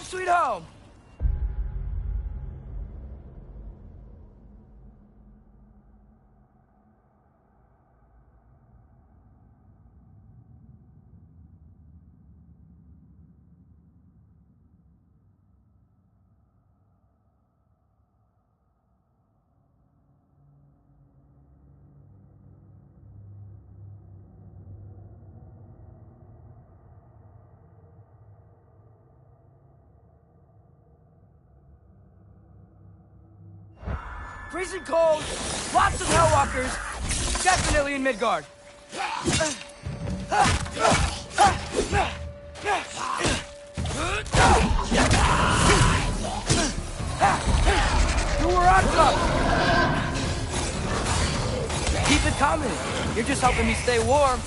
sweet home! Freezing cold, lots of Hellwalkers, definitely in Midgard. You were on top! Keep it coming. You're just helping me stay warm.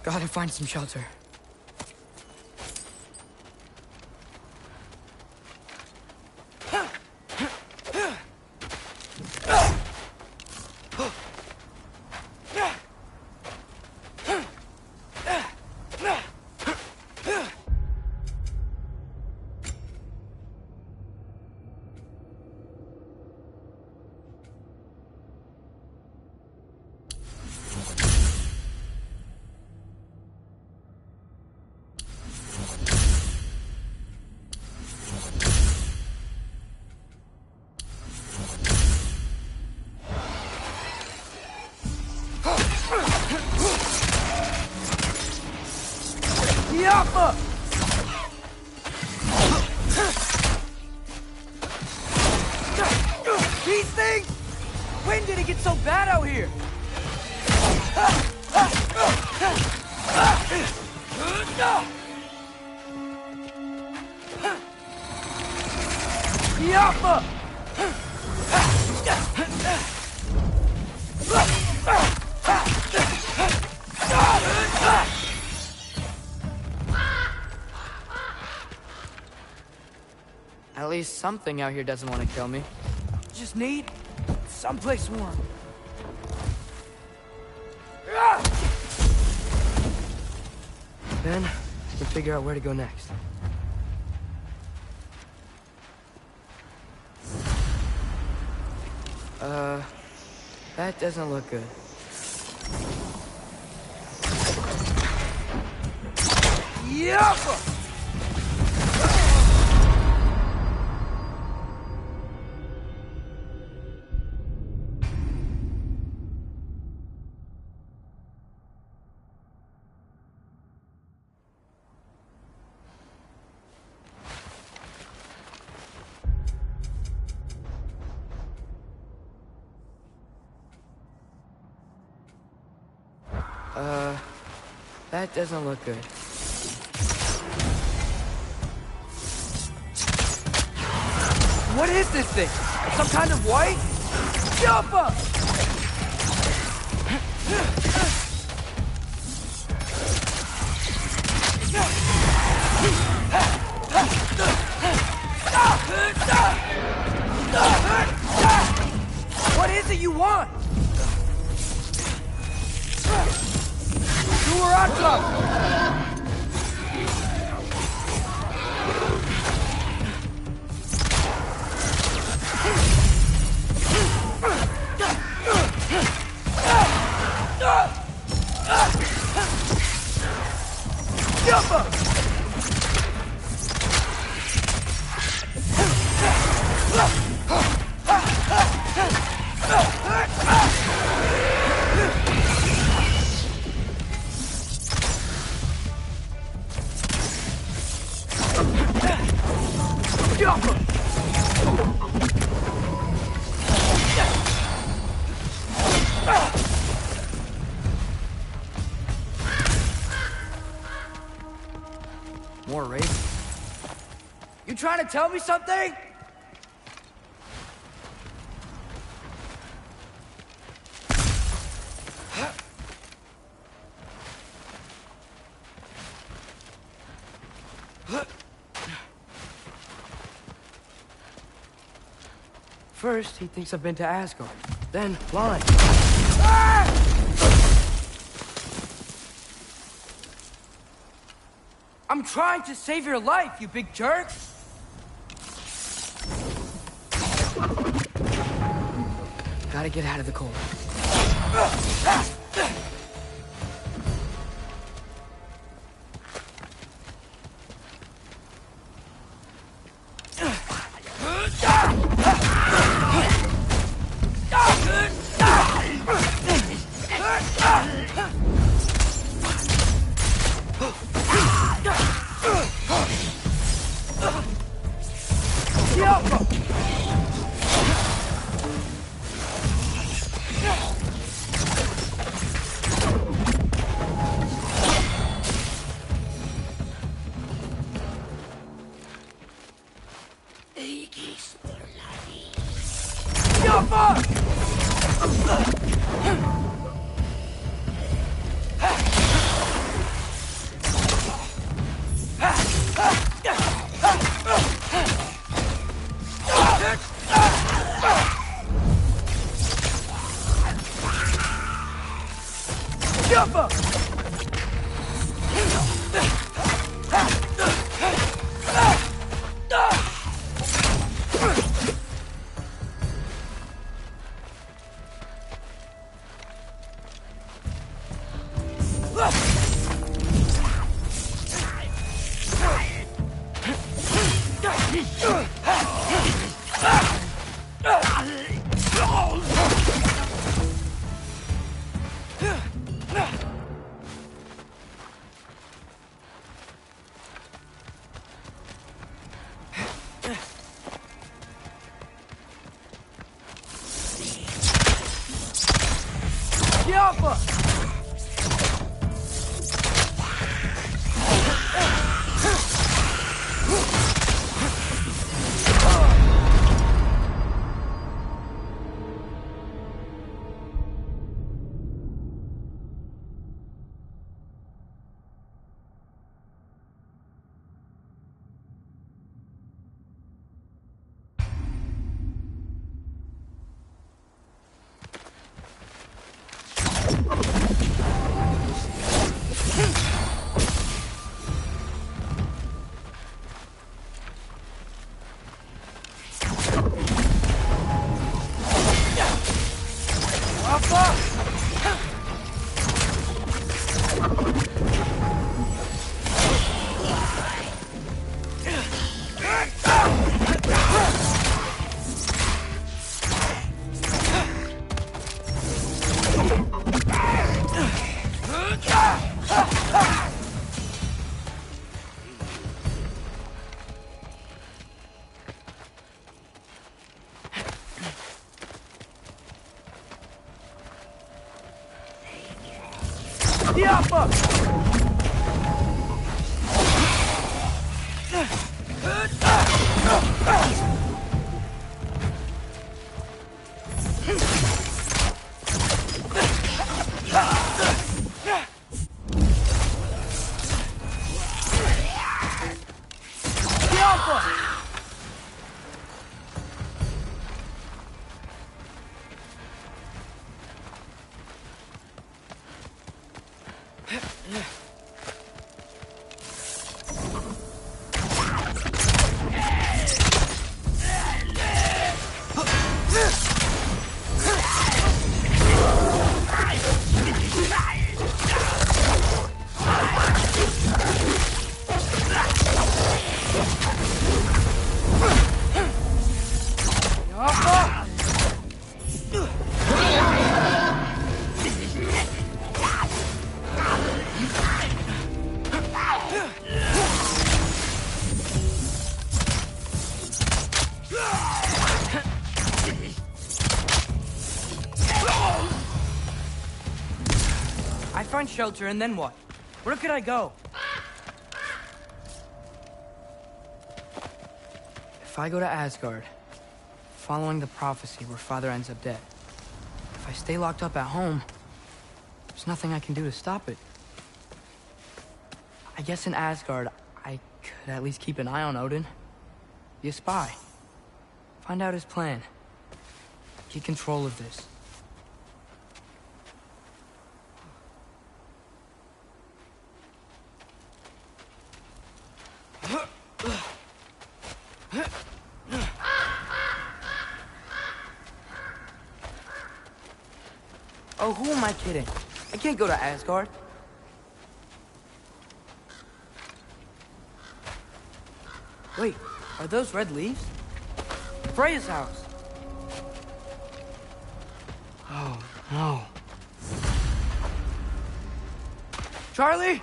Gotta find some shelter. Yappa! These things? When did it get so bad out here? Yappa! At least something out here doesn't want to kill me. Just need someplace warm. Then, we'll figure out where to go next. That doesn't look good. Yappa! That doesn't look good. What is this thing? Some kind of white? Yappa! What is it you want? You were on top! More raisins. You trying to tell me something? First, he thinks I've been to Asgard. Then, lying. I'm trying to save your life, you big jerk! Gotta get out of the cold. Find shelter, and then what? Where could I go? If I go to Asgard, following the prophecy where Father ends up dead, if I stay locked up at home, there's nothing I can do to stop it. I guess in Asgard, I could at least keep an eye on Odin. Be a spy. Find out his plan. Get control of this. Oh, who am I kidding? I can't go to Asgard. Wait, are those red leaves? Freya's house. Oh, no. Charlie?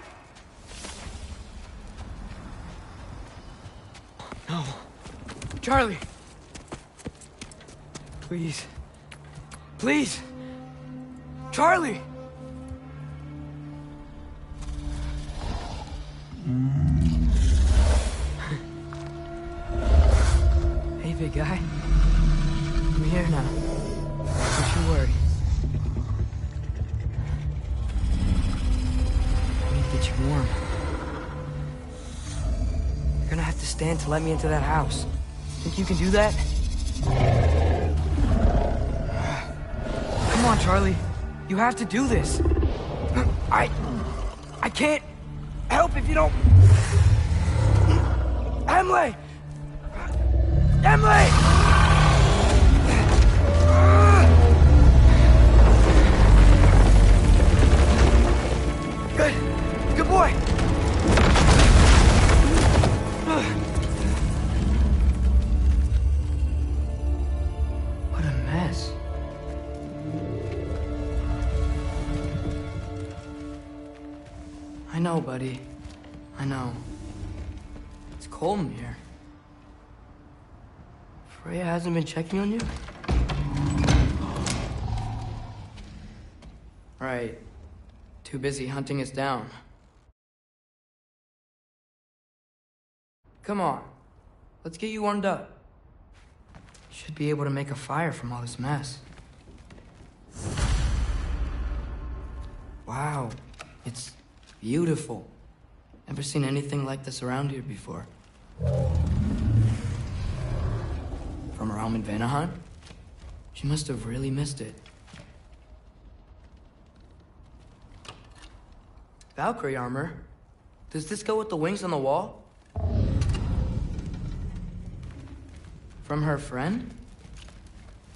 No. Charlie. Please. Please. Charlie! Hey, big guy. I'm here now. Don't you worry. I need to get you warm. You're gonna have to stand to let me into that house. Think you can do that? Come on, Charlie. You have to do this. I can't help if you don't... Emily! Emily! Good. Good boy. What a mess. I know, buddy. I know. It's cold in here. Freya hasn't been checking on you? Right. Too busy hunting us down. Come on. Let's get you warmed up. Should be able to make a fire from all this mess. Wow. It's beautiful. Never seen anything like this around here before. From her home in Vanaheim? She must have really missed it. Valkyrie armor? Does this go with the wings on the wall? From her friend?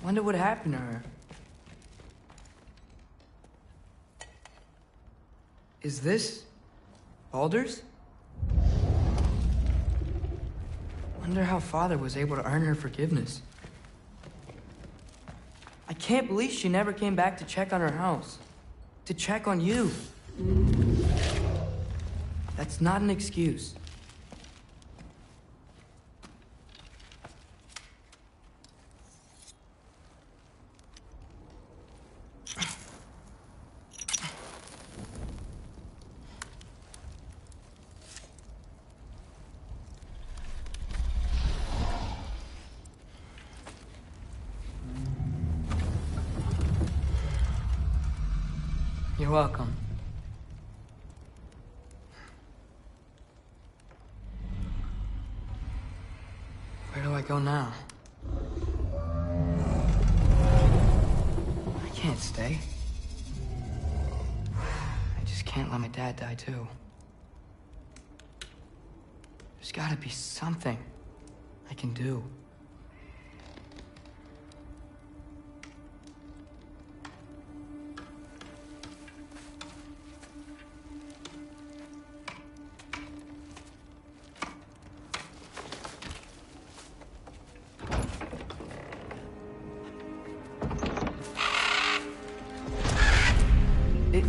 Wonder what happened to her. Is this Baldur's? Wonder how Father was able to earn her forgiveness. I can't believe she never came back to check on her house. To check on you. That's not an excuse. You're welcome. Where do I go now? I can't stay. I just can't let my dad die too. There's gotta be something I can do.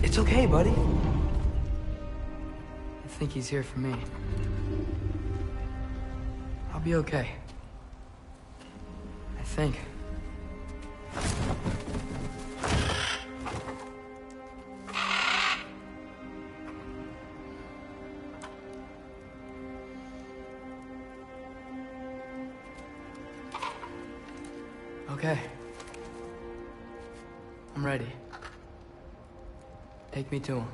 It's okay, buddy. I think he's here for me. I'll be okay. I think. Okay. I'm ready. Take me to him.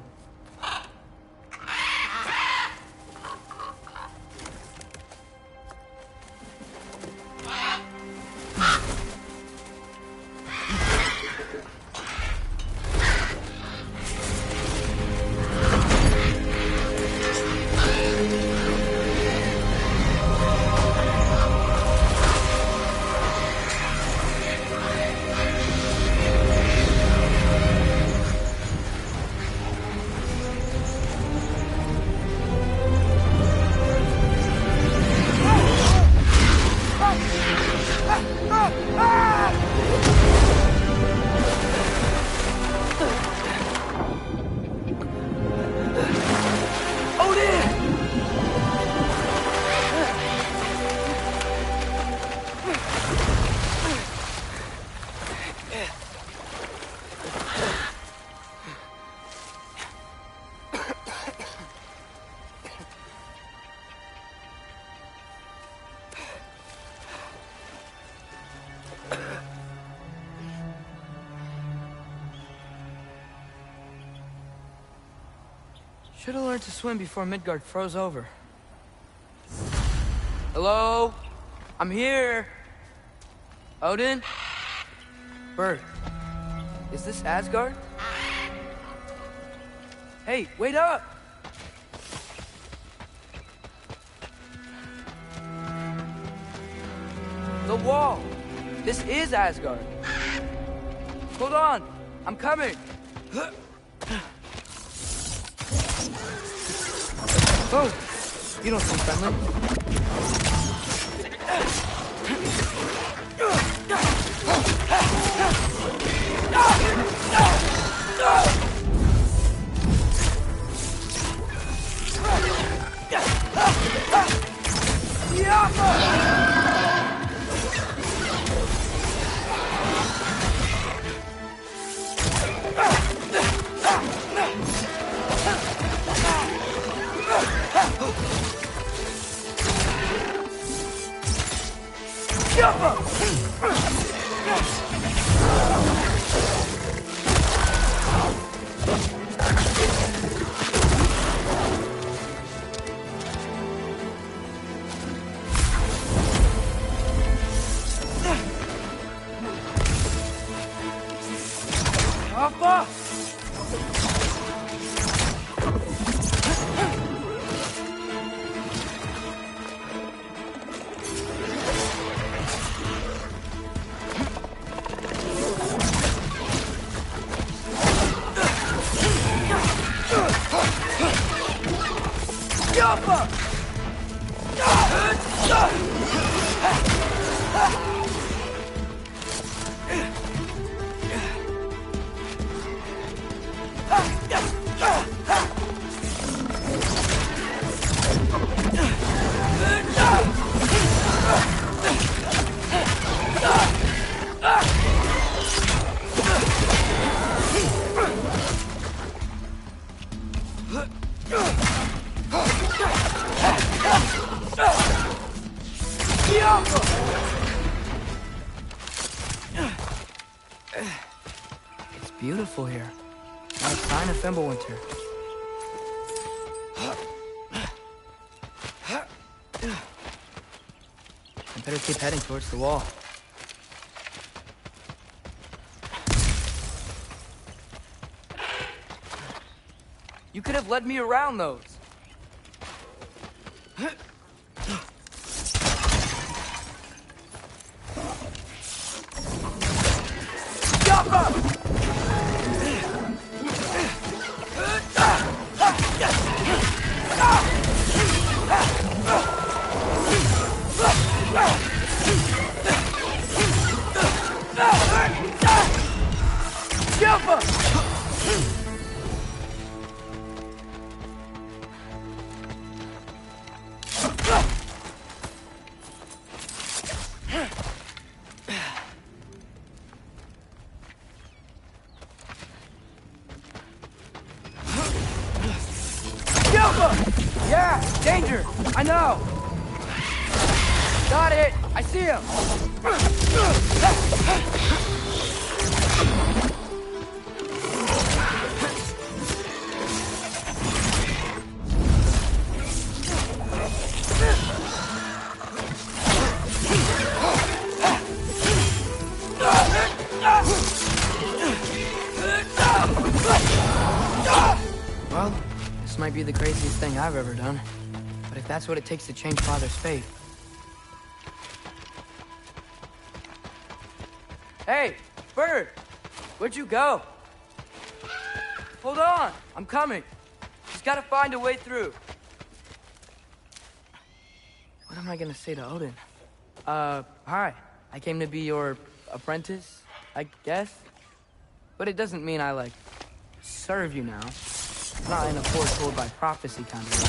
Should have learned to swim before Midgard froze over. Hello? I'm here! Odin? Bird. Is this Asgard? Hey, wait up! The wall! This is Asgard! Hold on! I'm coming! Oh! You don't seem friendly. It's beautiful here. Not a sign of Fimbulwinter. I better keep heading towards the wall. You could have led me around those. Yeah, danger! I know! Got it! I see him! Well, this might be the craziest thing I've ever done. But if that's what it takes to change Father's fate... Hey, Bird! Where'd you go? Hold on! I'm coming! Just gotta find a way through. What am I gonna say to Odin? Hi. I came to be your apprentice, I guess? But it doesn't mean I, like, serve you now. Not in a foretold by prophecy kind of way.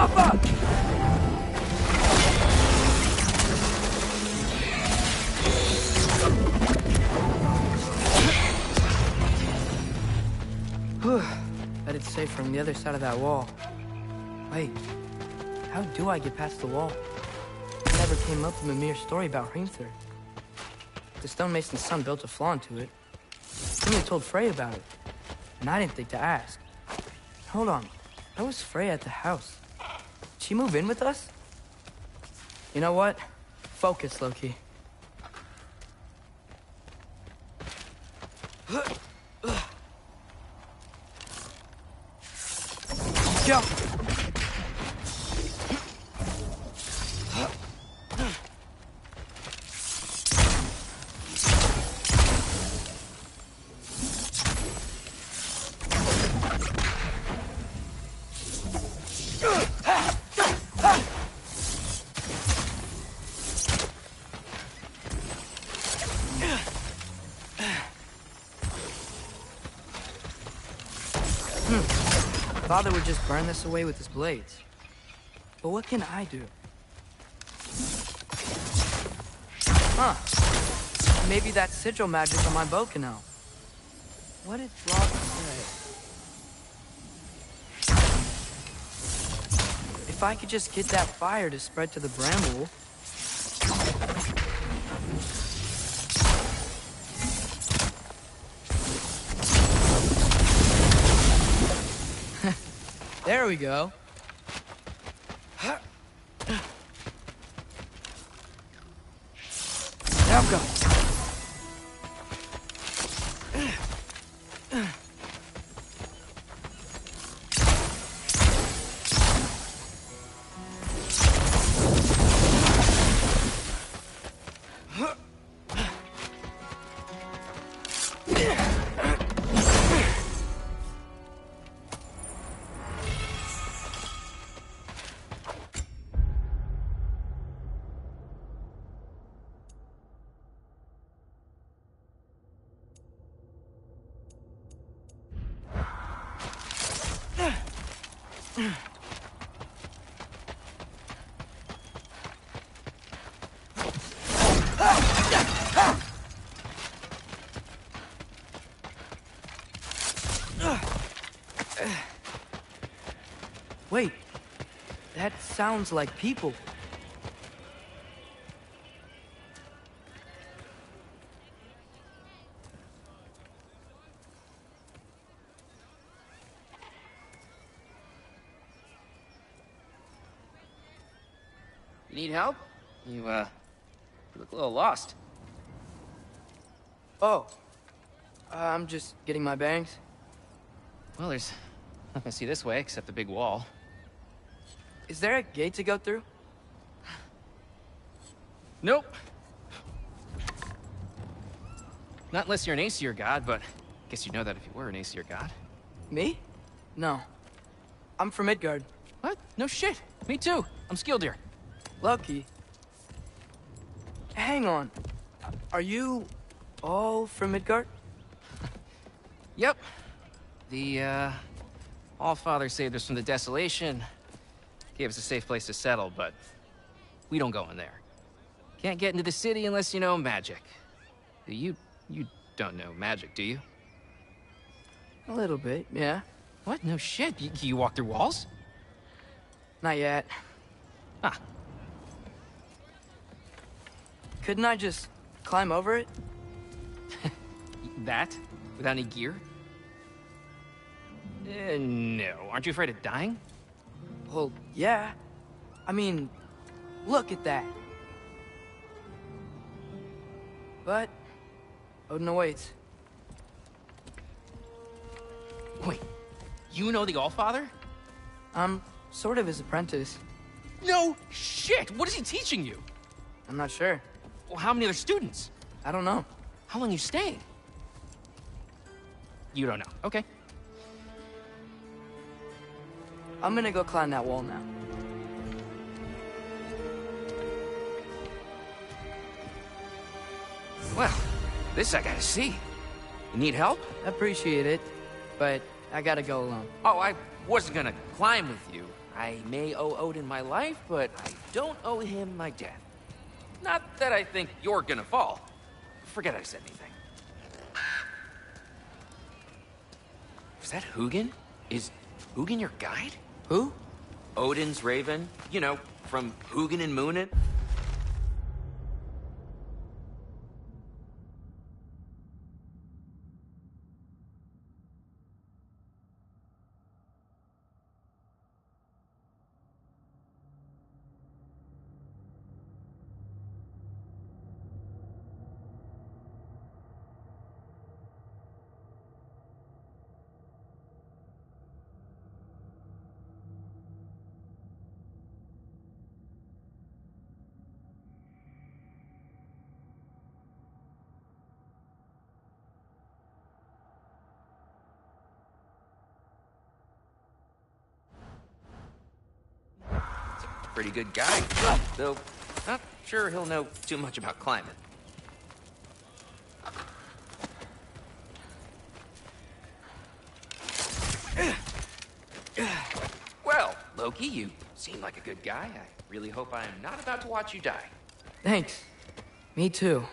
Papa! Whew. Bet it's safe from the other side of that wall. Wait, how do I get past the wall? It never came up in Mimir's story about Hrimthur. The stonemason's son built a flaw into it. Mimir told Frey about it, and I didn't think to ask. Hold on, how was Frey at the house? Did she move in with us? You know what? Focus, Loki. Go! Father would just burn this away with his blades. But what can I do? Huh. Maybe that sigil magic on my bow can help. What did Rob say? If I could just get that fire to spread to the bramble... There we go. Now go. Wait, that sounds like people. You need help? You look a little lost. Oh, I'm just getting my bearings. Well, there's nothing to see this way except the big wall. Is there a gate to go through? Nope. Not unless you're an Aesir god, but I guess you'd know that if you were an Aesir god. Me? No. I'm from Midgard. What? No shit. Me too. I'm Skildir. Lucky. Hang on. Are you all from Midgard? Yep. The, Allfather saved us from the desolation. Gave us a safe place to settle, but we don't go in there. Can't get into the city unless you know magic. You don't know magic, do you? A little bit, yeah. What? No shit. You walk through walls? Not yet. Huh. Couldn't I just climb over it? That? Without any gear? No. Aren't you afraid of dying? Well, yeah. I mean, look at that. But Odin awaits. Wait, you know the Allfather? I'm sort of his apprentice. No shit! What is he teaching you? I'm not sure. Well, how many other students? I don't know. How long you staying? You don't know. Okay. I'm gonna go climb that wall now. Well, this I gotta see. You need help? Appreciate it, but I gotta go alone. Oh, I wasn't gonna climb with you. I may owe Odin my life, but I don't owe him my death. Not that I think you're gonna fall. Forget I said anything. Is that Hugin? Is Hugin your guide? Who? Odin's raven. You know, from Hugin and Munin. Pretty good guy, though not sure he'll know too much about climbing. Well, Loki, you seem like a good guy. I really hope I am not about to watch you die. Thanks. Me too.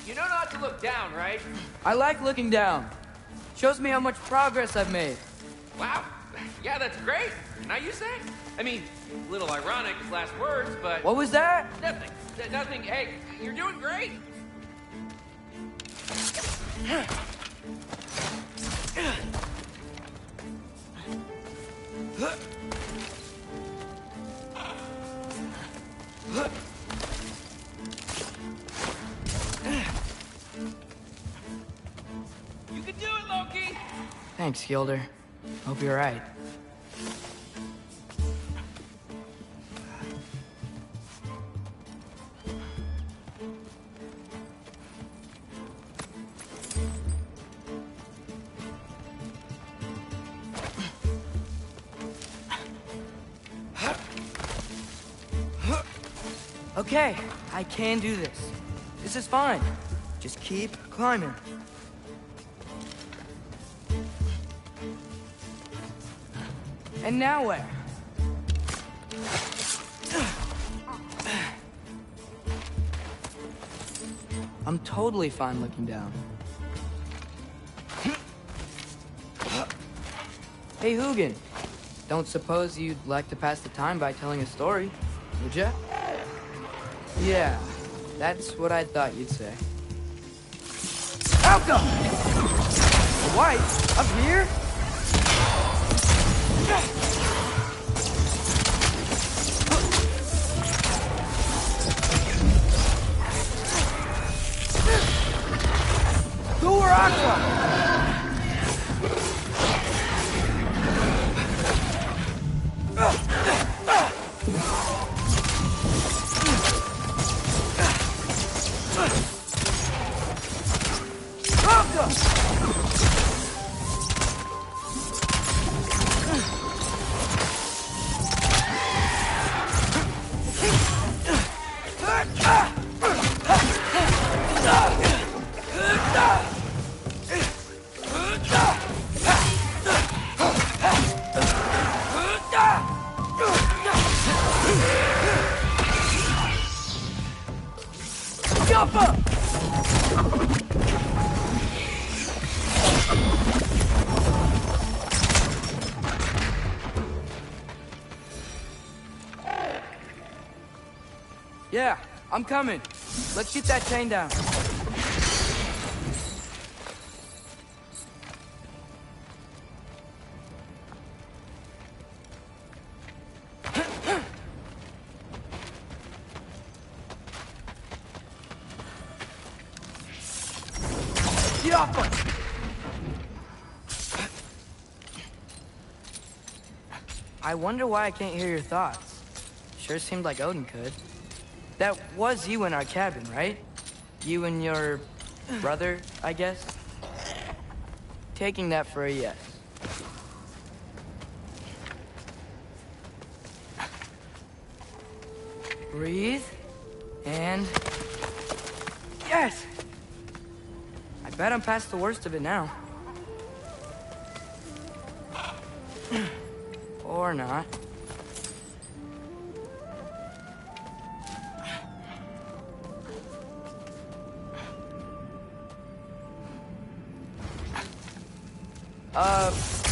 You know not to look down, right? I like looking down. Shows me how much progress I've made. Wow. Yeah, that's great. Now you say? I mean, a little ironic his last words, but... What was that? Nothing. Nothing. Hey, you're doing great. You can do it, Loki! Thanks, Gilder. Hope you're right. Okay, I can do this. This is fine. Just keep climbing. And now where? I'm totally fine looking down. Hey, Hugin. Don't suppose you'd like to pass the time by telling a story, would ya? Yeah, that's what I thought you'd say. Outcome! White? Up here? Who are Aqua? Yeah, I'm coming. Let's get that chain down. Get off us! I wonder why I can't hear your thoughts. Sure seemed like Odin could. That was you in our cabin, right? You and your brother, I guess? Taking that for a yes. Breathe, and... Yes! Bet I'm past the worst of it now. Or not.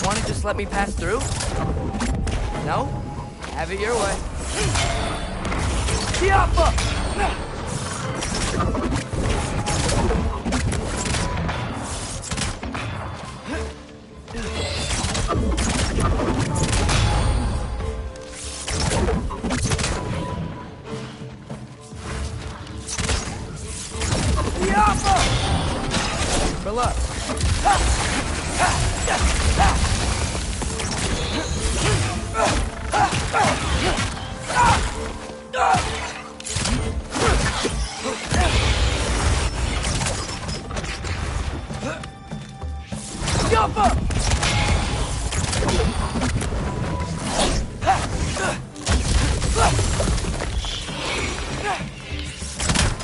Wanna just let me pass through? No? Have it your way. Tiapa! For luck. Jump up!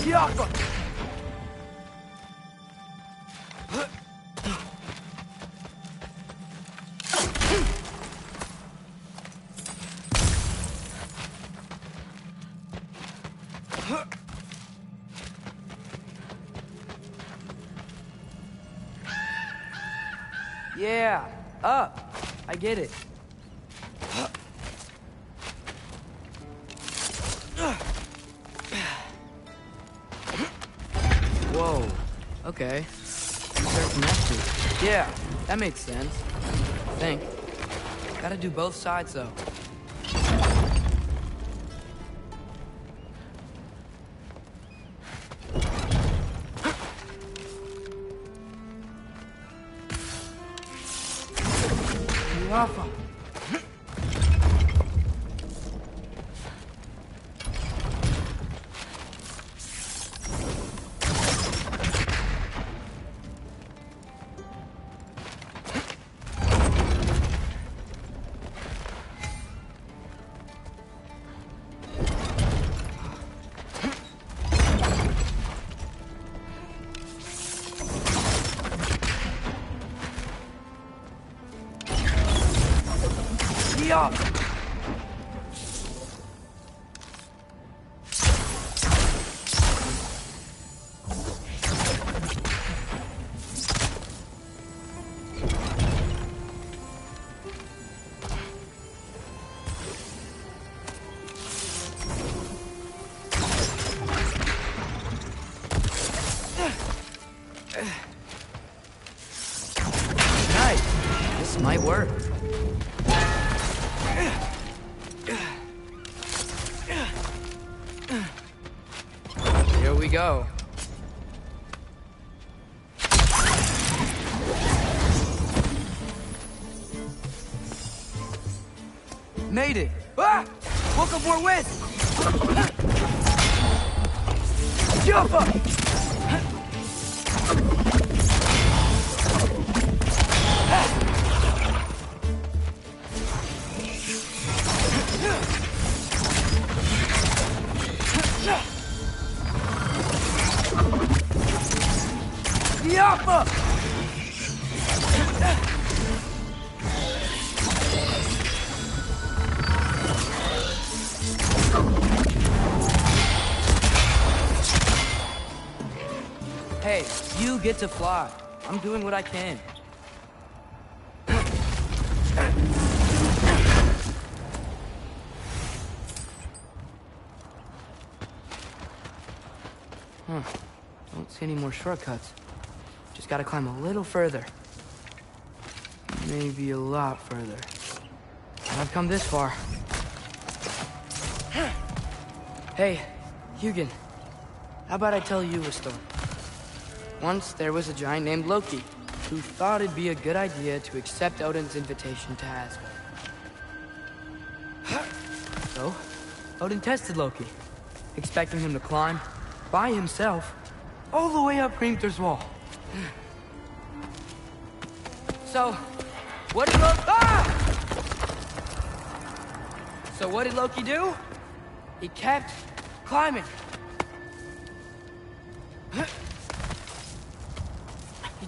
Yappa! Yeah, up. I get it. Whoa. Okay. They're connected. Yeah, that makes sense. I think. Gotta do both sides, though. Alpha. Up. Nice. This might work. Here we go. Made it! Ah! Woke up more wind! Jump up! Yappa! Hey, you get to fly. I'm doing what I can. Huh. Don't see any more shortcuts. Just gotta climb a little further. Maybe a lot further. I've come this far. Hey, Hugin. How about I tell you a story? Once there was a giant named Loki, who thought it'd be a good idea to accept Odin's invitation to Asgard. So, Odin tested Loki, expecting him to climb, by himself, all the way up Hrimthur's wall. So, what did Loki do? He kept climbing.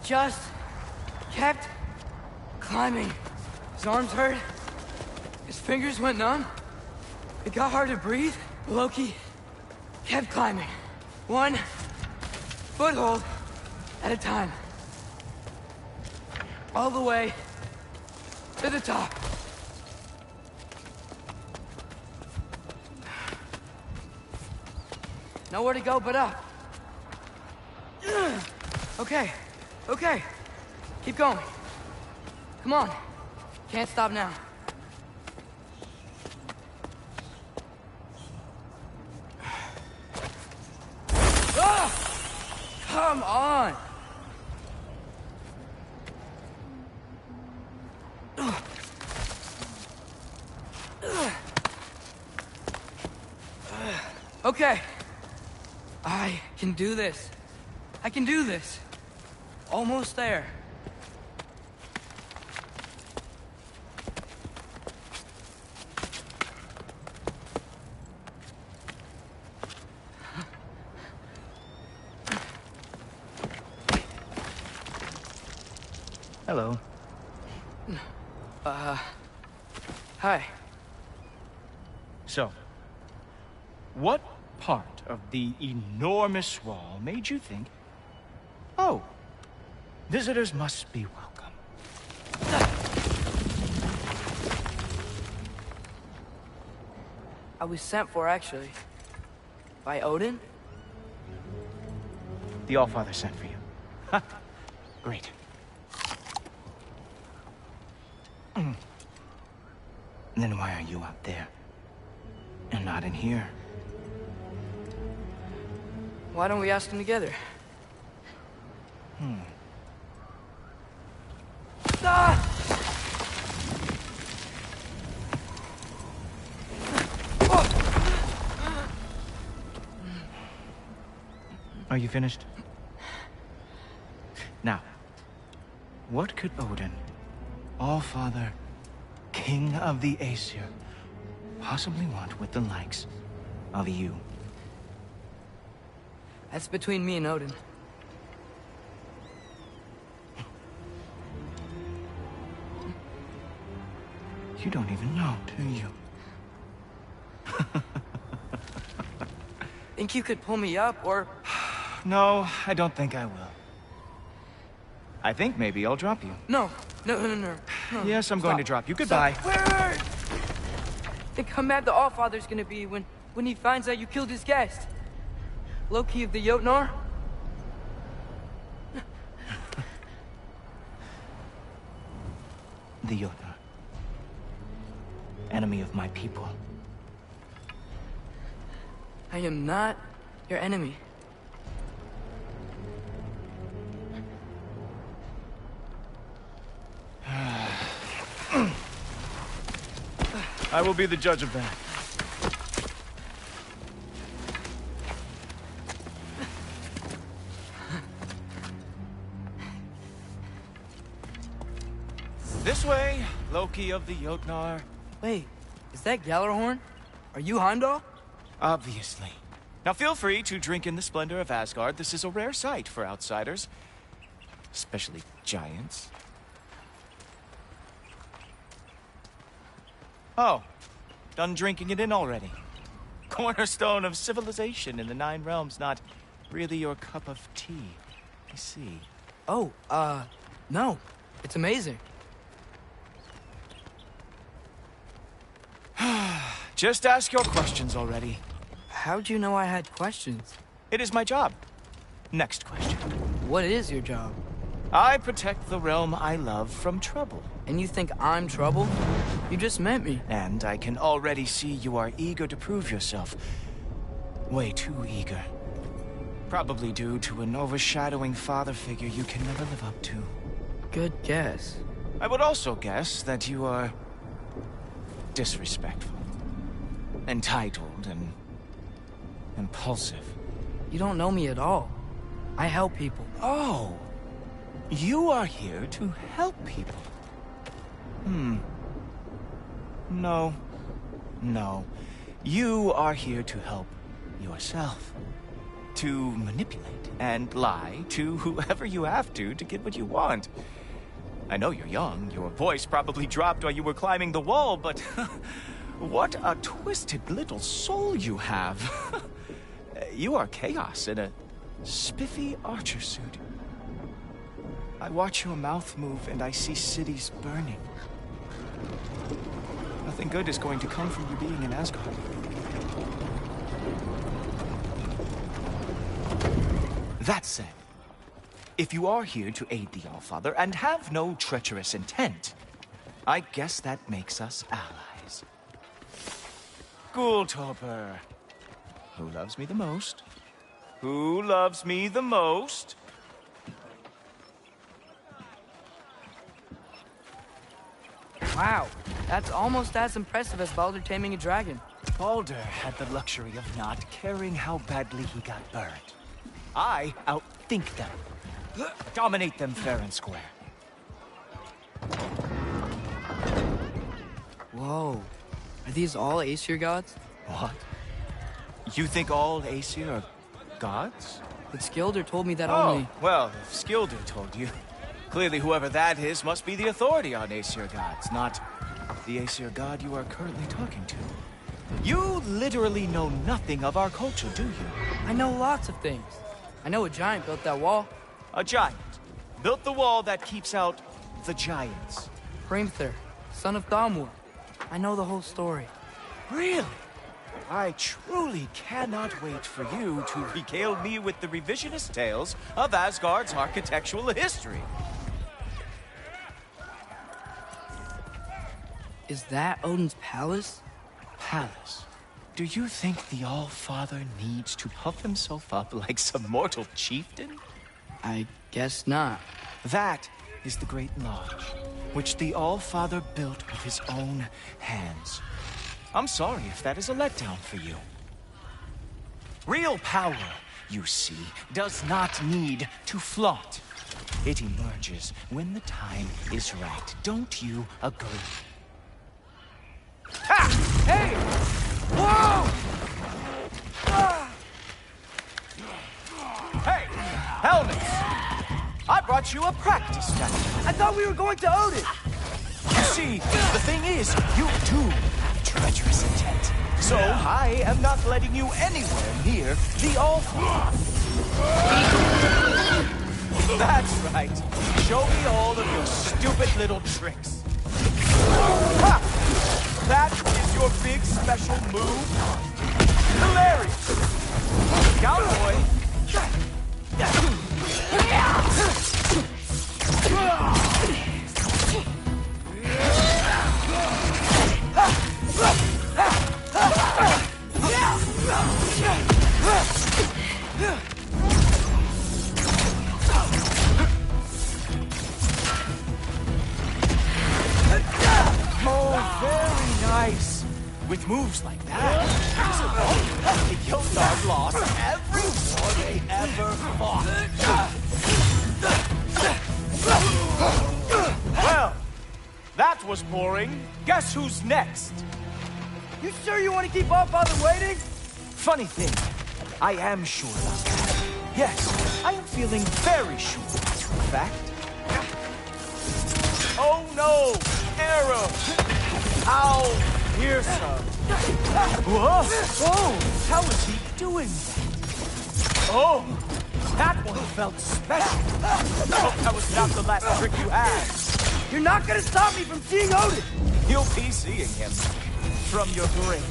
just kept climbing. His arms hurt. His fingers went numb. It got hard to breathe. Loki kept climbing. One foothold at a time. All the way to the top. Nowhere to go but up. Okay, okay. Keep going. Come on. Can't stop now. Ah! Come on! Okay. I can do this. I can do this. Almost there. Hello. Hi. So, what part of the enormous wall made you think, oh, visitors must be welcome? I was sent for, actually. By Odin? The Allfather sent for you. Ha! Great. Then why are you out there? And not in here? Why don't we ask them together? Ah! Are you finished? Now, what could Odin, Allfather, King of the Aesir, possibly want with the likes of you? That's between me and Odin. You don't even know, do you? Think you could pull me up, or... No, I don't think I will. I think maybe I'll drop you. No. Yes, I'm going to drop you. Goodbye. Wait. Think how mad the Allfather's gonna be when he finds out you killed his guest. Loki of the Jotnar? The Jotnar. Enemy of my people. I am not your enemy. I will be the judge of that. This way, Loki of the Jotnar. Wait, is that Gjallarhorn? Are you Heimdall? Obviously. Now feel free to drink in the splendor of Asgard. This is a rare sight for outsiders. Especially giants. Oh, done drinking it in already. Cornerstone of civilization in the Nine Realms, not really your cup of tea. I see. Oh, no. It's amazing. Just ask your questions already. How'd you know I had questions? It is my job. Next question. What is your job? I protect the realm I love from trouble. And you think I'm trouble? You just met me. And I can already see you are eager to prove yourself. Way too eager. Probably due to an overshadowing father figure you can never live up to. Good guess. I would also guess that you are disrespectful, entitled, and impulsive. You don't know me at all. I help people. Oh, you are here to help people. No. You are here to help yourself. to manipulate and lie to whoever you have to get what you want. I know you're young, your voice probably dropped while you were climbing the wall, but what a twisted little soul you have. You are chaos in a spiffy archer suit. I watch your mouth move and I see cities burning. Nothing good is going to come from you being in Asgard. That said, if you are here to aid the Allfather and have no treacherous intent, I guess that makes us allies. Ghoultoper. Who loves me the most? Who loves me the most? Wow, that's almost as impressive as Baldur taming a dragon. Baldur had the luxury of not caring how badly he got burned. I outthink them. Dominate them fair and square. Whoa, are these all Aesir gods? What? You think all Aesir are gods? But Skilder told me that Oh, only... well, if Skilder told you, clearly whoever that is must be the authority on Aesir gods, not the Aesir god you are currently talking to. You literally know nothing of our culture, do you? I know lots of things. I know a giant built that wall. A giant built the wall that keeps out the giants. Hrimthur, son of Thamur. I know the whole story. Really? I truly cannot wait for you to regale me with the revisionist tales of Asgard's architectural history. Is that Odin's palace? Palace? Do you think the All-Father needs to puff himself up like some mortal chieftain? I guess not. That is the Great Lodge, which the All-Father built with his own hands. I'm sorry if that is a letdown for you. Real power, you see, does not need to flaunt. It emerges when the time is right. Don't you agree? Ha! Hey! Whoa! Ah! Hey! Helmets! I brought you a practice match. I thought we were going to Odin! You see, the thing is, you do have treacherous intent. So I am not letting you anywhere near the All-Father. That's right. Show me all of your stupid little tricks. Ha! That is your big special move? Hilarious! Cowboy! Oh, very nice. With moves like that, the Jotnar lost every war they ever fought. Well, that was boring. Guess who's next? You sure you want to keep our father waiting? Funny thing, I am sure about that. Yes, I am feeling very sure, as a fact. Oh no! Arrow! How fearsome! Whoa! Whoa! How is he doing that? Oh! That one felt special! Oh, that was not the last trick you had! You're not gonna stop me from seeing Odin! You'll be seeing him from your grave.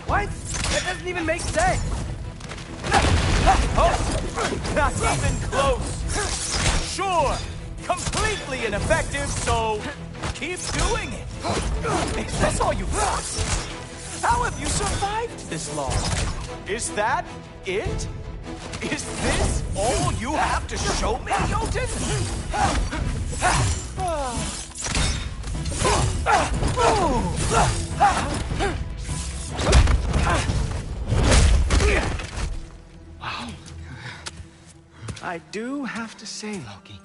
What? That doesn't even make sense! Oh! Not even close! Sure! Completely ineffective, so keep doing it! Is this all you got? How have you survived this long? Is that it? Is this all you have to show me, Jotun? Wow. I do have to say, Loki,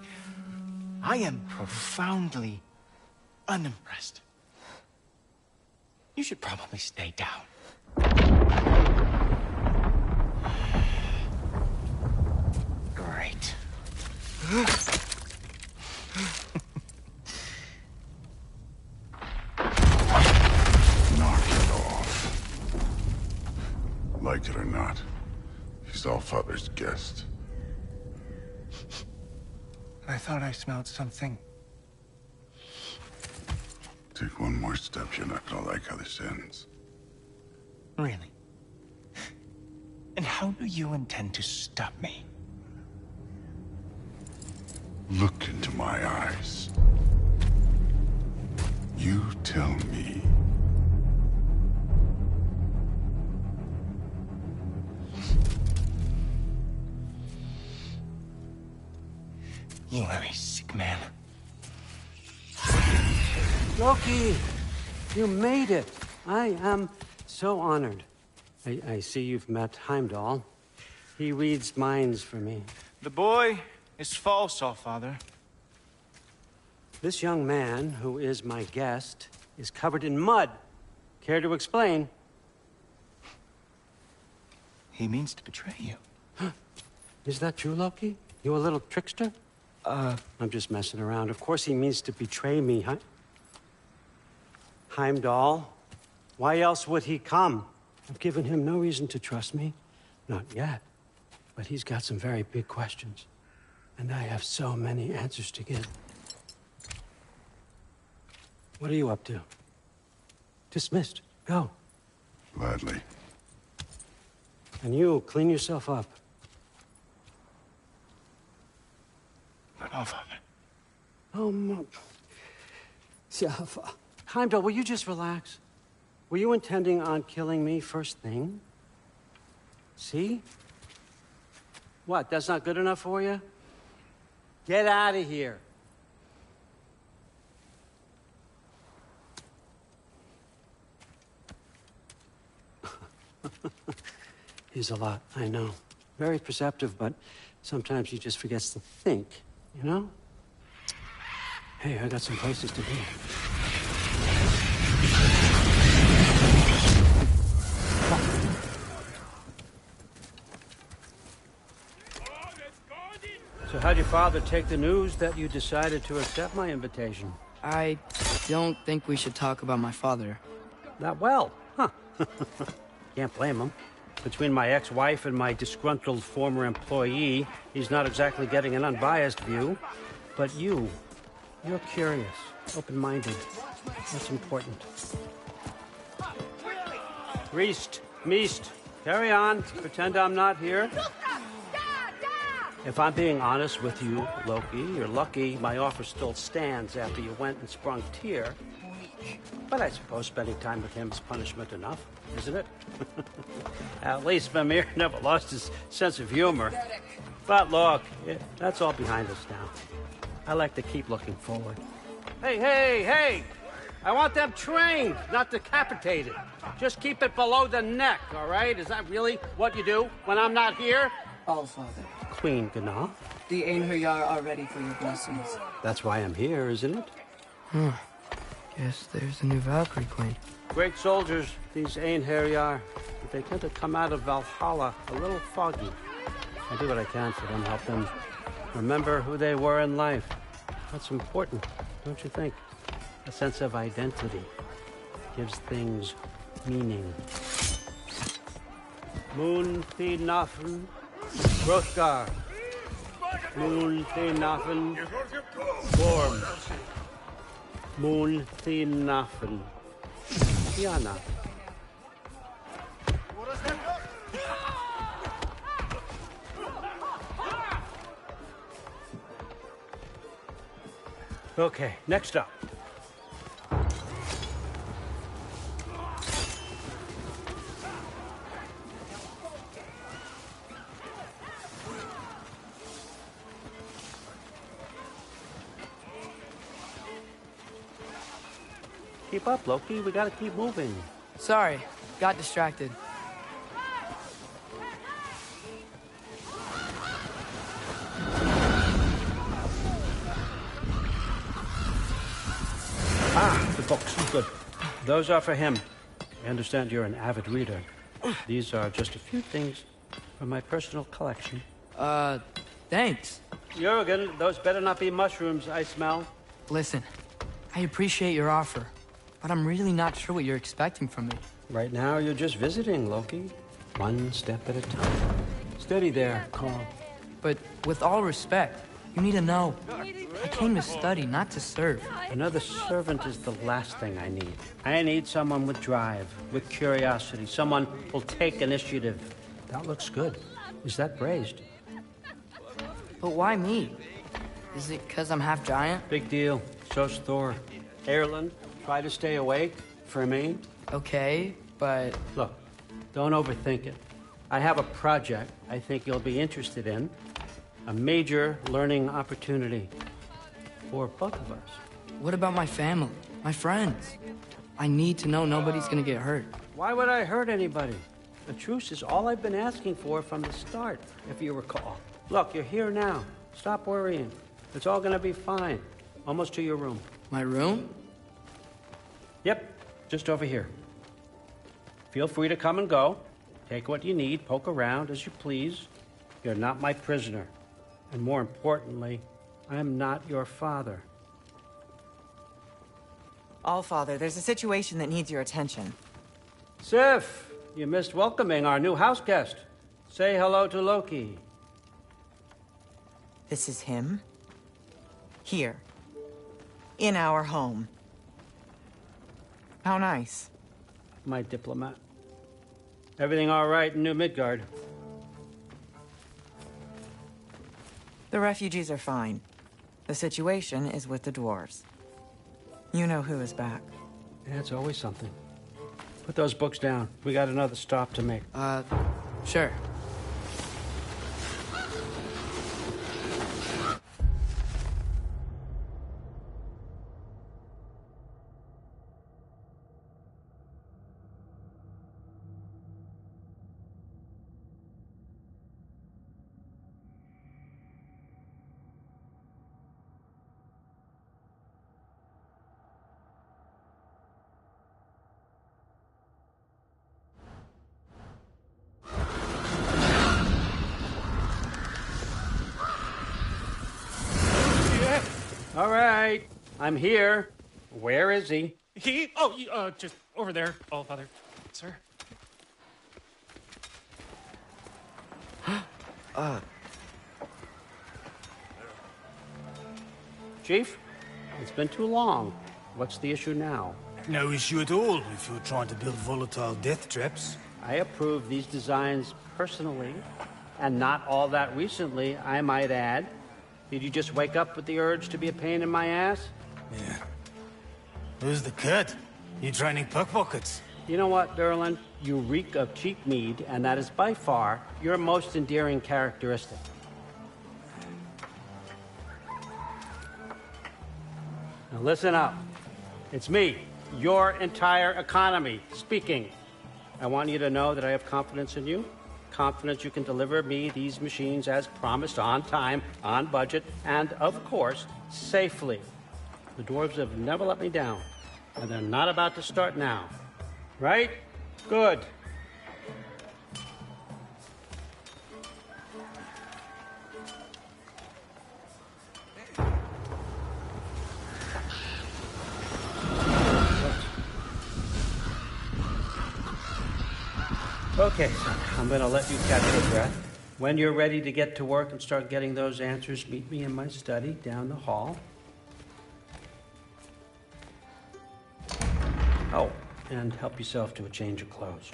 I am profoundly unimpressed. You should probably stay down. Knock it off. Like it or not, he's Allfather's guest. I thought I smelled something. Take one more step, you're not gonna like how this ends. Really? And how do you intend to stop me? Look into my eyes. You tell me. You are a sick man. Loki, you made it. I am so honored. I see you've met Heimdall. He reads minds for me. The boy is false, Allfather. This young man, who is my guest, is covered in mud. Care to explain? He means to betray you. Is that true, Loki? You a little trickster? I'm just messing around. Of course he means to betray me, huh? Heimdall? Why else would he come? I've given him no reason to trust me. Not yet. But he's got some very big questions. And I have so many answers to give. What are you up to? Dismissed. Go. Gladly. And you, clean yourself up. But Allfather. Oh, yeah. Heimdall, will you just relax? Were you intending on killing me first thing? See? What, that's not good enough for you? Get out of here. He's a lot, I know. Very perceptive, but sometimes he just forgets to think, you know? Hey, I got some places to be. So how'd your father take the news that you decided to accept my invitation? I don't think we should talk about my father. Not well, huh? Can't blame him. Between my ex-wife and my disgruntled former employee, he's not exactly getting an unbiased view. But you're curious, open-minded. That's important. Reist, Meest, carry on. Pretend I'm not here. If I'm being honest with you, Loki, you're lucky my offer still stands after you went and sprung Tyr. But I suppose spending time with him is punishment enough, isn't it? At least Mimir never lost his sense of humor. But look, that's all behind us now. I like to keep looking forward. Hey! I want them trained, not decapitated. Just keep it below the neck, all right? Is that really what you do when I'm not here? Allfather, Queen Gná. the Einherjar are ready for your blessings. That's why I'm here, isn't it? Guess there's a new Valkyrie Queen. Great soldiers, these Einherjar. But they tend to come out of Valhalla a little foggy. I do what I can for them, help them remember who they were in life. That's important, don't you think? A sense of identity gives things meaning. Moon Thinafen, Hrothgar. Moon Thinafen, Gorm. Moon Thinafen, Tiana. Okay, next up. Keep up, Loki. We gotta keep moving. Sorry, got distracted. The books. Good. Those are for him. I understand you're an avid reader. These are just a few things from my personal collection. Thanks. Jurgen, those better not be mushrooms I smell. Listen, I appreciate your offer, but I'm really not sure what you're expecting from me. Right now, you're just visiting, Loki. One step at a time. Steady there, Carl. But with all respect, you need to know, I came to study, not to serve. Another servant is the last thing I need. I need someone with drive, with curiosity, someone who'll take initiative. That looks good. Is that braised? But why me? Is it because I'm half giant? Big deal. So's Thor. Erland, try to stay awake for me. Okay, but... Look, don't overthink it. I have a project I think you'll be interested in. A major learning opportunity for both of us. What about my family, my friends? I need to know nobody's gonna get hurt. Why would I hurt anybody? A truce is all I've been asking for from the start, if you recall. Look, you're here now. Stop worrying. It's all gonna be fine. Almost to your room. My room? Yep, just over here. Feel free to come and go. Take what you need, poke around as you please. You're not my prisoner. And more importantly, I'm not your father. Allfather, there's a situation that needs your attention. Sif, you missed welcoming our new house guest. Say hello to Loki. This is him? Here. In our home. How nice. My diplomat. Everything all right in New Midgard? The refugees are fine. The situation is with the dwarves. You know who is back. Yeah, it's always something. Put those books down. We got another stop to make. Sure. All right, I'm here. Where is he? Just over there, Allfather. Sir? Chief, it's been too long. What's the issue now? No issue at all if you're trying to build volatile death traps. I approve these designs personally, and not all that recently, I might add. Did you just wake up with the urge to be a pain in my ass? Yeah. Who's the cut? You training pickpockets? You know what, Derlin? You reek of cheap mead, and that is by far your most endearing characteristic. Now listen up. It's me, your entire economy, speaking. I want you to know that I have confidence in you. Confidence you can deliver me these machines as promised, on time, on budget, and, of course, safely. The dwarves have never let me down, and they're not about to start now. Right? Good. Okay, son, I'm gonna let you catch your breath. When you're ready to get to work and start getting those answers, meet me in my study down the hall. Oh, and help yourself to a change of clothes.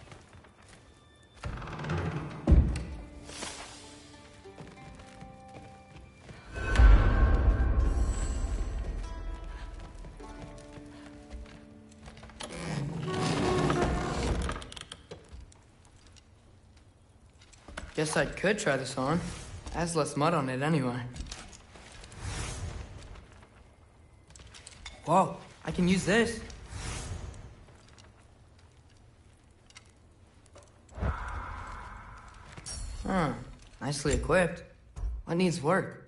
Guess I could try this on. Has less mud on it anyway. Whoa, I can use this. Huh, nicely equipped. What needs work?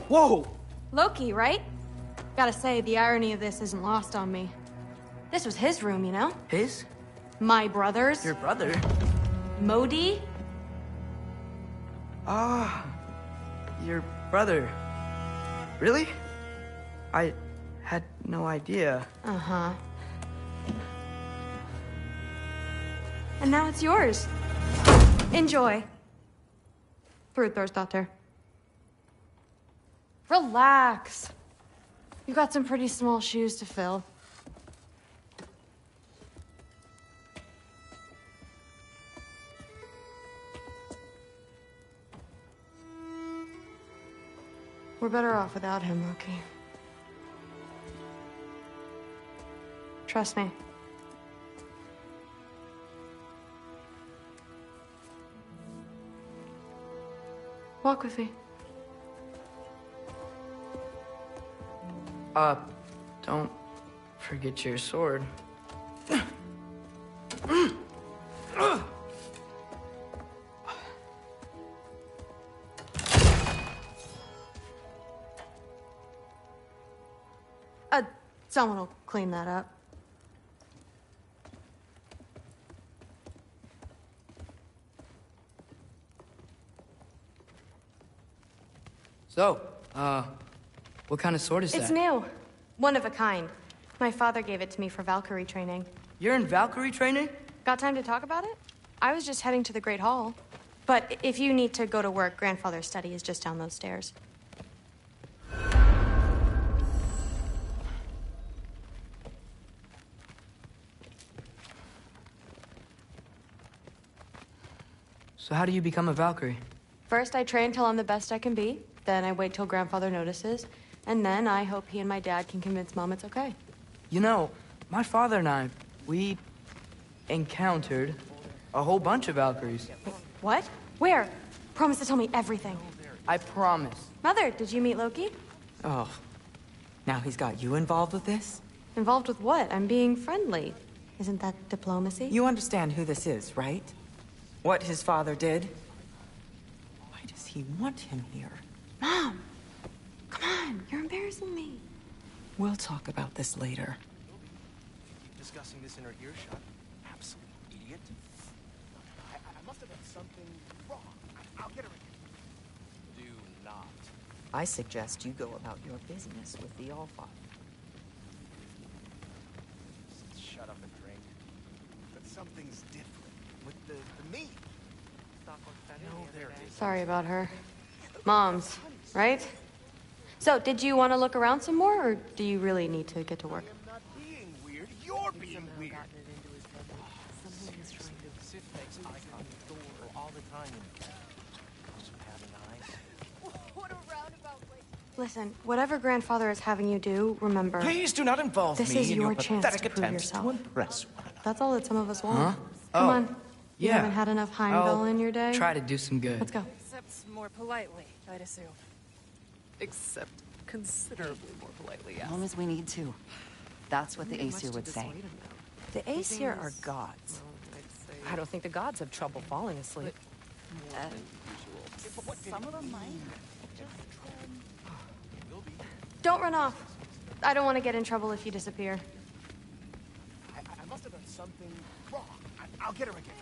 Whoa! Loki, right? Gotta say, the irony of this isn't lost on me. This was his room, you know? His? My brother's. Your brother? Modi? Ah, your brother. Really? I had no idea. Uh-huh. And now it's yours. Enjoy. Thrustdotter. Relax. You've got some pretty small shoes to fill. We're better off without him, Loki. Trust me. Walk with me. Don't forget your sword. Someone will clean that up. So, what kind of sword is that? It's new. One of a kind. My father gave it to me for Valkyrie training. You're in Valkyrie training? Got time to talk about it? I was just heading to the Great Hall. But if you need to go to work, Grandfather's study is just down those stairs. So how do you become a Valkyrie? First, I train till I'm the best I can be. Then I wait till Grandfather notices. And then I hope he and my dad can convince Mom it's okay. You know, my father and I, we encountered a whole bunch of Valkyries. What? Where? Promise to tell me everything. I promise. Mother, did you meet Loki? Oh. Now he's got you involved with this? Involved with what? I'm being friendly. Isn't that diplomacy? You understand who this is, right? What his father did? Why does he want him here? Mom! Come on, you're embarrassing me. We'll talk about this later. Keep discussing this in her earshot. Absolute idiot. I must have done something wrong. I'll get her again. Do not. I suggest you go about your business with the Allfather. Shut up and drink. But something's different with the me. No, there it is. Sorry about her. Mom's, right? So, did you want to look around some more, or do you really need to get to work? I'm not being weird. You're being weird. Sid makes eye contact all the time. What a roundabout way. Listen, whatever Grandfather is having you do, remember. Please do not involve this me is in your your chance pathetic to prove attempts yourself. to impress one another. That's all that some of us want. Huh? Come Oh, on. You yeah. haven't had enough Heimdall in your day? Try to do some good. Let's go. Except more politely, I'd assume. Except considerably more politely, yes. As long as we need to. That's what the Aesir would say. The Aesir are gods. I don't think the gods have trouble falling asleep. Some of them might. Don't run off. I don't want to get in trouble if you disappear. I must have done something wrong. I'll get her again.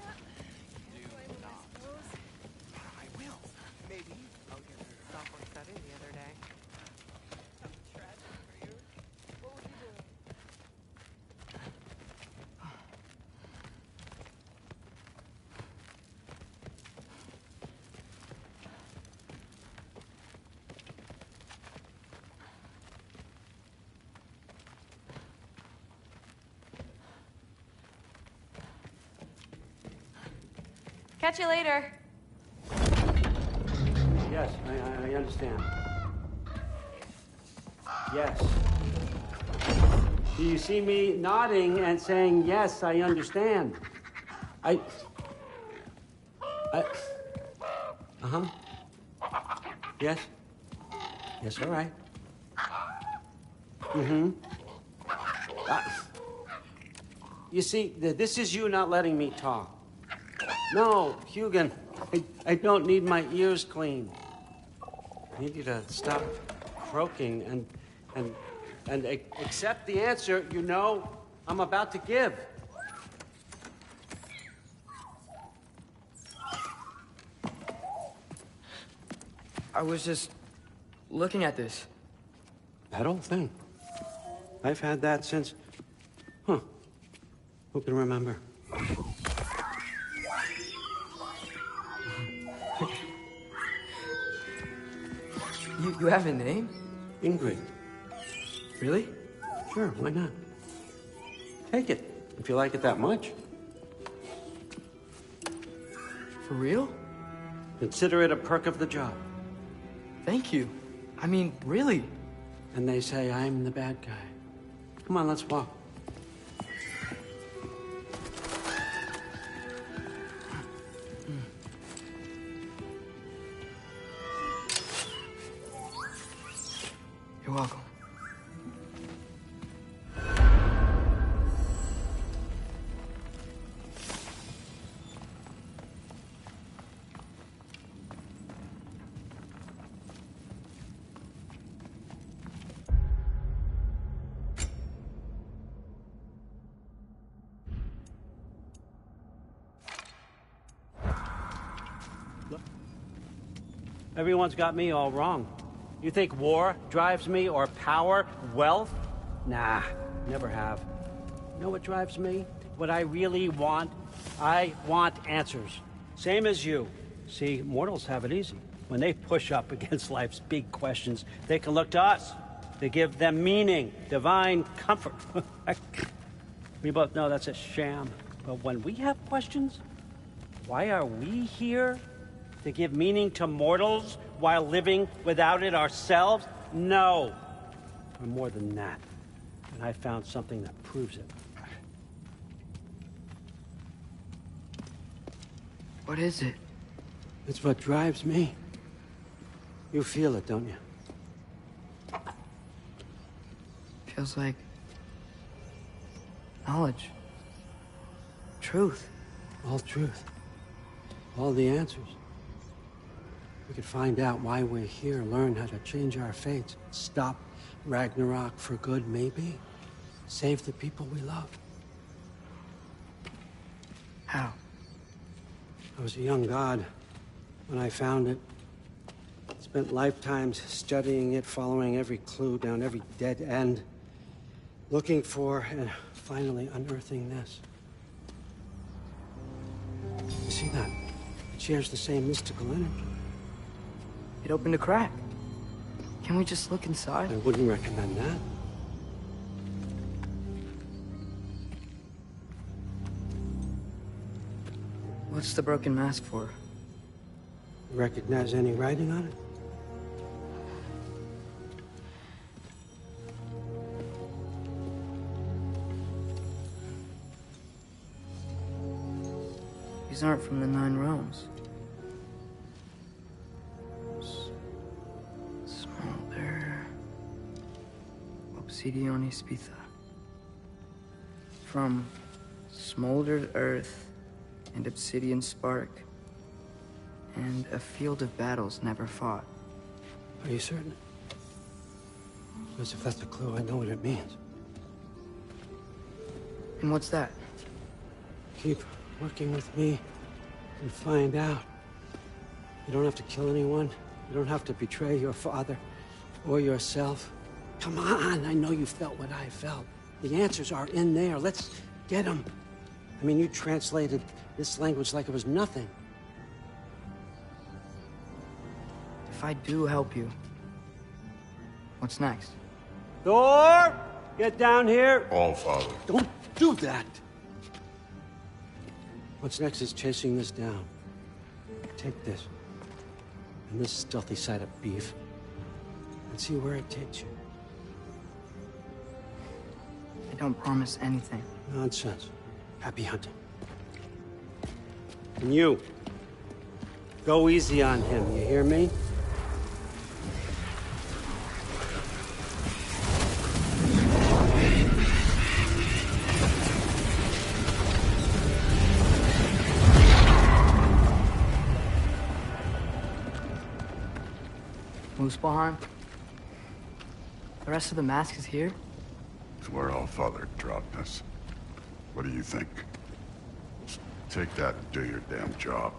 Do not. I will. Maybe I'll get her. Software study the other day. Catch you later. Yes, I understand. Yes. Do you see me nodding and saying, yes, I understand? Uh-huh. Yes? Yes, all right. Mm-hmm. You see, this is you not letting me talk. No, Hugin, I don't need my ears cleaned. I need you to stop thought-provoking and accept the answer you know I'm about to give. I was just looking at this. That old thing. I've had that since... Huh. Who can remember? You have a name? Ingrid. Really? Sure, why not? Take it, if you like it that much. For real? Consider it a perk of the job. Thank you. I mean, really. And they say I'm the bad guy. Come on, let's walk. You're welcome. Everyone's got me all wrong. You think war drives me, or power, wealth? Nah, never have. You know what drives me? What I really want? I want answers. Same as you. See, mortals have it easy. When they push up against life's big questions, they can look to us. They give them meaning, divine comfort. We both know that's a sham. But when we have questions, why are we here? To give meaning to mortals while living without it ourselves? No. We're more than that. And I found something that proves it. What is it? It's what drives me. You feel it, don't you? Feels like knowledge. Truth. All truth. All the answers. We could find out why we're here, learn how to change our fates, stop Ragnarok for good, maybe. Save the people we love. How? I was a young god when I found it. Spent lifetimes studying it, following every clue down every dead end, looking for and finally unearthing this. You see that? It shares the same mystical energy. It opened a crack. Can we just look inside? I wouldn't recommend that. What's the broken mask for? Recognize any writing on it? These aren't from the Nine Realms. Smolder. Obsidione Spitha. From smoldered earth and obsidian spark, and a field of battles never fought. Are you certain? Because if that's a clue, I know what it means. And what's that? Keep working with me and find out. You don't have to kill anyone. You don't have to betray your father or yourself. Come on, I know you felt what I felt. The answers are in there. Let's get them. I mean, you translated this language like it was nothing. If I do help you, what's next? Thor! Get down here! All Father. Don't do that! What's next is chasing this down. Take this. And this stealthy side of beef. And see where it takes you. I don't promise anything. Nonsense. Happy hunting. And you. Go easy on him, you hear me? Muspelheim? The rest of the mask is here? It's where Allfather dropped us. What do you think? Just take that and do your damn job.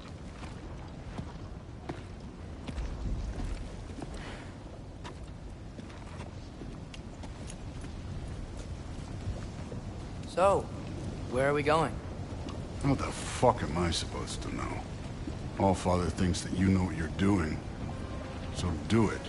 So, where are we going? How the fuck am I supposed to know? Allfather thinks that you know what you're doing, so do it.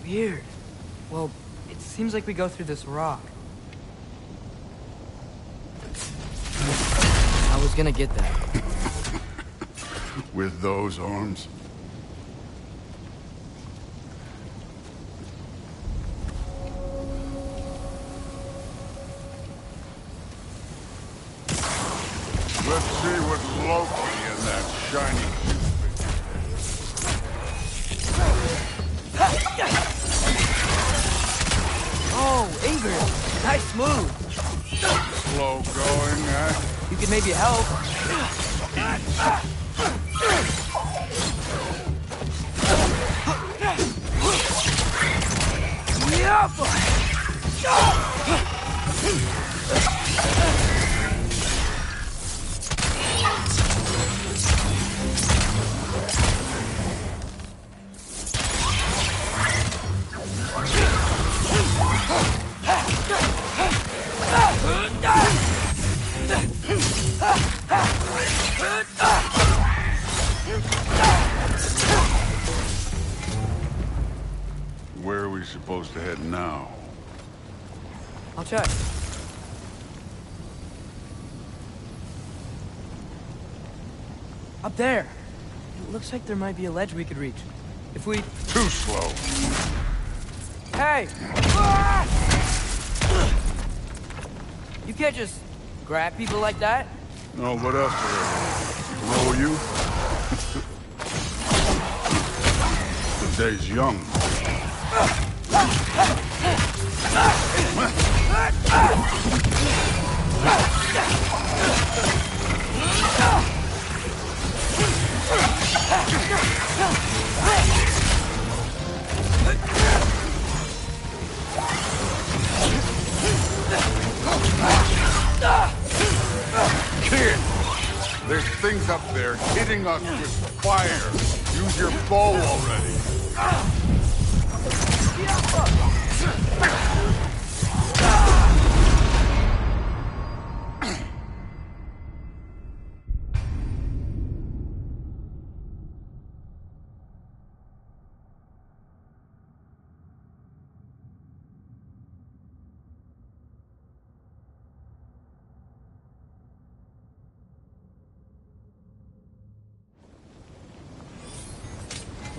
Weird. Well, it seems like we go through this rock. I was gonna get that. With those arms? Let's see what Loki and that shiny Oh, Ingrid! Nice move! slow going, huh? You could maybe help. Where are we supposed to head now? I'll check. Up there. It looks like there might be a ledge we could reach. If we... Too slow. Hey! Ah! You can't just grab people like that. No, what else do they roll you? The day's young. Kid, there's things up there hitting us with fire. Use your bow already.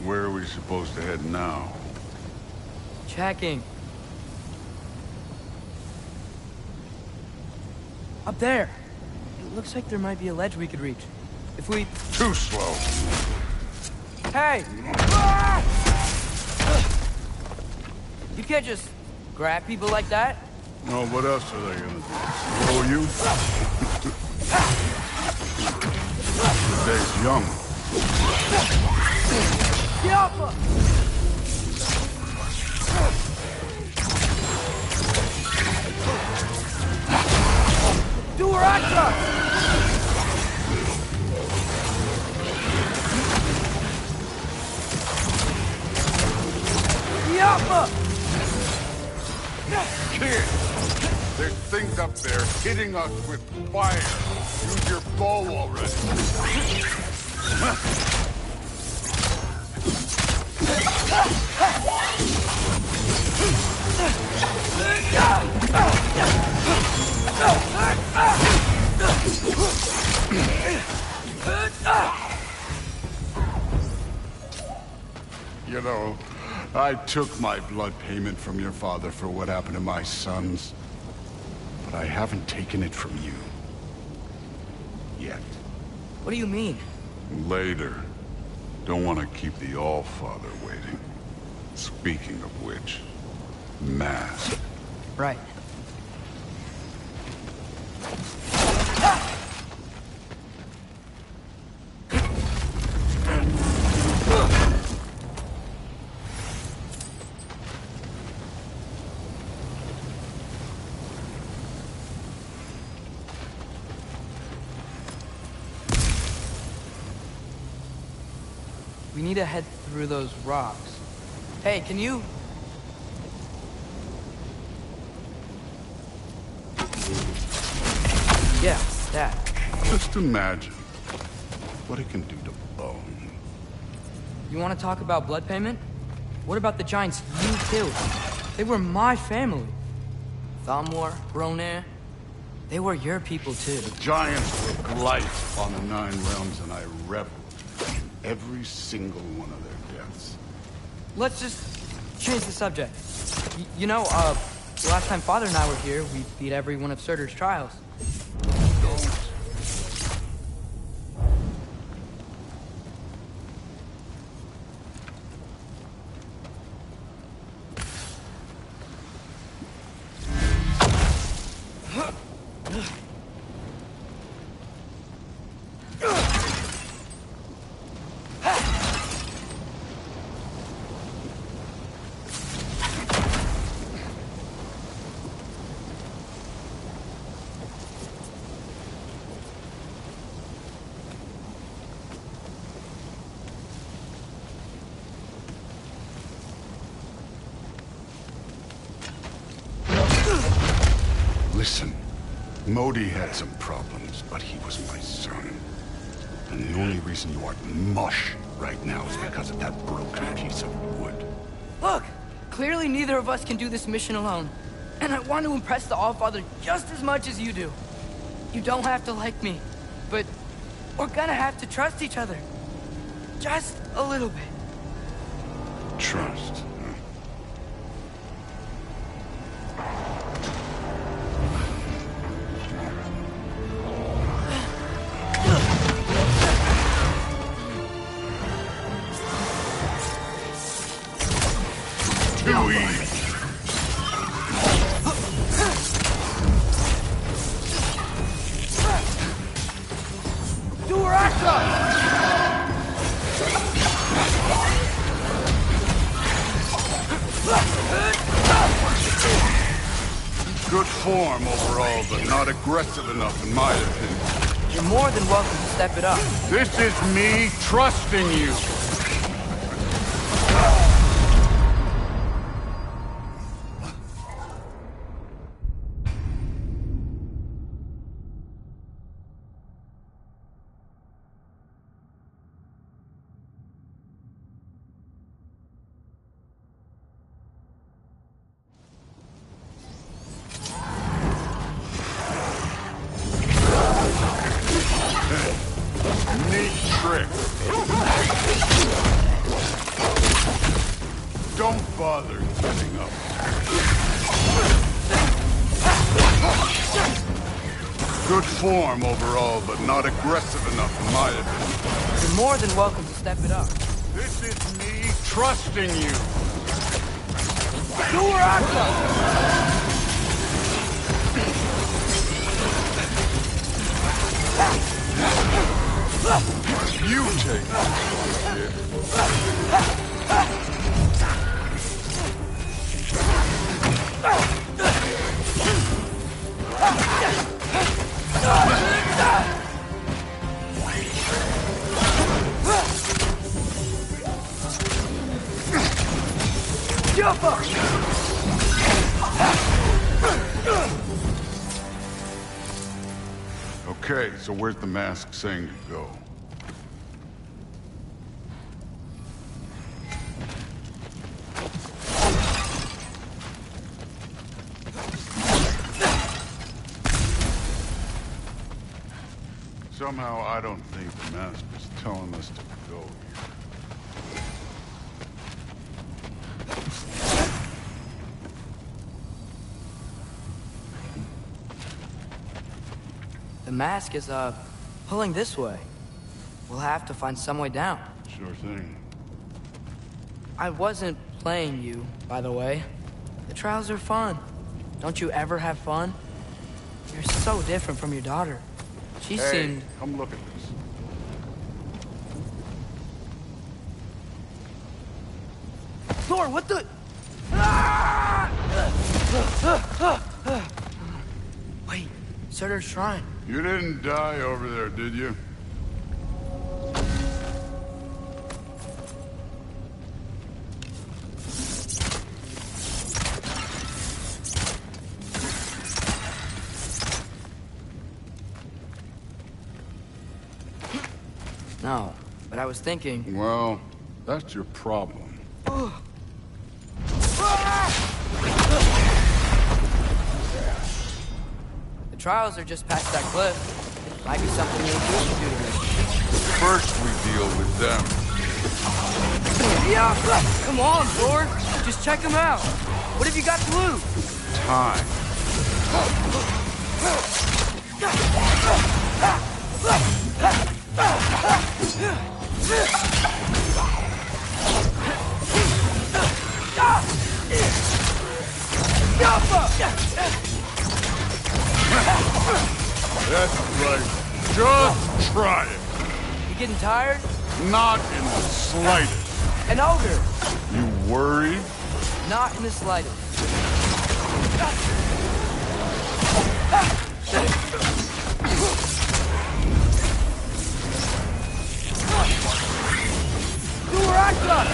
Where are we supposed to head now? Checking. Up there. It looks like there might be a ledge we could reach. If we... Too slow. Hey! Ah! You can't just grab people like that. No, what else are they gonna do? Roll you? The day's young. Yappa! Do her action! Yappa! Kid, there's things up there hitting us with fire. Use your bow already. You know, I took my blood payment from your father for what happened to my sons. But I haven't taken it from you. yet. What do you mean? Later. Don't want to keep the All-Father waiting. Speaking of which, mask. Right. We need to head through those rocks. Hey, can you... Yeah, that. Just imagine what it can do to bone. You want to talk about blood payment? What about the giants you killed? They were my family. Thamor, Bronir, they were your people too. The giants took life on the Nine Realms, and I reveled in every single one of their deaths. Let's just change the subject. You know, the last time Father and I were here, we beat every one of Surtur's trials. Listen, Modi had some problems, but he was my son. And the only reason you aren't mush right now is because of that broken piece of wood. Look! Clearly neither of us can do this mission alone. And I want to impress the Allfather just as much as you do. You don't have to like me, but we're gonna have to trust each other. Just a little bit. Trust. Huh? Too easy. Good form overall, but not aggressive enough in my opinion. You're more than welcome to step it up. This is me trusting you. Neat trick. Don't bother getting up. Good form overall, but not aggressive enough in my opinion. You're more than welcome to step it up. This is me trusting you. You take it. Jump up! Okay, so where's the mask saying to go? Somehow I don't think the mask is telling us to go here. The mask is, pulling this way. We'll have to find some way down. Sure thing. I wasn't playing you, by the way. The trials are fun. Don't you ever have fun? You're so different from your daughter. She seemed... come look at this. Thor, what the... Wait, Surtur's shrine. You didn't die over there, did you? No, but I was thinking... Well, that's your problem. The trials are just past that cliff. Might be something you and Goose can do to me. First we deal with them. Yeah! Come on, Thor! Just check them out! What have you got to lose? Time. That's right. Just try it. You getting tired? Not in the slightest. An ogre! You worried? Not in the slightest. Do where I got!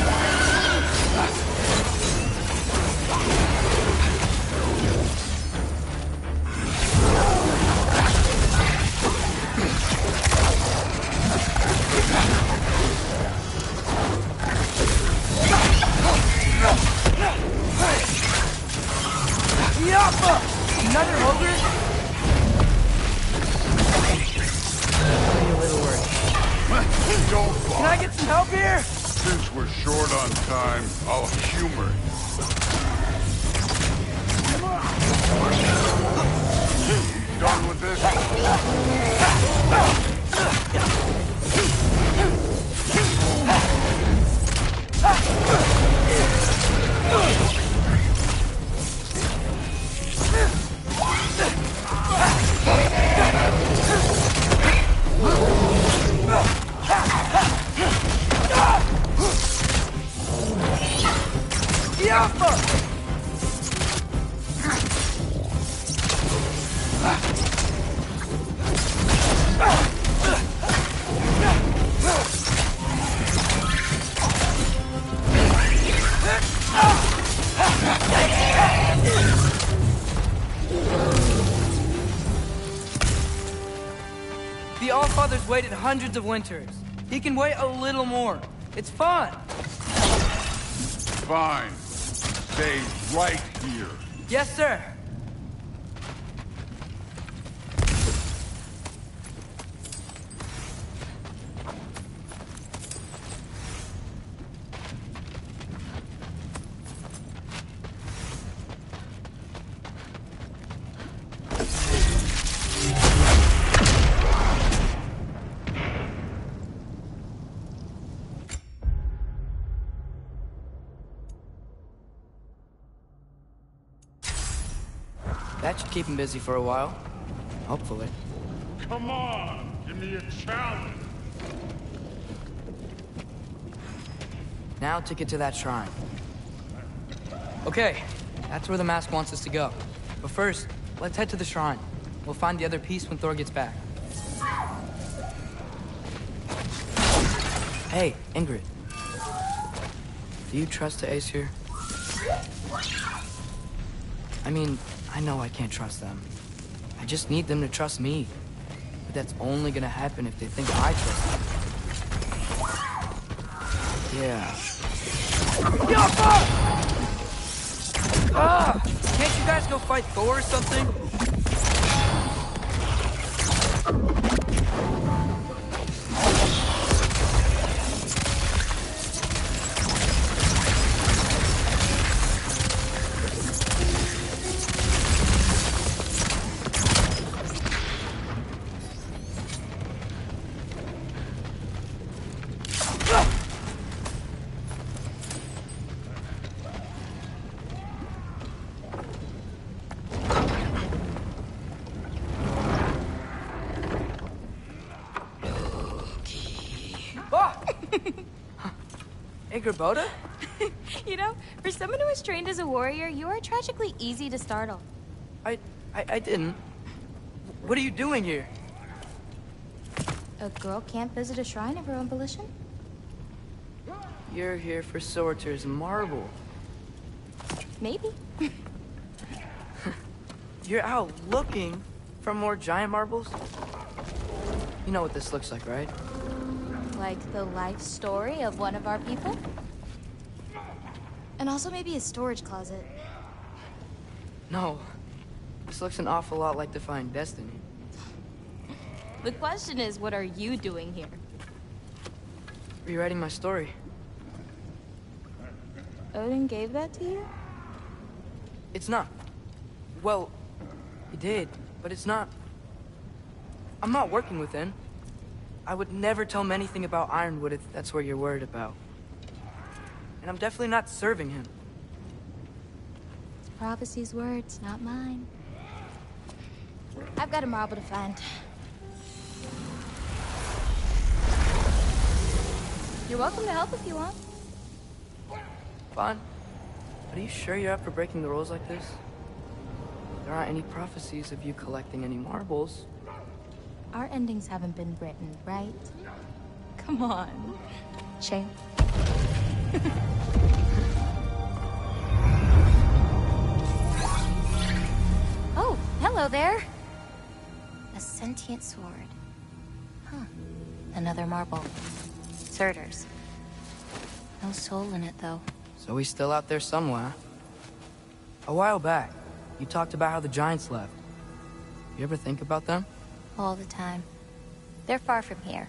Yappa! Another ogre? I'm a little worried. Don't bother. Can I get some help here? Since we're short on time, I'll humor you. Done with this? The Allfather's waited hundreds of winters. He can wait a little more. It's fun. Fine. Stay right here. Yes, sir. That should keep him busy for a while. Hopefully. Come on, give me a challenge. Now to get to that shrine. Okay, that's where the mask wants us to go. But first, let's head to the shrine. We'll find the other piece when Thor gets back. Hey, Ingrid. Do you trust the Aesir? I mean, I know I can't trust them. I just need them to trust me. But that's only gonna happen if they think I trust them. Yeah. Can't you guys go fight Thor or something? Gerboda? You know, for someone who was trained as a warrior, you are tragically easy to startle. I didn't. What are you doing here? A girl can't visit a shrine of her own volition? You're here for Sorter's marble. Maybe. You're out looking for more giant marbles? You know what this looks like, right? Like the life story of one of our people? And also maybe a storage closet. No. This looks an awful lot like Defying Destiny. The question is, what are you doing here? Rewriting my story. Odin gave that to you? It's not. Well, he did, but it's not. I'm not working with him. I would never tell him anything about Ironwood if that's what you're worried about. And I'm definitely not serving him. It's prophecy's words, not mine. I've got a marble to find. You're welcome to help if you want. Fine. But are you sure you're up for breaking the rules like this? There aren't any prophecies of you collecting any marbles. Our endings haven't been written, right? Come on. Shame. Oh, hello there. A sentient sword. Huh. Another marble. Surtur's. No soul in it, though. So he's still out there somewhere. A while back, you talked about how the Giants left. You ever think about them? All the time. They're far from here.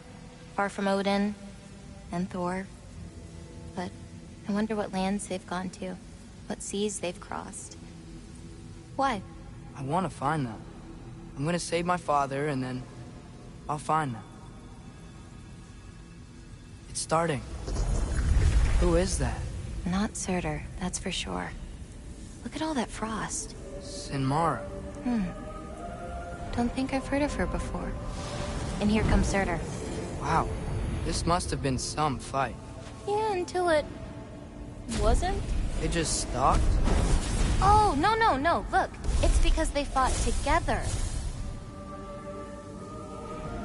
Far from Odin and Thor. But I wonder what lands they've gone to. What seas they've crossed. Why? I want to find them. I'm gonna save my father, and then I'll find them. It's starting. Who is that? Not Surtur, that's for sure. Look at all that frost. Sinmara. Don't think I've heard of her before. And here comes Surtur. Wow. This must have been some fight. Yeah, until it... wasn't? They just stalked? Oh, no. Look, it's because they fought together.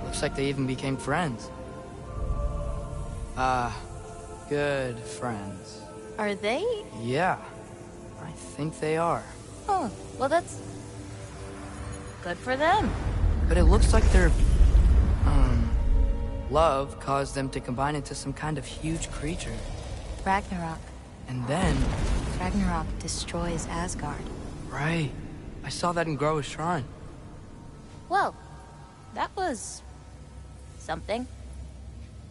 Looks like they even became friends. Good friends. Are they? Yeah. I think they are. Oh, well that's... good for them. But it looks like their... love caused them to combine into some kind of huge creature. Ragnarok. And then... Ragnarok destroys Asgard. Right. I saw that in Groa's shrine. Well, that was... something.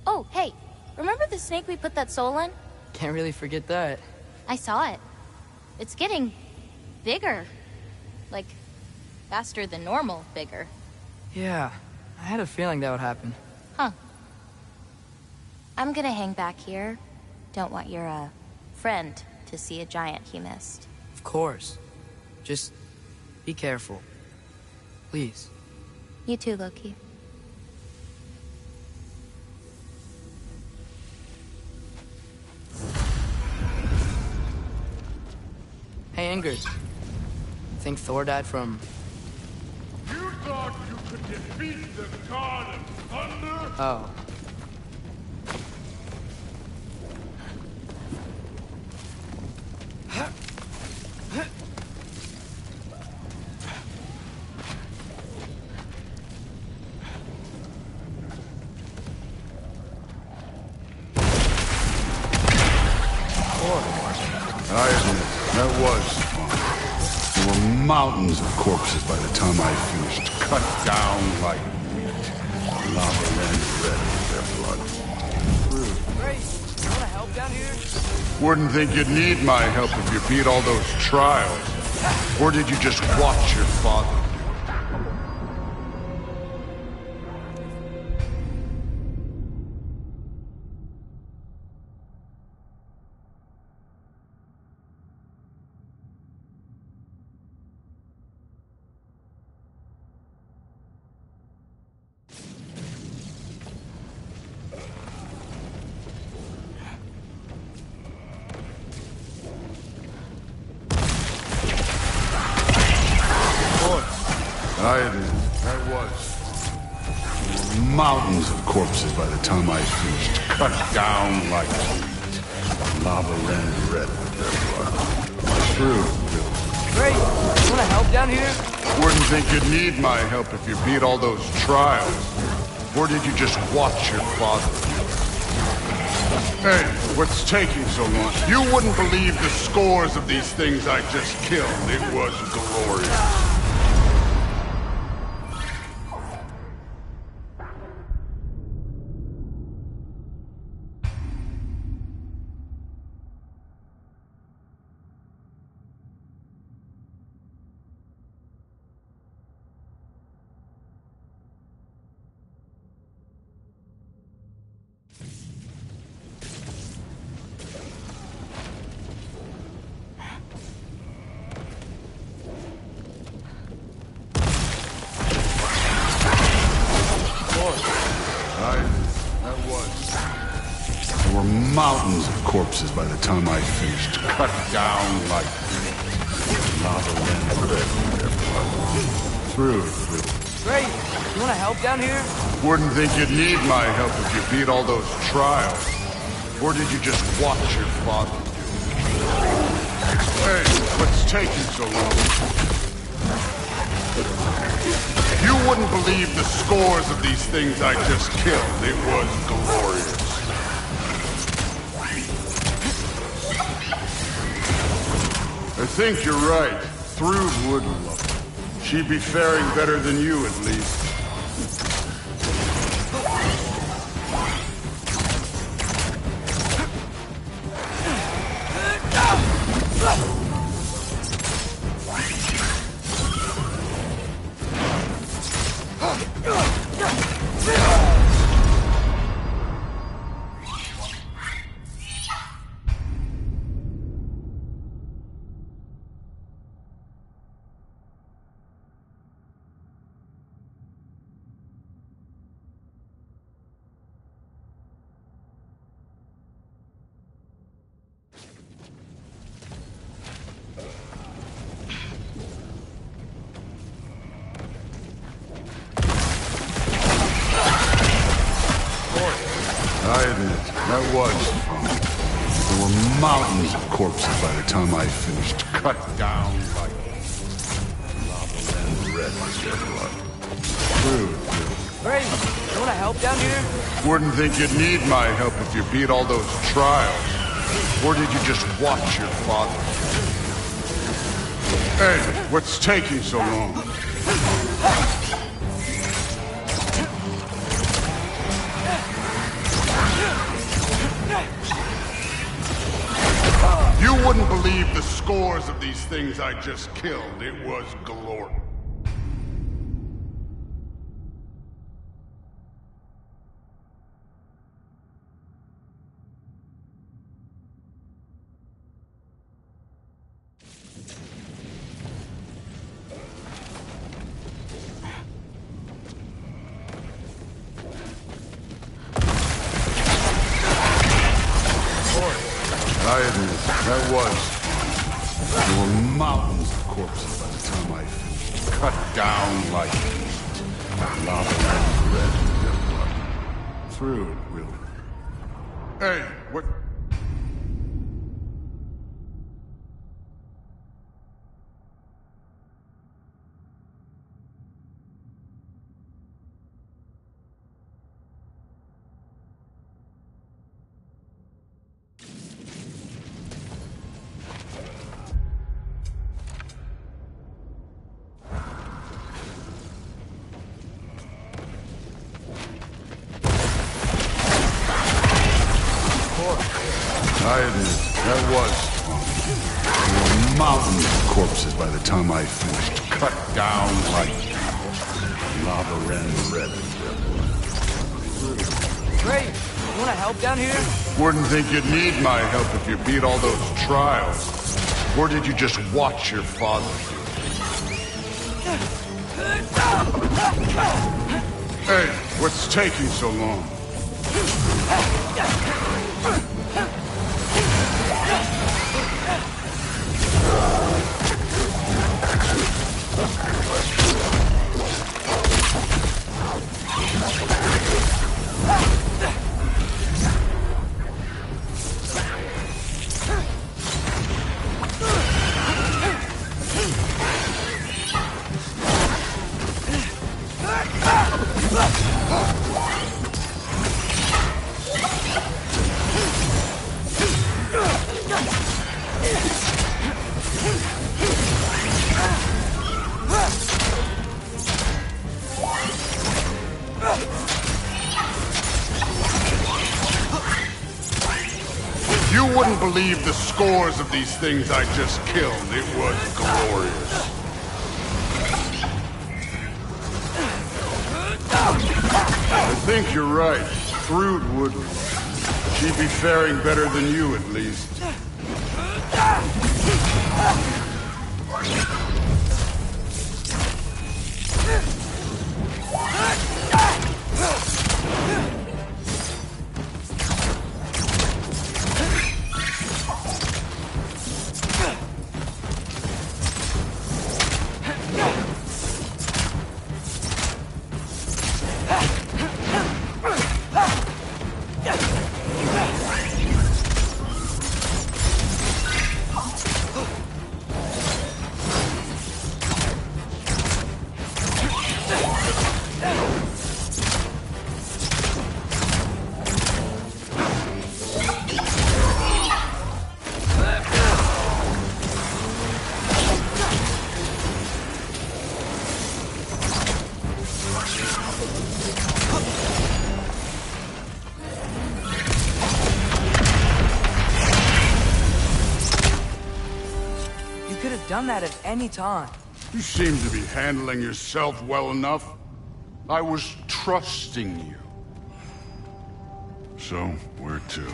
Oh, hey, remember the snake we put that soul in? Can't really forget that. I saw it. It's getting... bigger. Like, faster than normal bigger. Yeah, I had a feeling that would happen. Huh. I'm gonna hang back here. Don't want your, friend to see a giant he missed. Of course. Just be careful. Please. You too, Loki. Hey, Ingrid. Think Thor died from... You thought you could defeat the god of thunder? Oh. I admit, that was fun. There were mountains of corpses by the time I finished, cut down like meat. Lava ran red with their blood. Great. You wanna help down here? Wouldn't think you'd need my help if you beat all those trials. Or did you just watch your father? I admit, that was fun. There were mountains of corpses by the time I finished, cut down like wheat. Lava ran red with their blood. True, Bill. Great! You wanna help down here? Wouldn't think you'd need my help if you beat all those trials. Or did you just watch your father? Hey, what's taking so long? You wouldn't believe the scores of these things I just killed. It was glorious. Mountains of corpses by the time I finished, cut down like lava ran red with their blood. Through. Great! You wanna help down here? Wouldn't think you'd need my help if you beat all those trials. Or did you just watch your father do it? Hey, what's taking so long? You wouldn't believe the scores of these things I just killed. It was glorious. I think you're right. Through would love her. She'd be faring better than you, at least. I admit, that was fun. There were mountains of corpses by the time I finished, cut down like lava ran red with their blood. True. Great! You wanna help down here? Wouldn't think you'd need my help if you beat all those trials. Or did you just watch your father? Hey, what's taking so long? You wouldn't believe the scores of these things I just killed. It was glorious. I admit, that was fun. There were mountains of corpses by the time I finished, cut down like meat. Lava ran red with their blood. Through, really. Hey, what? I admit, that was fun. There were mountains of corpses by the time I finished, cut down like lava ran red with their blood. Great! You wanna help down here? Wouldn't think you'd need my help if you beat all those trials. Or did you just watch your father do it? Hey, what's taking so long? believe the scores of these things I just killed. It was glorious. I think you're right. Thrud wouldn't. She'd be faring better than you, at least. Done that at any time. You seem to be handling yourself well enough. I was trusting you. So, where to?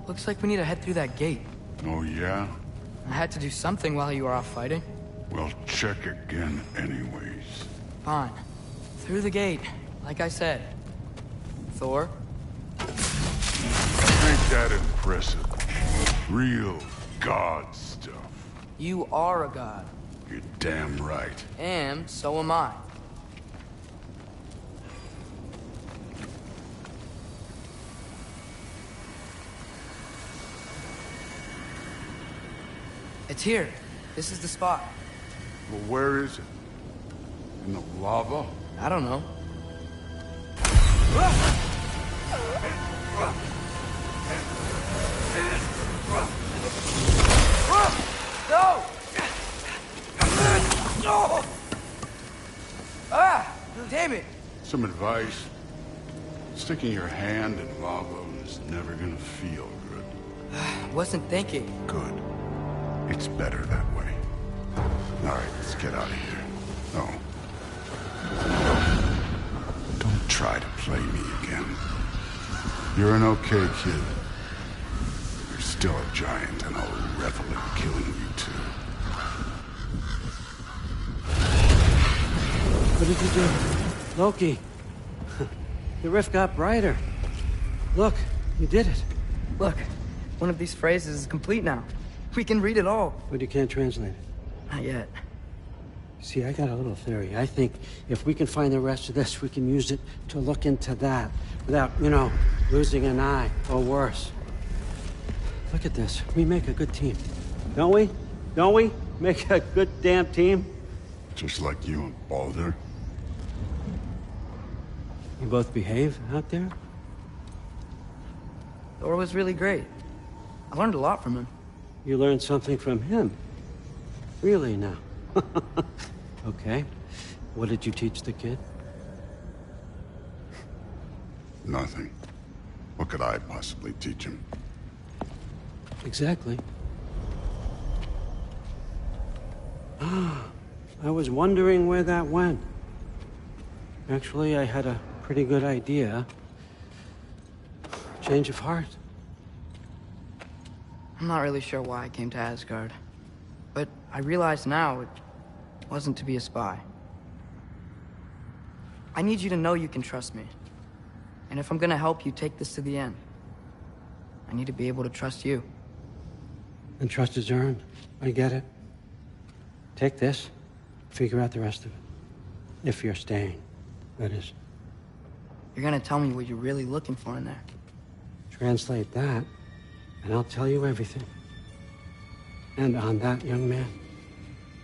Looks like we need to head through that gate. Oh, yeah? I had to do something while you were off fighting. Well, check again anyways. Fine. Through the gate, like I said. Thor? Ain't that impressive? Real god stuff. You are a god. You're damn right. And so am I. It's here. This is the spot. Well, where is it? In the lava? I don't know. No! No! Ah! Damn it! Some advice. Sticking your hand in lava is never gonna feel good. Wasn't thinking. Good. It's better that way. Alright, let's get out of here. No. Don't try to play me again. You're an okay kid. You're still a giant, and I'll revel in killing you too. What did you do? Loki. The rift got brighter. Look, you did it. Look, one of these phrases is complete now. We can read it all. But you can't translate it. Not yet. See, I got a little theory. I think if we can find the rest of this, we can use it to look into that without, losing an eye or worse. Look at this. We make a good team. Don't we? Don't we? Make a good damn team? Just like you and Baldur. You both behave out there? Thor was really great. I learned a lot from him. You learned something from him? Really now? Okay. What did you teach the kid? Nothing. What could I possibly teach him? Exactly. I was wondering where that went. Actually, I had a pretty good idea. Change of heart. I'm not really sure why I came to Asgard. But I realize now it wasn't to be a spy. I need you to know you can trust me. And if I'm gonna help you take this to the end, I need to be able to trust you. And trust is earned. I get it. Take this, figure out the rest of it. If you're staying, that is. You're gonna tell me what you're really looking for in there. Translate that, and I'll tell you everything. And on that, young man,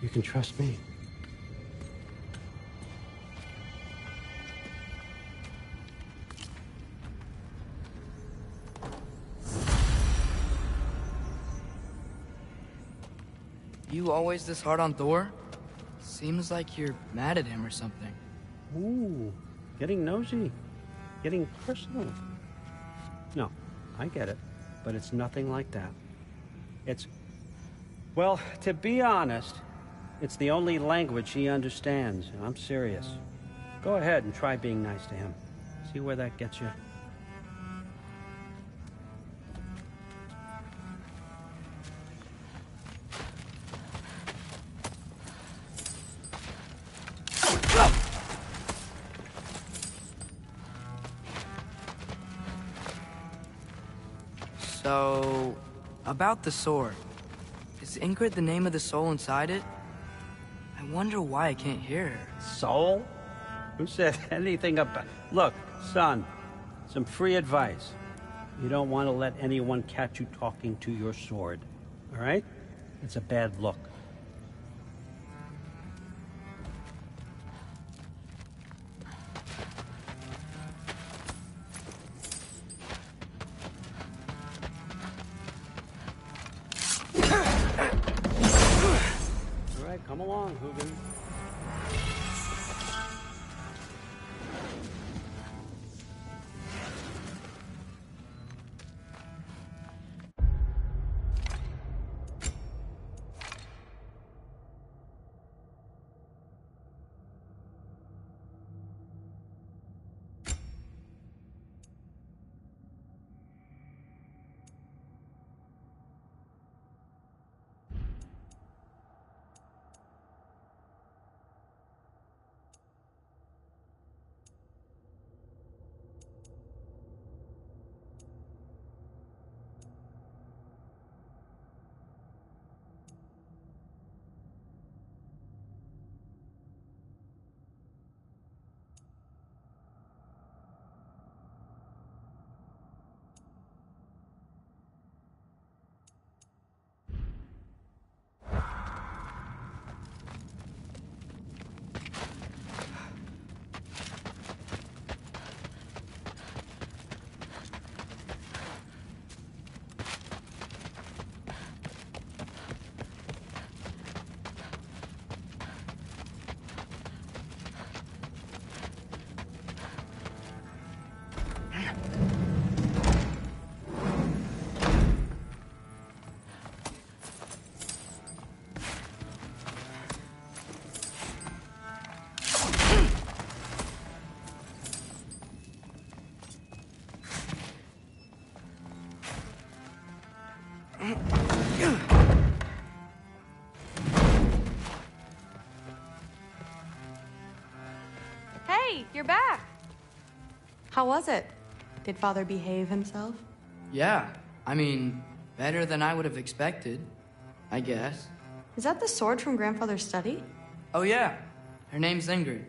you can trust me. You always this hard on Thor? Seems like you're mad at him or something. Ooh, getting nosy. Getting personal. No, I get it. but it's nothing like that. Well, to be honest, it's the only language he understands, and I'm serious. Go ahead and try being nice to him. See where that gets you. So, about the sword. Is Ingrid the name of the soul inside it? I wonder why I can't hear her. Soul? Who said anything about... Look, son, some free advice. You don't want to let anyone catch you talking to your sword, all right? It's a bad look. All right, come along, Hugin. Hey, you're back. How was it? Did Father behave himself? Yeah, I mean, better than I would have expected, I guess. Is that the sword from Grandfather's study? Oh yeah, her name's Ingrid.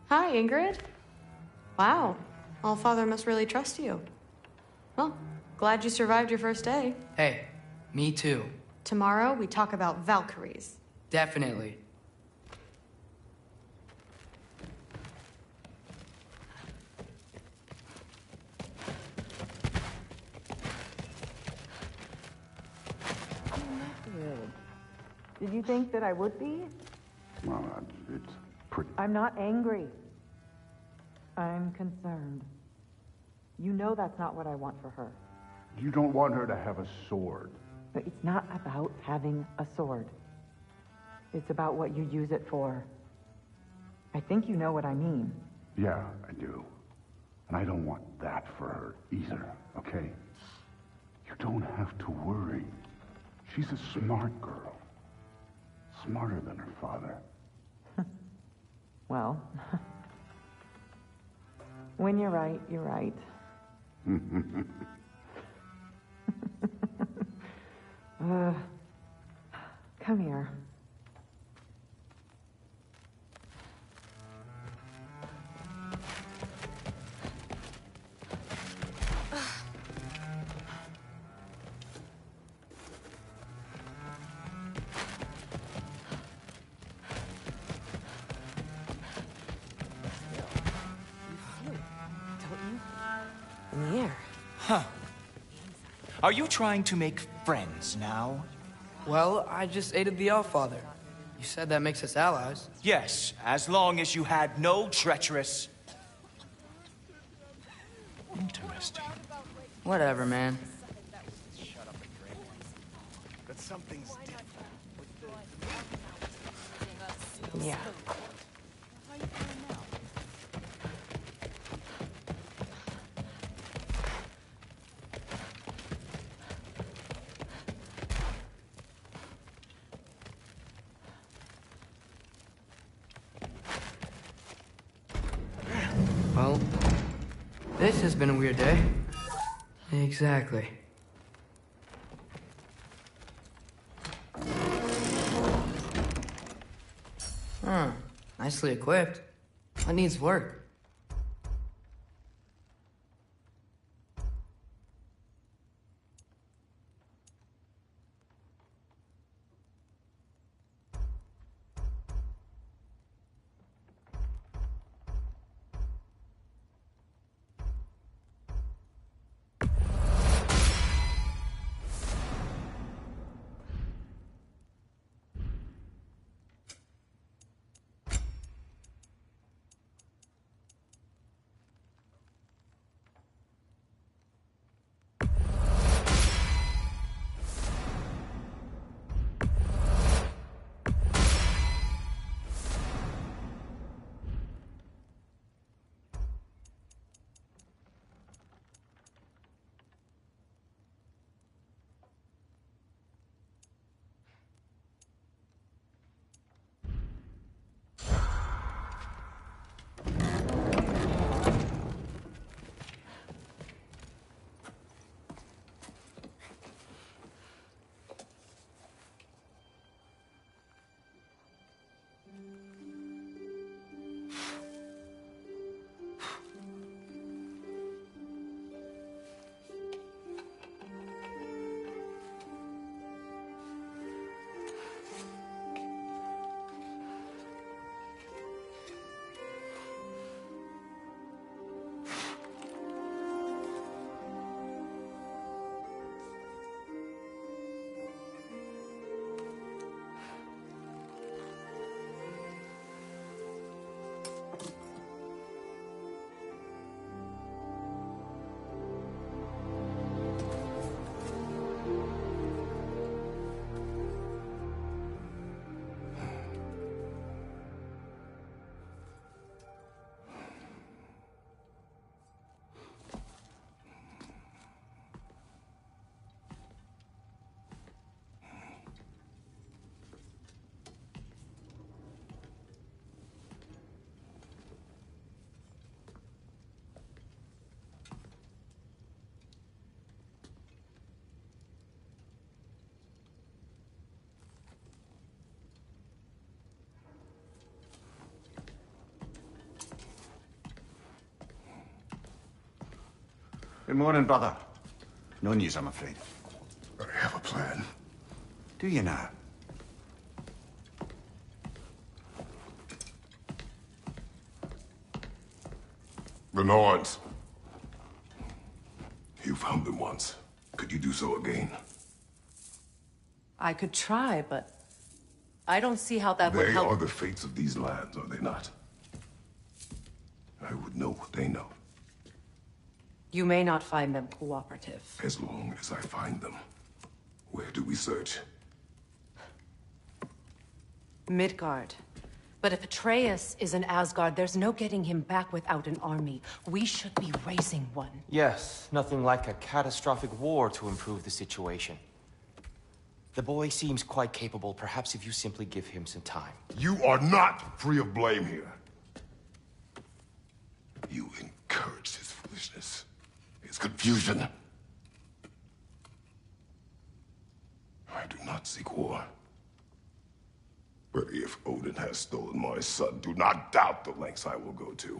Hi, Ingrid. Wow, Allfather must really trust you. Well, glad you survived your first day. Hey, me too. Tomorrow, we talk about Valkyries. Definitely. Did you think that I would be? Well, it's pretty... I'm not angry. I'm concerned. You know that's not what I want for her. You don't want her to have a sword. But it's not about having a sword. It's about what you use it for. I think you know what I mean. Yeah, I do. And I don't want that for her either, okay? You don't have to worry. She's a smart girl. Smarter than her father. Well, when you're right, you're right. Come here. In the air. Huh. Are you trying to make friends now? Well, I just aided the Allfather. You said that makes us allies. Yes, as long as you had no treacherous... Interesting. Whatever, man. But something's different. Yeah. Well, this has been a weird day. Exactly. Huh. Nicely equipped. What needs work? Good morning, brother. No news, I'm afraid. I have a plan. Do you now? The Norns. You found them once. Could you do so again? I could try, but I don't see how that would They help. are the fates of these lands, are they not? I would know what they know. You may not find them cooperative. As long as I find them. Where do we search? Midgard. But if Atreus is in Asgard, there's no getting him back without an army. We should be raising one. Yes, nothing like a catastrophic war to improve the situation. The boy seems quite capable. Perhaps if you simply give him some time. You are not free of blame here. You encouraged his foolishness, his confusion. I do not seek war. But if Odin has stolen my son, do not doubt the lengths I will go to.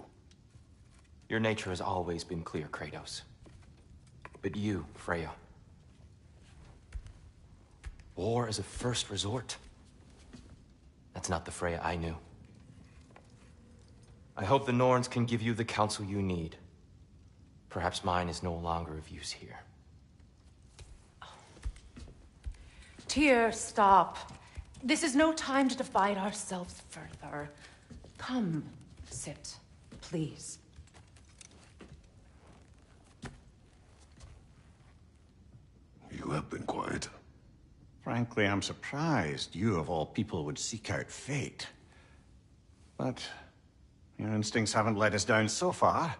Your nature has always been clear, Kratos. But you, Freya. War as a first resort. That's not the Freya I knew. I hope the Norns can give you the counsel you need. Perhaps mine is no longer of use here. Tyr, stop. This is no time to divide ourselves further. Come, sit, please. to have been quiet. Frankly, I'm surprised you, of all people, would seek out fate. But your instincts haven't let us down so far.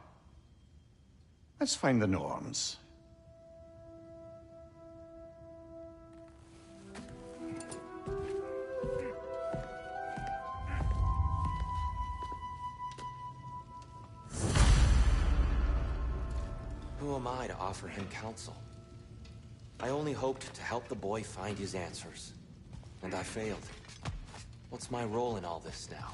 Let's find the Norns. Who am I to offer him counsel? I only hoped to help the boy find his answers. And I failed. What's my role in all this now?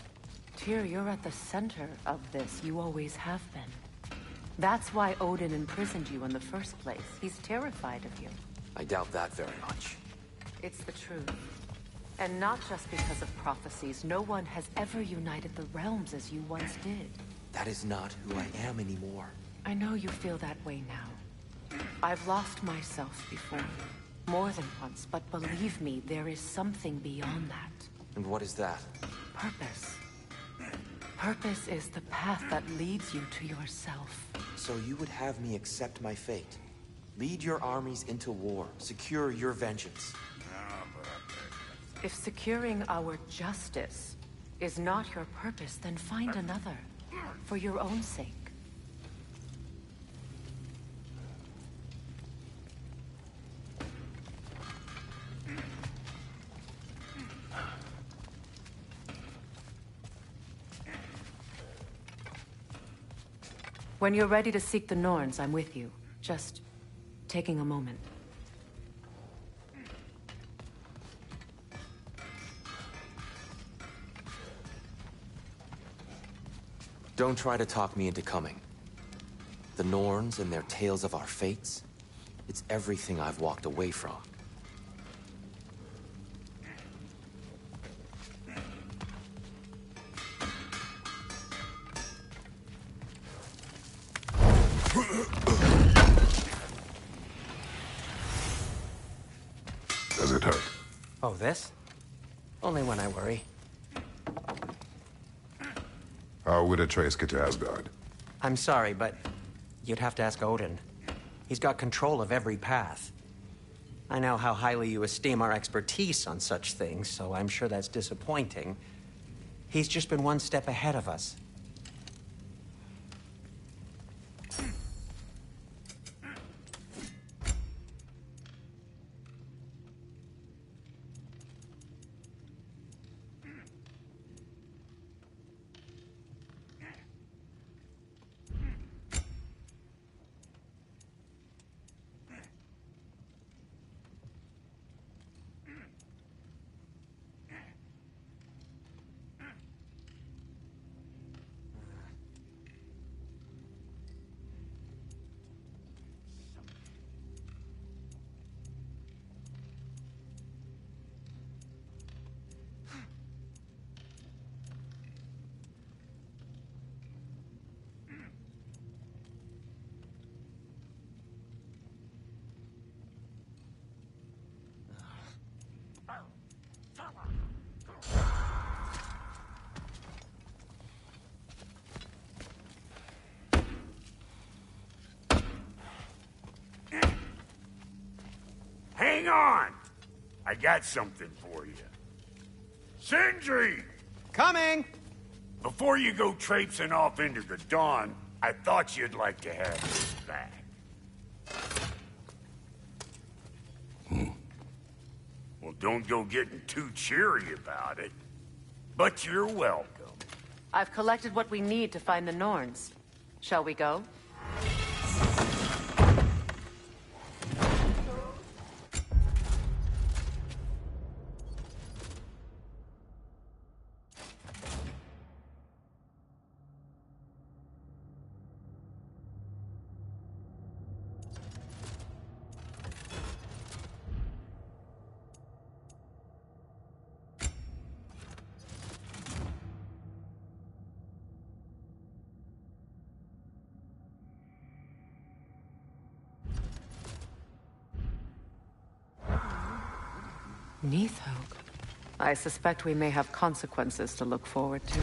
Tyr, you're at the center of this. You always have been. That's why Odin imprisoned you in the first place. He's terrified of you. I doubt that very much. It's the truth. And not just because of prophecies. No one has ever united the realms as you once did. That is not who I am anymore. I know you feel that way now. I've lost myself before. More than once, but believe me, there is something beyond that. And what is that? Purpose. Purpose is the path that leads you to yourself. So you would have me accept my fate? Lead your armies into war, secure your vengeance. If securing our justice is not your purpose, then find another. For your own sake. When you're ready to seek the Norns, I'm with you. Just taking a moment. Don't try to talk me into coming. The Norns and their tales of our fates, it's everything I've walked away from. Does it hurt? Oh, this? Only when I worry. How would Atreus get to Asgard? I'm sorry, but you'd have to ask Odin. He's got control of every path. I know how highly you esteem our expertise on such things, so I'm sure that's disappointing. He's just been one step ahead of us. Hang on! I got something for you. Sindri! Coming! Before you go traipsing off into the dawn, I thought you'd like to have this back. Well, don't go getting too cheery about it. But you're welcome. I've collected what we need to find the Norns. Shall we go? Neathog. I suspect we may have consequences to look forward to.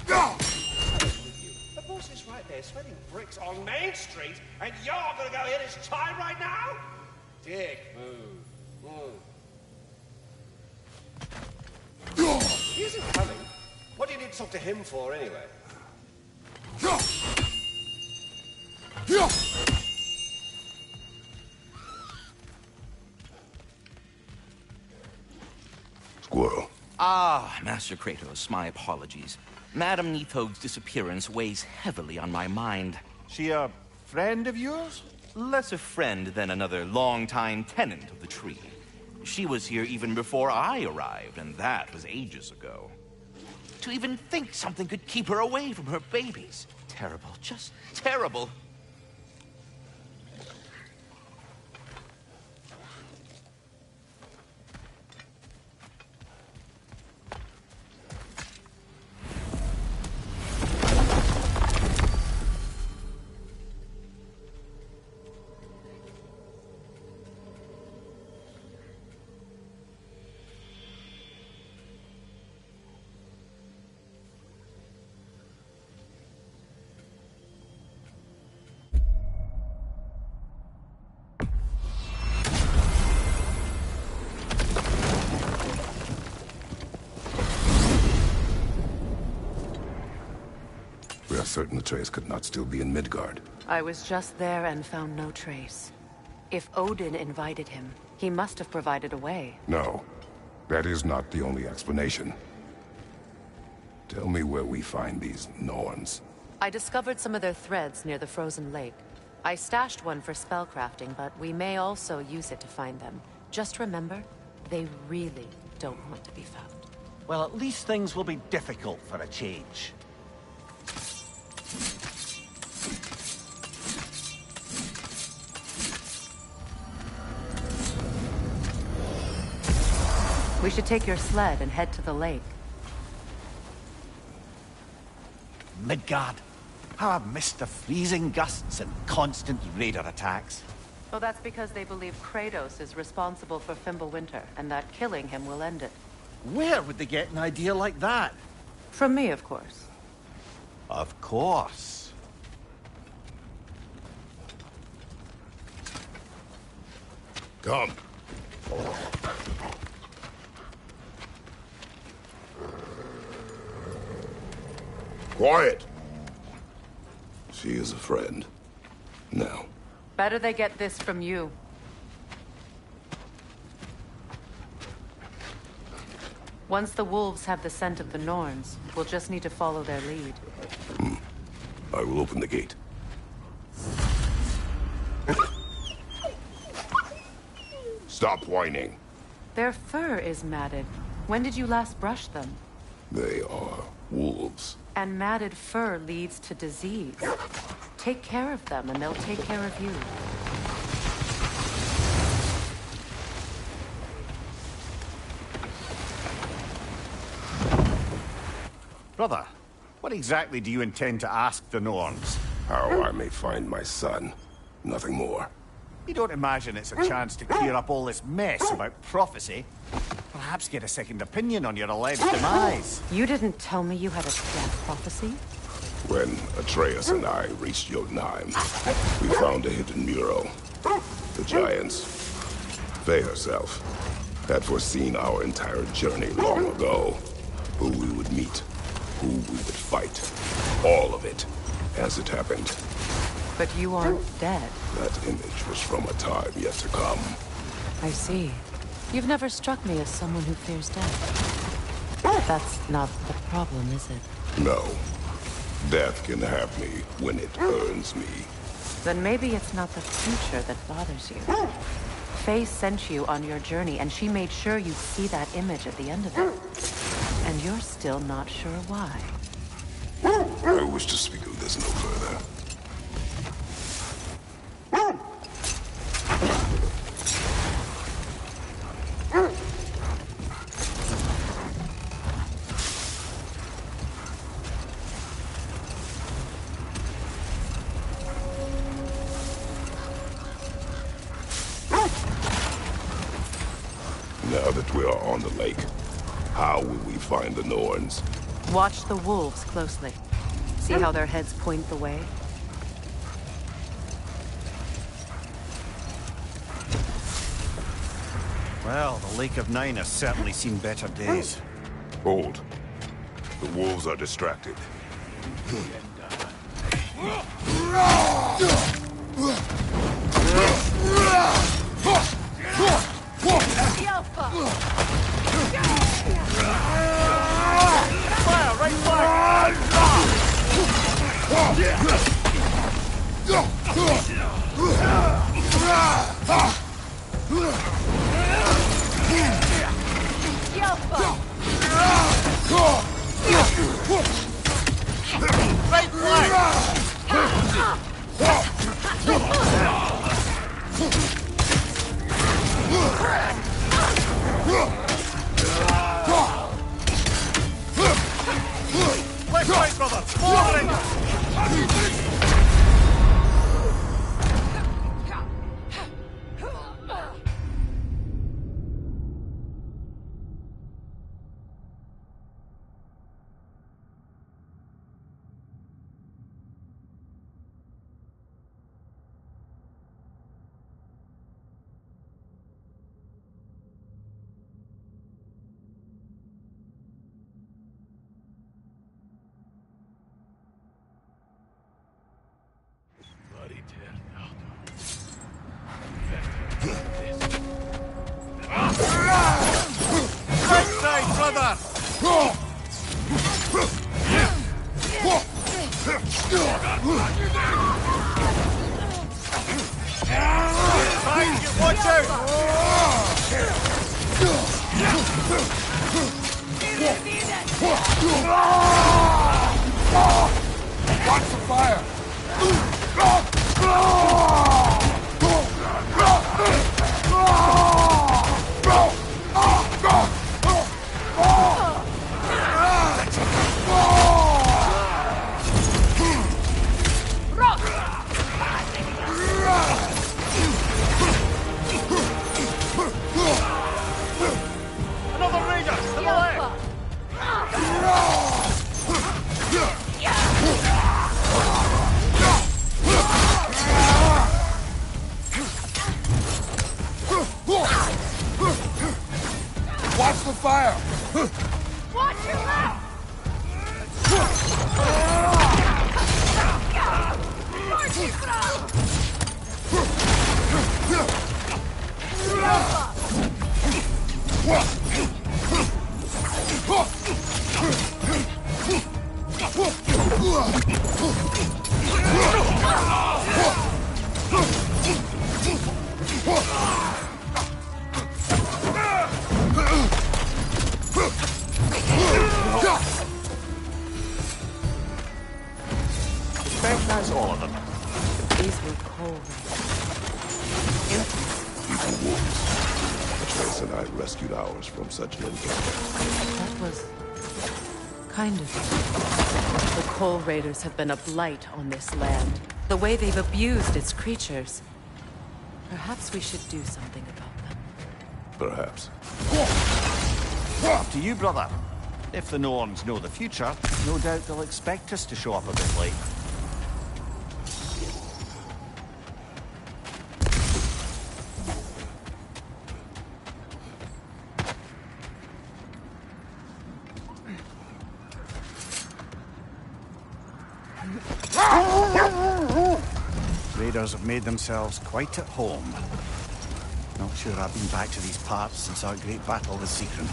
The boss is right there, sweating bricks on Main Street. to go hit his time right now? Dick move. He isn't coming. What do you need to talk to him for, anyway? Squirrel. Ah, Master Kratos, my apologies. Madame Nithog's disappearance weighs heavily on my mind. She a friend of yours? Less a friend than another longtime tenant of the tree. She was here even before I arrived, and that was ages ago. To even think something could keep her away from her babies. Terrible, just terrible. We are certain Atreus could not still be in Midgard. I was just there and found no trace. If Odin invited him, he must have provided a way. No, that is not the only explanation. Tell me where we find these Norns. I discovered some of their threads near the frozen lake. I stashed one for spellcrafting, but we may also use it to find them. Just remember, they really don't want to be found. Well, at least things will be difficult for a change. We should take your sled and head to the lake. Midgard. How I've missed the freezing gusts and constant raider attacks. Well, that's because they believe Kratos is responsible for Fimbulwinter, and that killing him will end it. Where would they get an idea like that? From me, of course. Of course. Come. Quiet! She is a friend. Now. Better they get this from you. Once the wolves have the scent of the Norns, we'll just need to follow their lead. I will open the gate. Stop whining. Their fur is matted. When did you last brush them? They are wolves. And matted fur leads to disease. Take care of them, and they'll take care of you. Brother, what exactly do you intend to ask the Norns? How I may find my son. Nothing more. You don't imagine it's a chance to clear up all this mess about prophecy? Perhaps get a second opinion on your alleged demise. You didn't tell me you had a death prophecy? When Atreus and I reached Jotunheim, we found a hidden mural. The giants, Faye herself, had foreseen our entire journey long ago. Who we would meet, who we would fight. All of it, as it happened. But you aren't dead. That image was from a time yet to come. I see. You've never struck me as someone who fears death. That's not the problem, is it? No. Death can have me when it earns me. Then maybe it's not the future that bothers you. Faye sent you on your journey, and she made sure you'd see that image at the end of it. And you're still not sure why. I wish to speak of this no further. Now that we are on the lake, how will we find the Norns? Watch the wolves closely. See how their heads point the way? Well, the Lake of Nine has certainly seen better days. Hold. The wolves are distracted. Fire, right fire! Right Left right, brother! Forward! Right side, brother! Watch out! Watch the fire! Another raider to the left! Watch the fire! Watch your left! Recognize all of them. These were cold. These are wolves. Atreus and I rescued ours from such an encounter. That was kind of it. The Coal Raiders have been a blight on this land. The way they've abused its creatures. Perhaps we should do something about them. Perhaps. Up to you, brother. If the Norns know the future, no doubt they'll expect us to show up a bit late. Raiders have made themselves quite at home. Not sure I've been back to these parts since our great battle with Secret.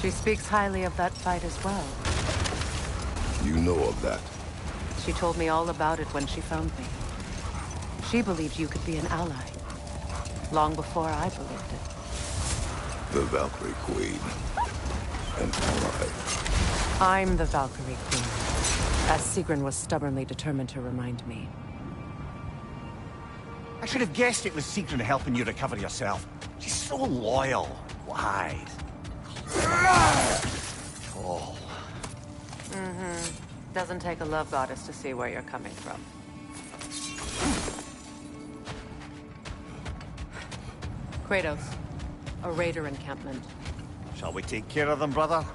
She speaks highly of that fight as well. You know of that. She told me all about it when she found me. She believed you could be an ally. Long before I believed it. The Valkyrie Queen. An ally. I'm the Valkyrie Queen, as Sigrun was stubbornly determined to remind me. I should have guessed it was Secret helping you recover yourself. She's so loyal, wise. Oh. Doesn't take a love goddess to see where you're coming from. Kratos, a raider encampment. Shall we take care of them, brother?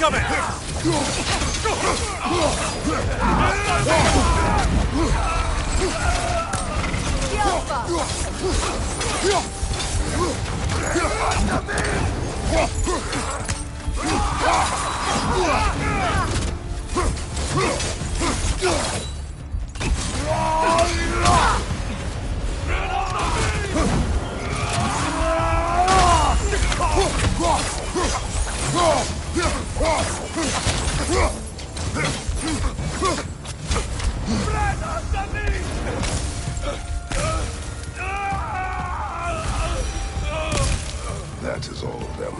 incoming! That is all of them.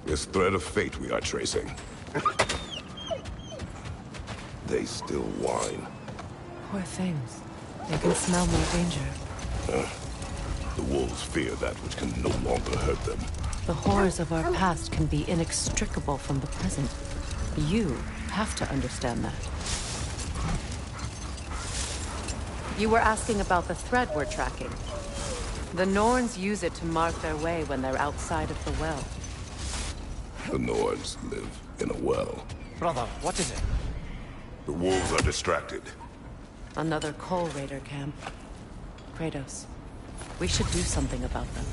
This thread of fate we are tracing. They still whine. Poor things. They can smell more danger. The wolves fear that which can no longer hurt them. The horrors of our past can be inextricable from the present. You have to understand that. You were asking about the thread we're tracking. The Norns use it to mark their way when they're outside of the well. The Norns live in a well. Brother, what is it? The wolves are distracted. Another Coal Raider camp. Kratos, we should do something about them.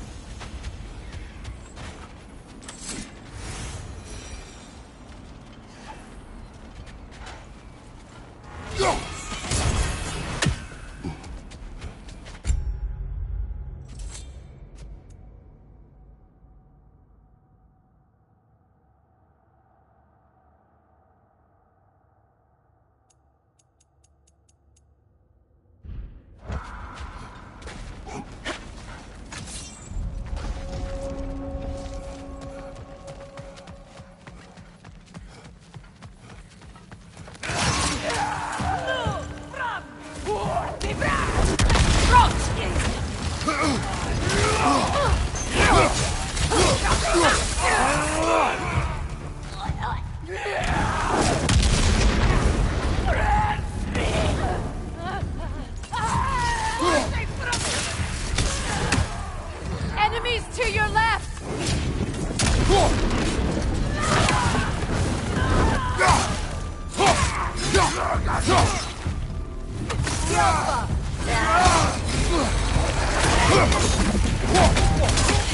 Enemies to your left!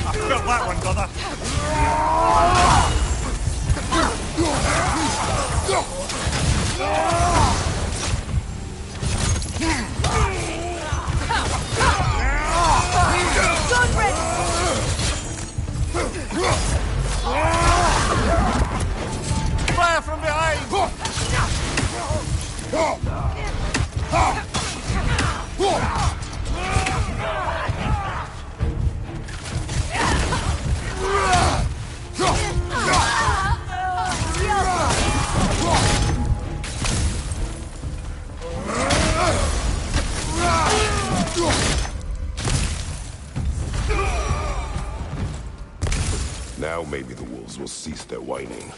I felt that one, brother. Fire from behind! Now maybe the wolves will cease their whining.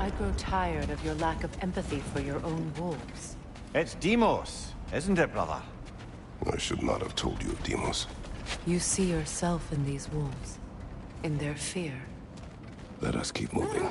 I grow tired of your lack of empathy for your own wolves. It's Demos, isn't it, brother? I should not have told you of Demos. You see yourself in these wolves, in their fear. Let us keep moving.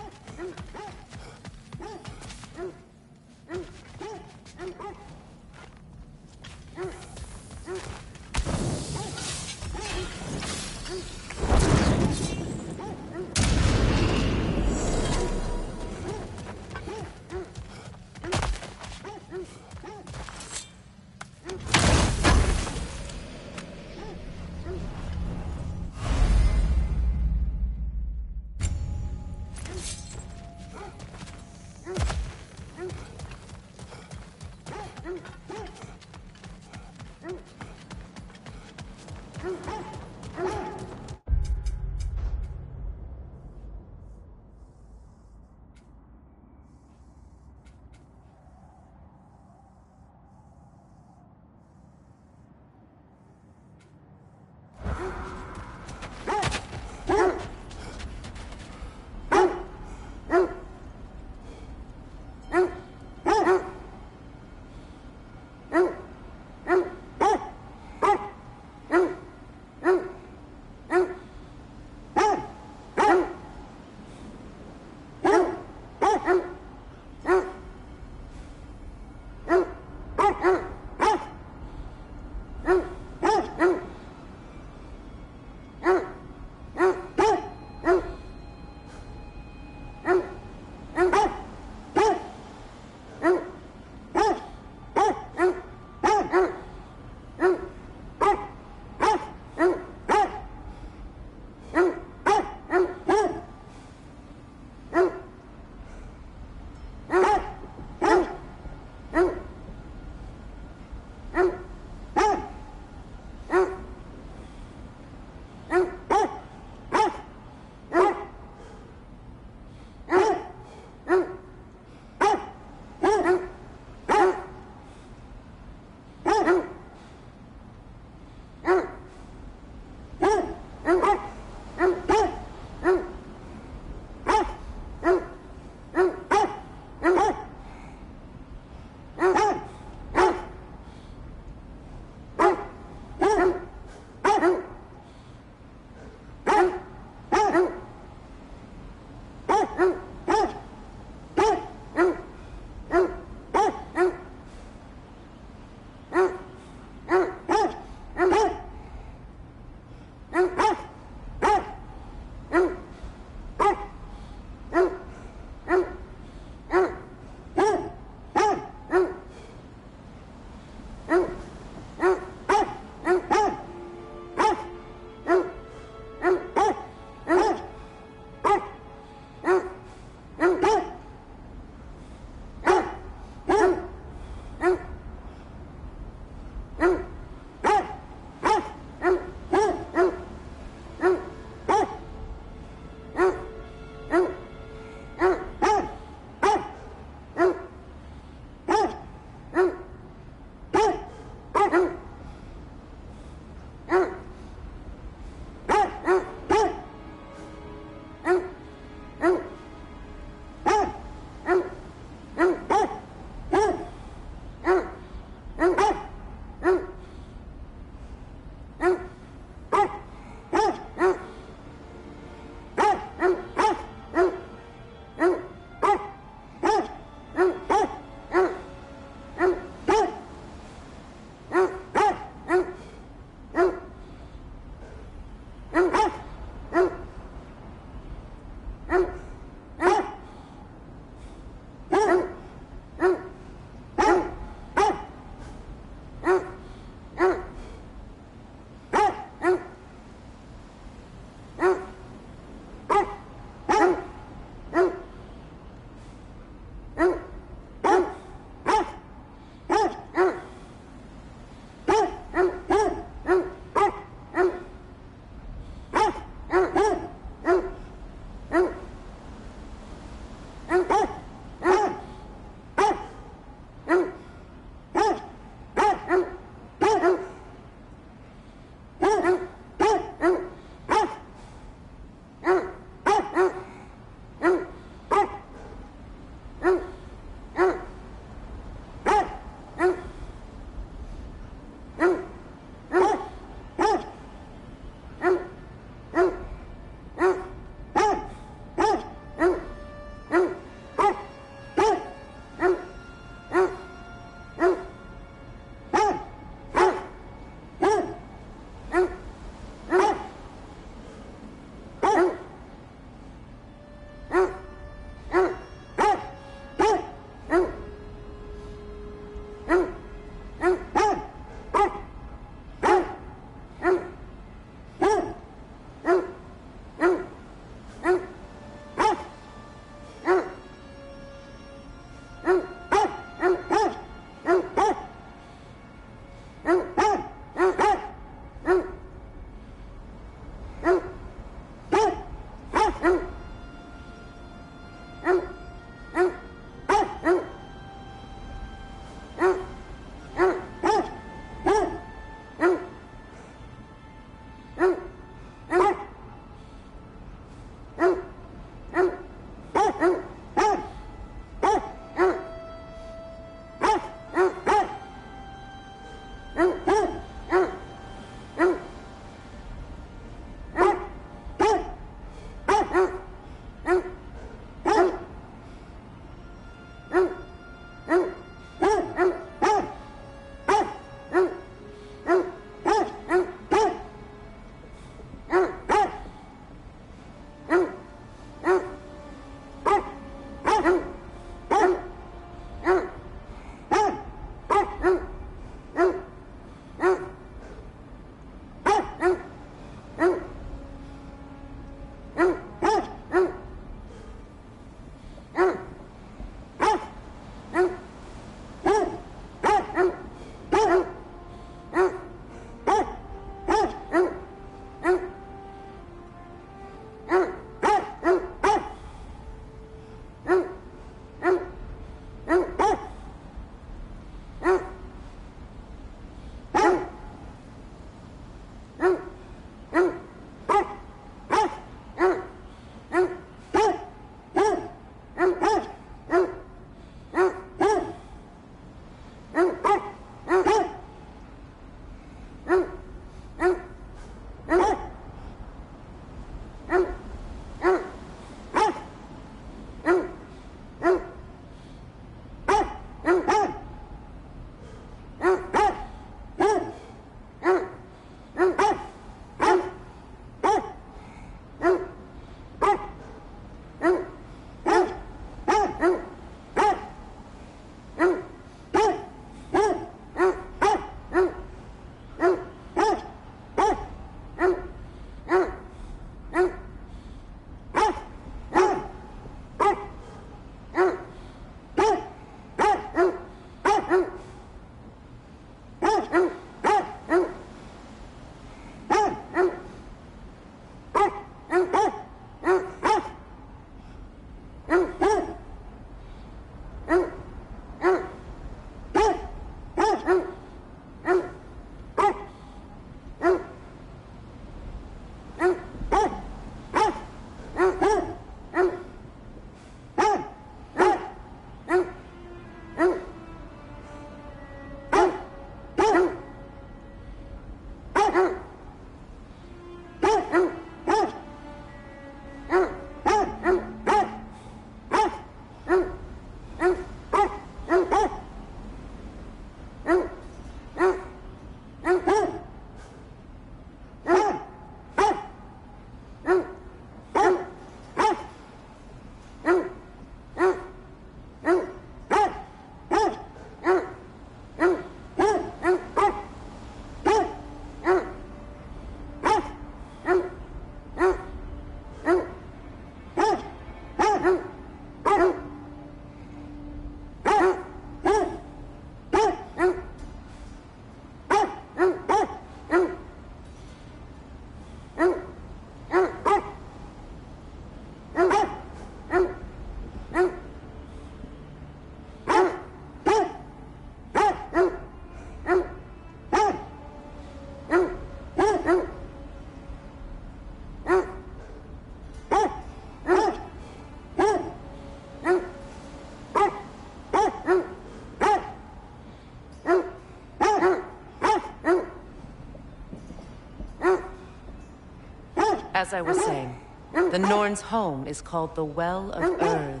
As I was saying, the Norn's home is called the Well of Earth.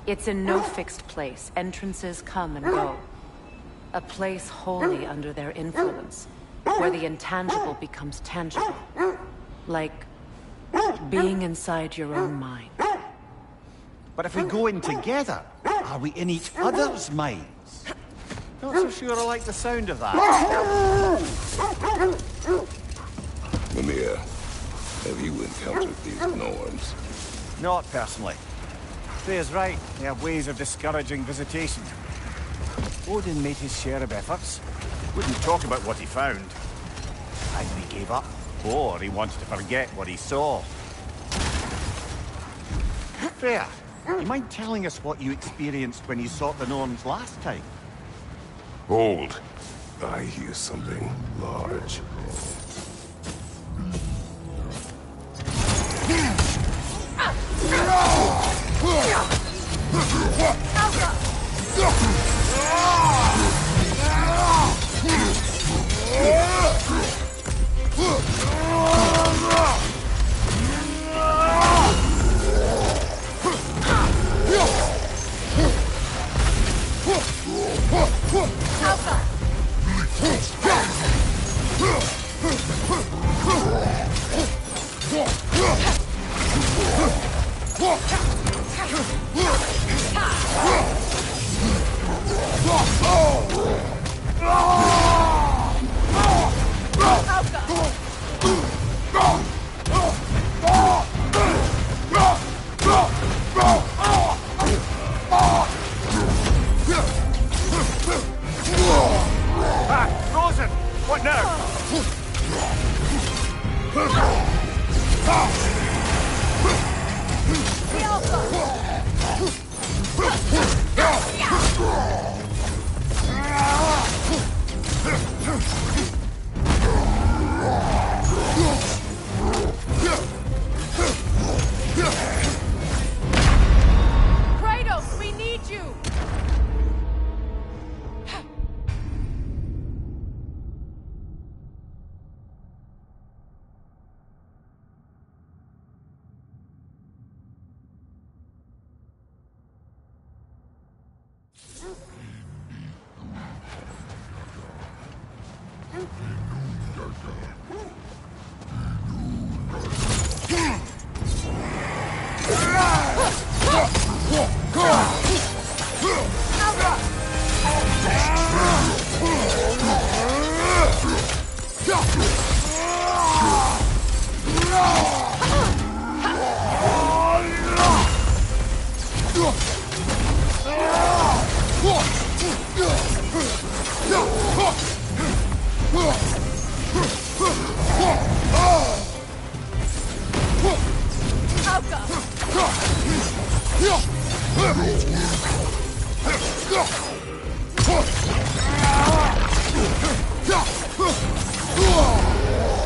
It's in no fixed place. Entrances come and go. A place wholly under their influence, where the intangible becomes tangible. Like being inside your own mind. But if we go in together, are we in each other's minds? Not so sure I like the sound of that. Mimir, have you encountered these Norns? Not personally. Freya's right. They have ways of discouraging visitation. Odin made his share of efforts. Wouldn't talk about what he found. Either he gave up, or he wanted to forget what he saw. Freya, you mind telling us what you experienced when you sought the Norns last time? Hold. I hear something large. Frozen! What now? Kratos, we need you!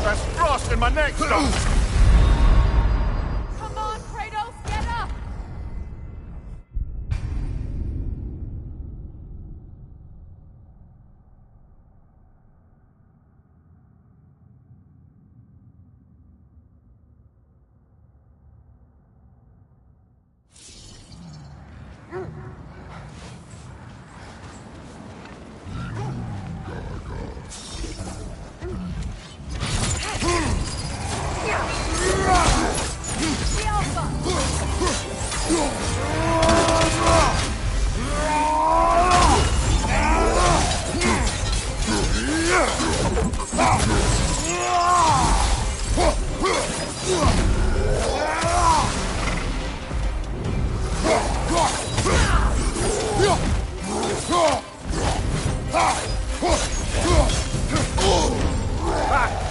There's frost in my neck, Doc! Come on, Kratos, get up!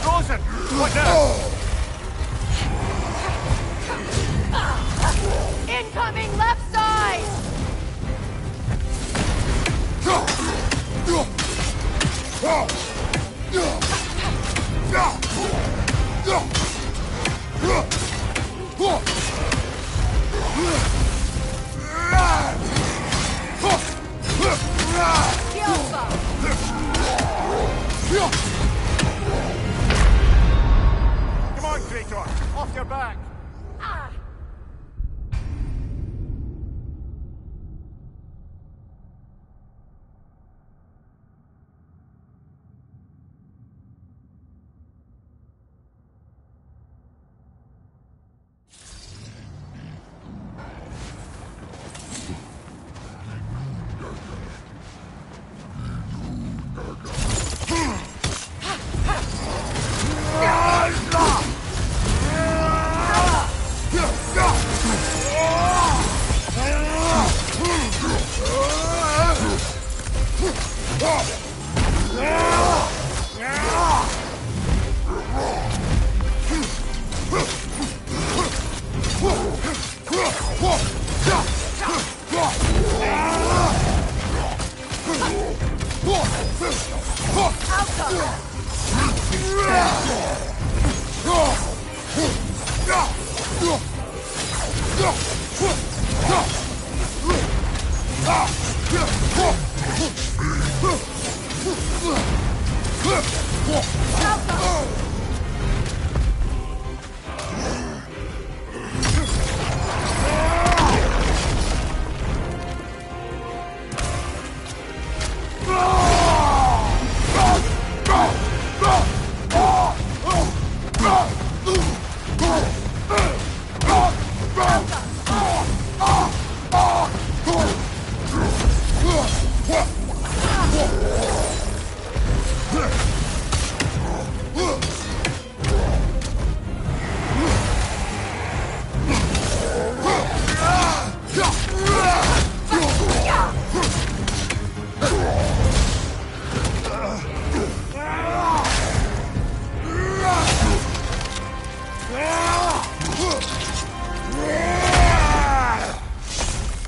Frozen! What now? Incoming left side! Come on, Kratos! Off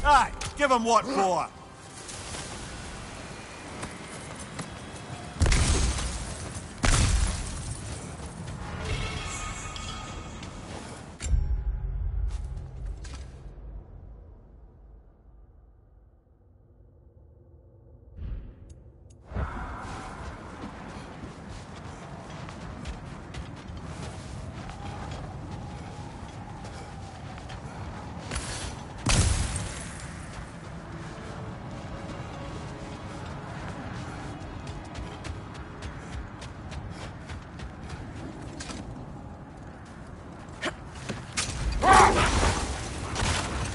Aye, give him what for.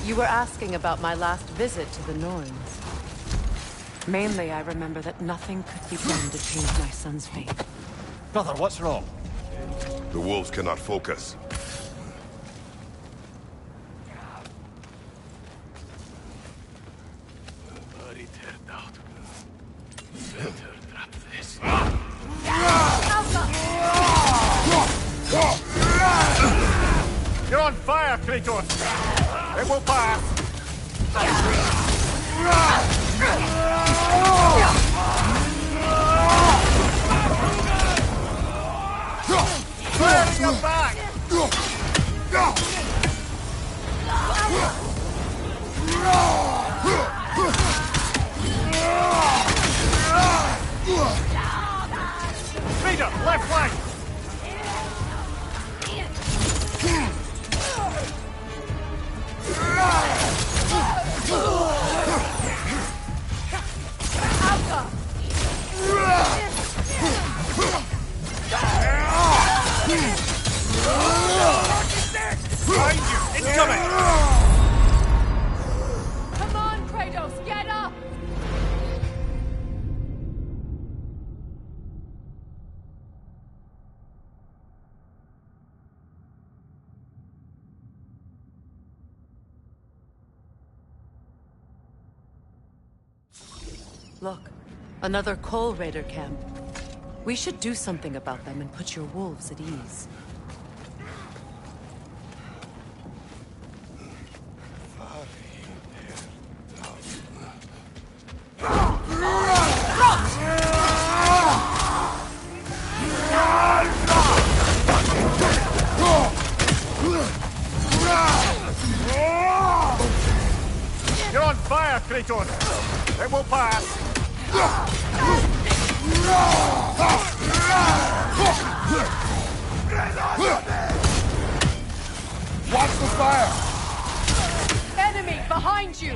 You were asking about my last visit to the Norns. Mainly, I remember that nothing could be done to change my son's fate. Brother, what's wrong? The wolves cannot focus. You're on fire, Kratos! It will pass! Fire in your back! Leader, left flank! Behind you! Incoming! Come on, Kratos, get up! Look, another Coal Raider camp. We should do something about them and put your wolves at ease. You're on fire, Kratos! It will pass! Watch the fire! Enemy behind you!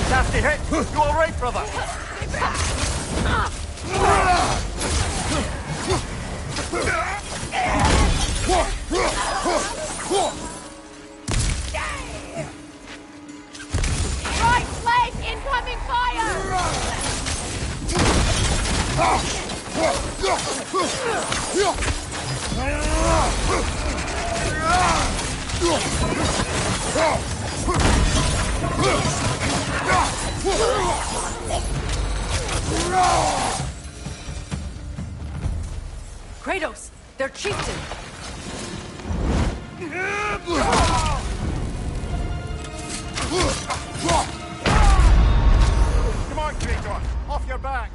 Nasty hit! You all right, brother? Right flank! Incoming fire! Kratos, their chieftain! Come on, Kratos! Off your back!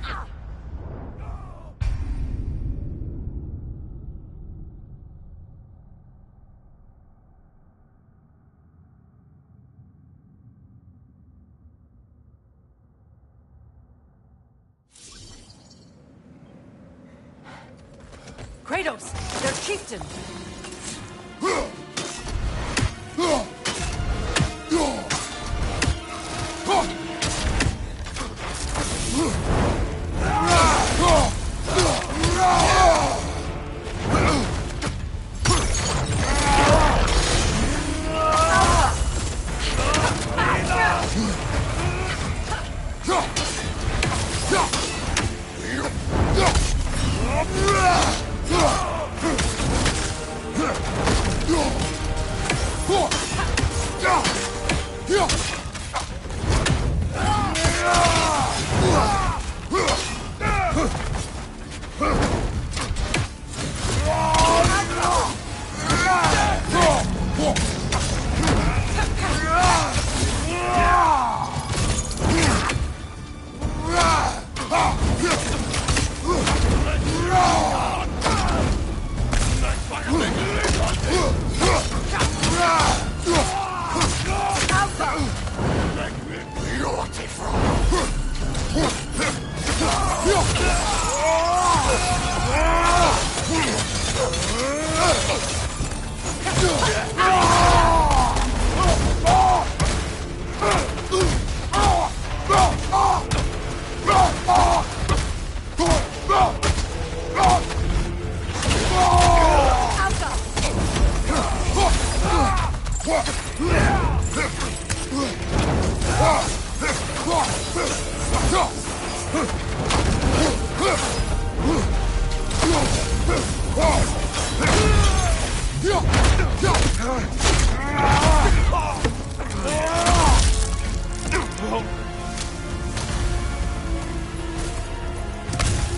Kratos, their chieftain!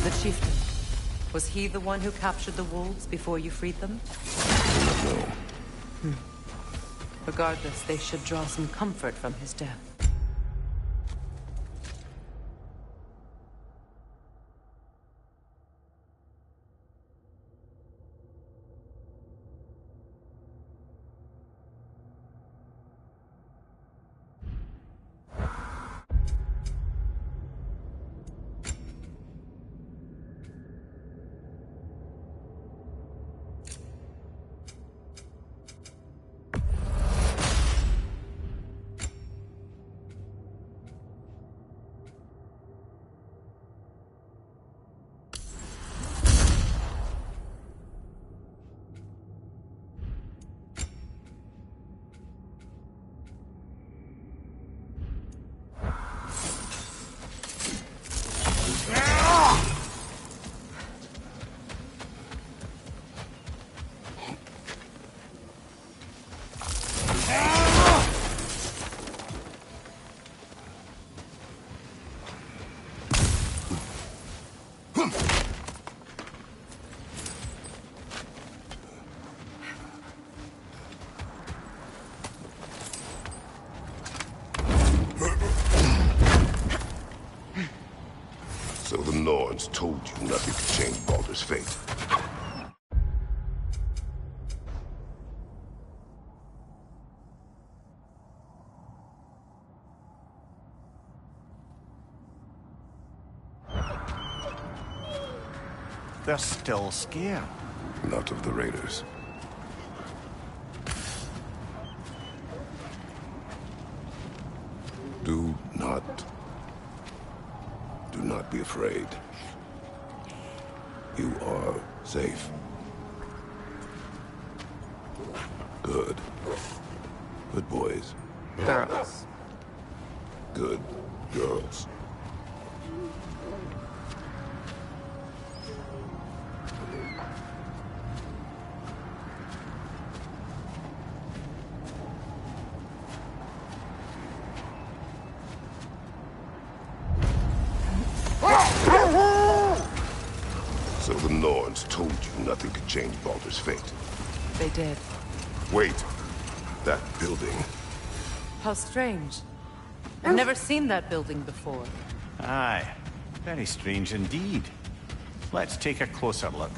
The chieftain. Was he the one who captured the wolves before you freed them? No. Regardless, they should draw some comfort from his death. So the Norns told you nothing could change Baldur's fate. They're still scared. Not of the Raiders. Do not be afraid. You are safe. Good. Good boys. Girls. Good girls. changed Balder's fate. They did. Wait. That building. How strange. I've never seen that building before. Aye. Very strange indeed. Let's take a closer look.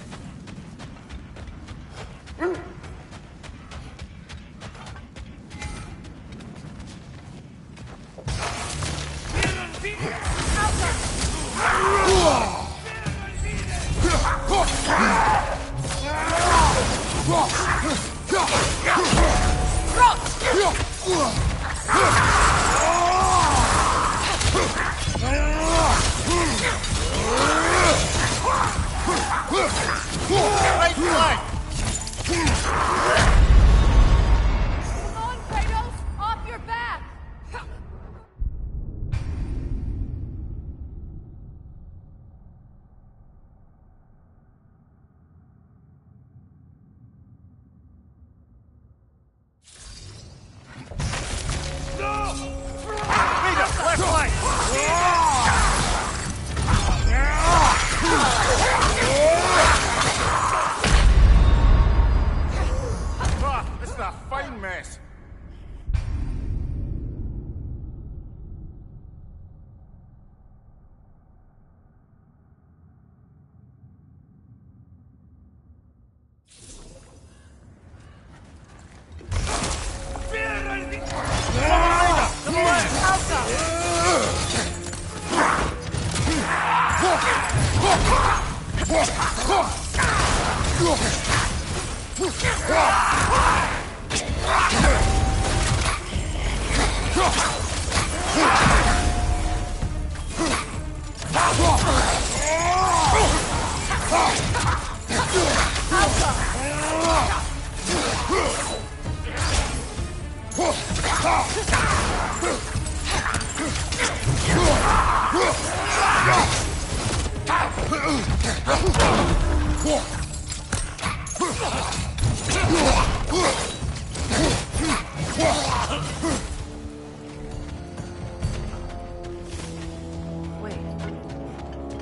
This is a fine mess.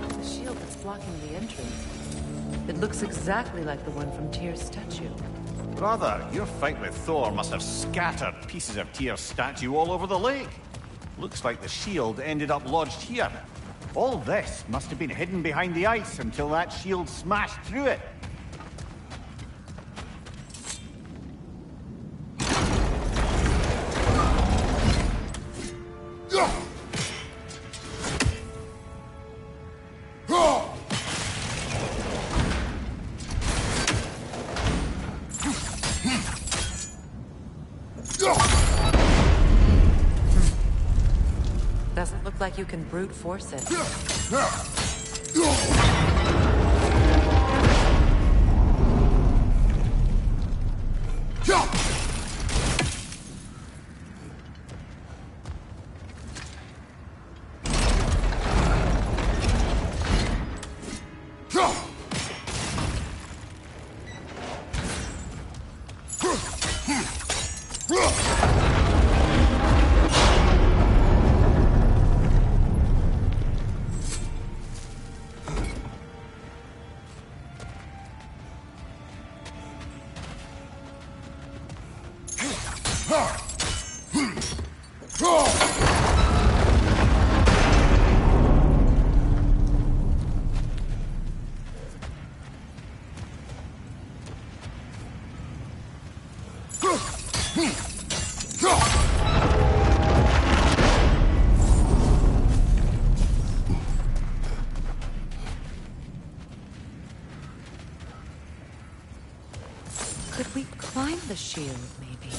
The shield that's blocking the entrance. It looks exactly like the one from Tyr's statue. Brother, your fight with Thor must have scattered pieces of Tyr's statue all over the lake. Looks like the shield ended up lodged here. All this must have been hidden behind the ice until that shield smashed through it. Doesn't look like you can brute force it. Could we climb the shield, maybe?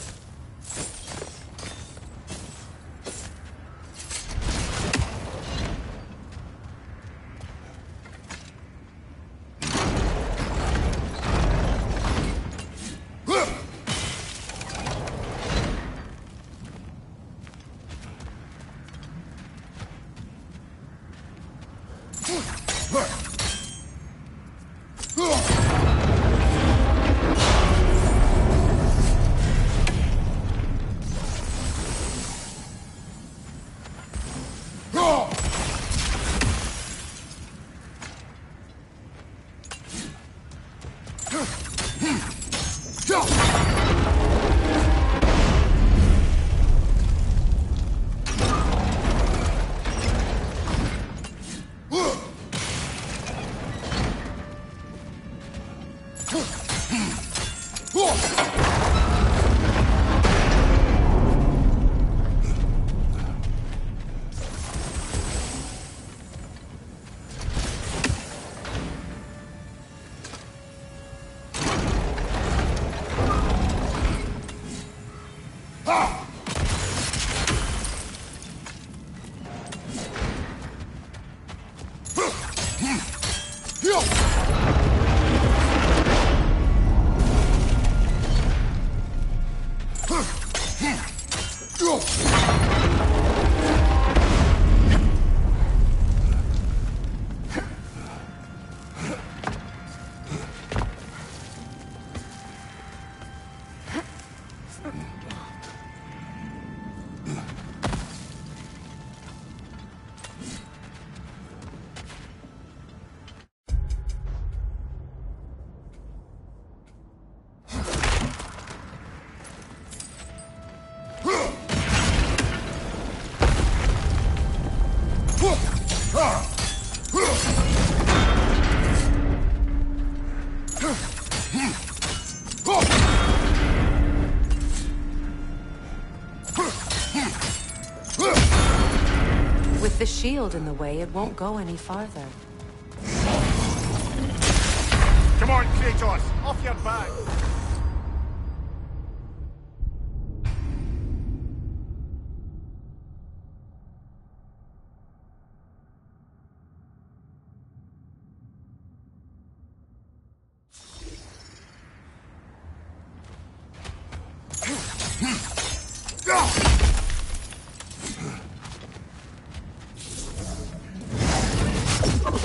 With the shield in the way, it won't go any farther. Come on, Kratos! Off your back!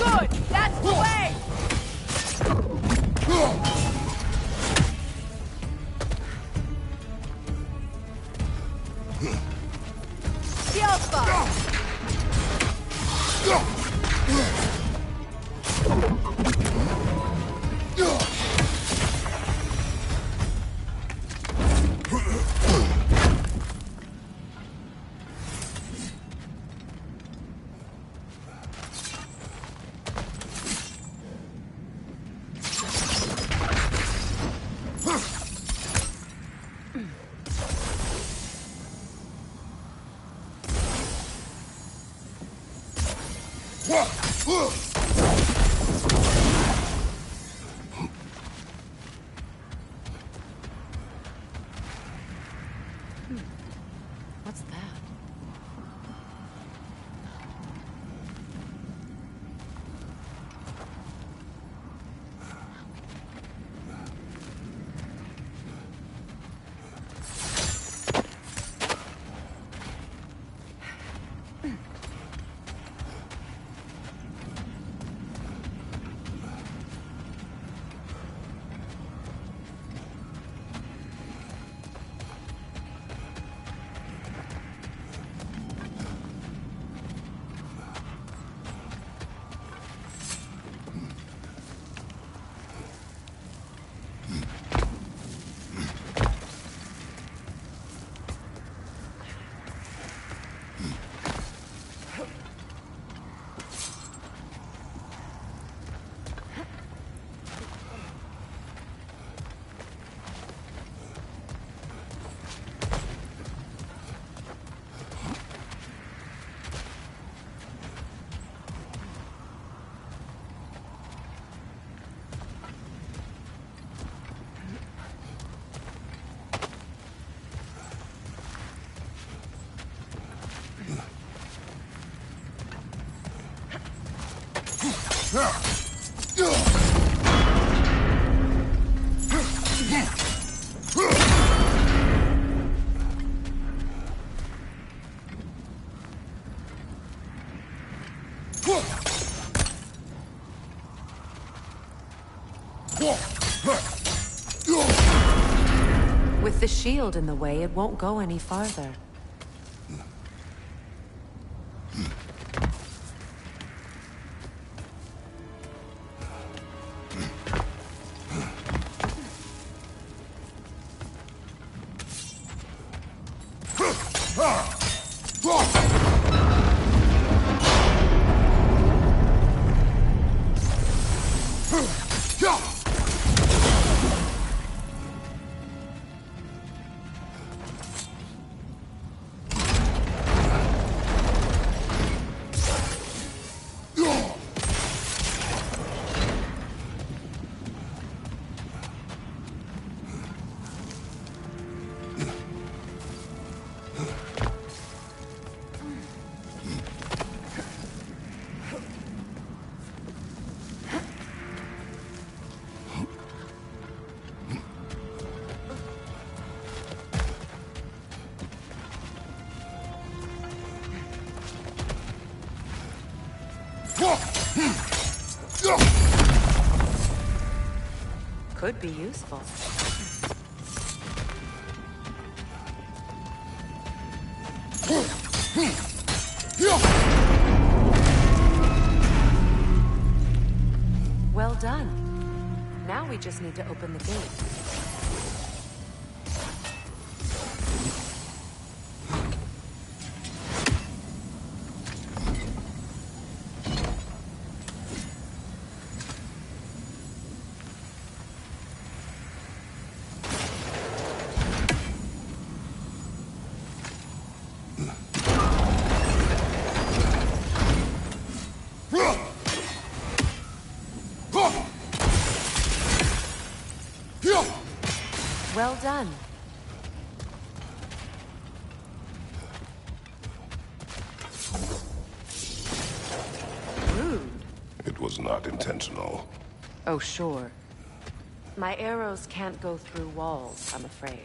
Good! That's the way! Shield spot! What's that? With the shield in the way, it won't go any farther. Could be useful. Well done. Now we just need to open the gate. Well done. Rude. It was not intentional. Oh, sure. My arrows can't go through walls, I'm afraid.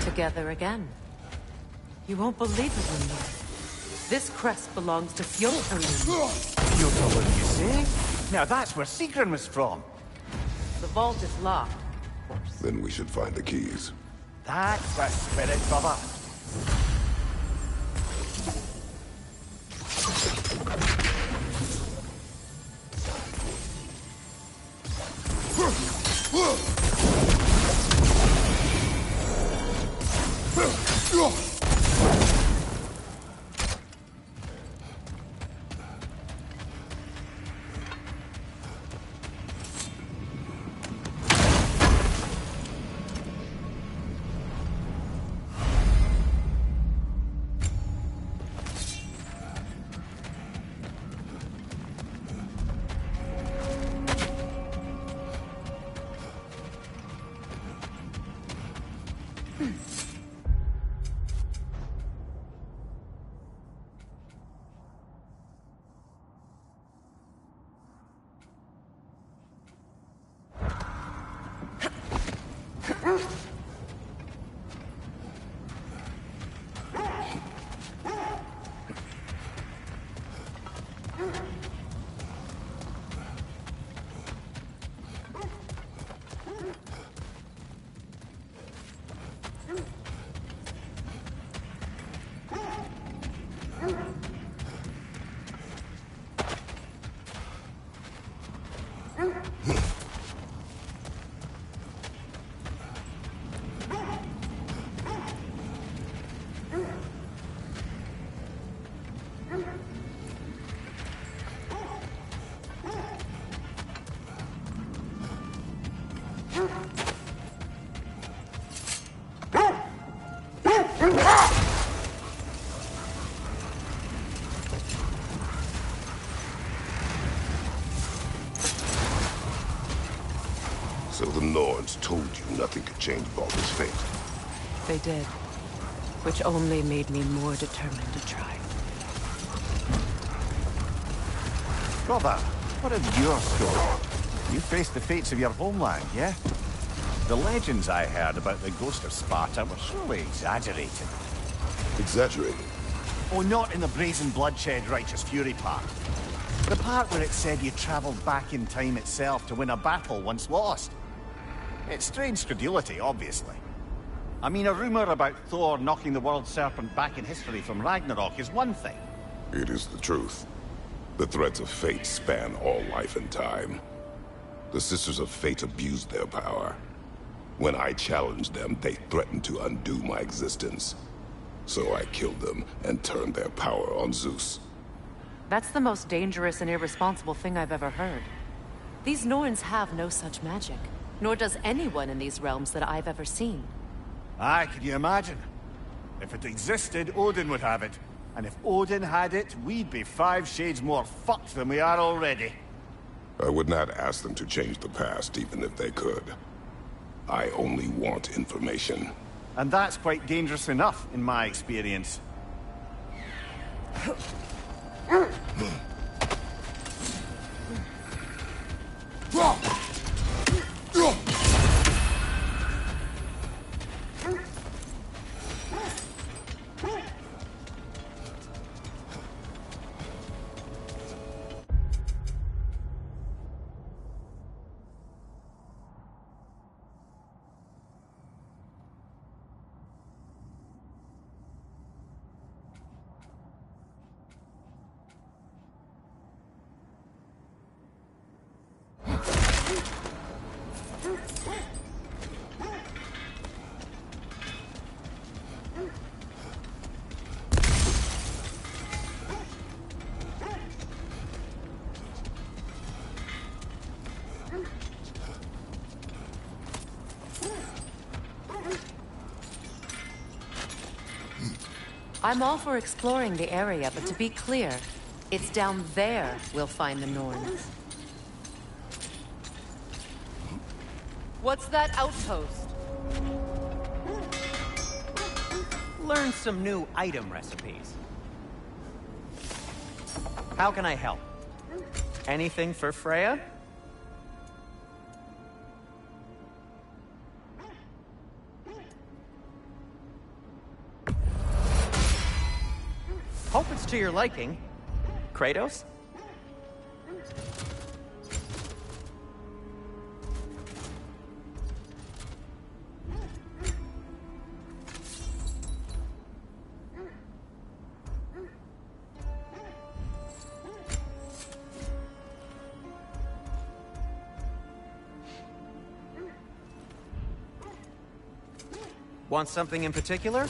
Together again. You won't believe it, Rainier. This crest belongs to Fjordholm. You know what you say? Now that's where Sigrun was from. The vault is locked. Then we should find the keys. That's the spirit, brother. So the Norns told you nothing could change Balder's fate. They did. Which only made me more determined to try. Brother, what of your story? You faced the fates of your homeland, yeah? The legends I heard about the ghost of Sparta were surely exaggerated. Exaggerated? Oh, not in the brazen bloodshed righteous fury part. The part where it said you travelled back in time itself to win a battle once lost. It's strange credulity, obviously. I mean, a rumour about Thor knocking the world serpent back in history from Ragnarok is one thing. It is the truth. The threads of fate span all life and time. The Sisters of Fate abused their power. When I challenged them, they threatened to undo my existence. So I killed them and turned their power on Zeus. That's the most dangerous and irresponsible thing I've ever heard. These Norns have no such magic, nor does anyone in these realms that I've ever seen. Aye, could you imagine? If it existed, Odin would have it. And if Odin had it, we'd be 5 shades more fucked than we are already. I would not ask them to change the past, even if they could. I only want information. And that's quite dangerous enough, in my experience. I'm all for exploring the area, but to be clear, it's down there we'll find the Norns. What's that outpost? Learn some new item recipes. How can I help? Anything for Freya? Hope it's to your liking. Kratos? Want something in particular?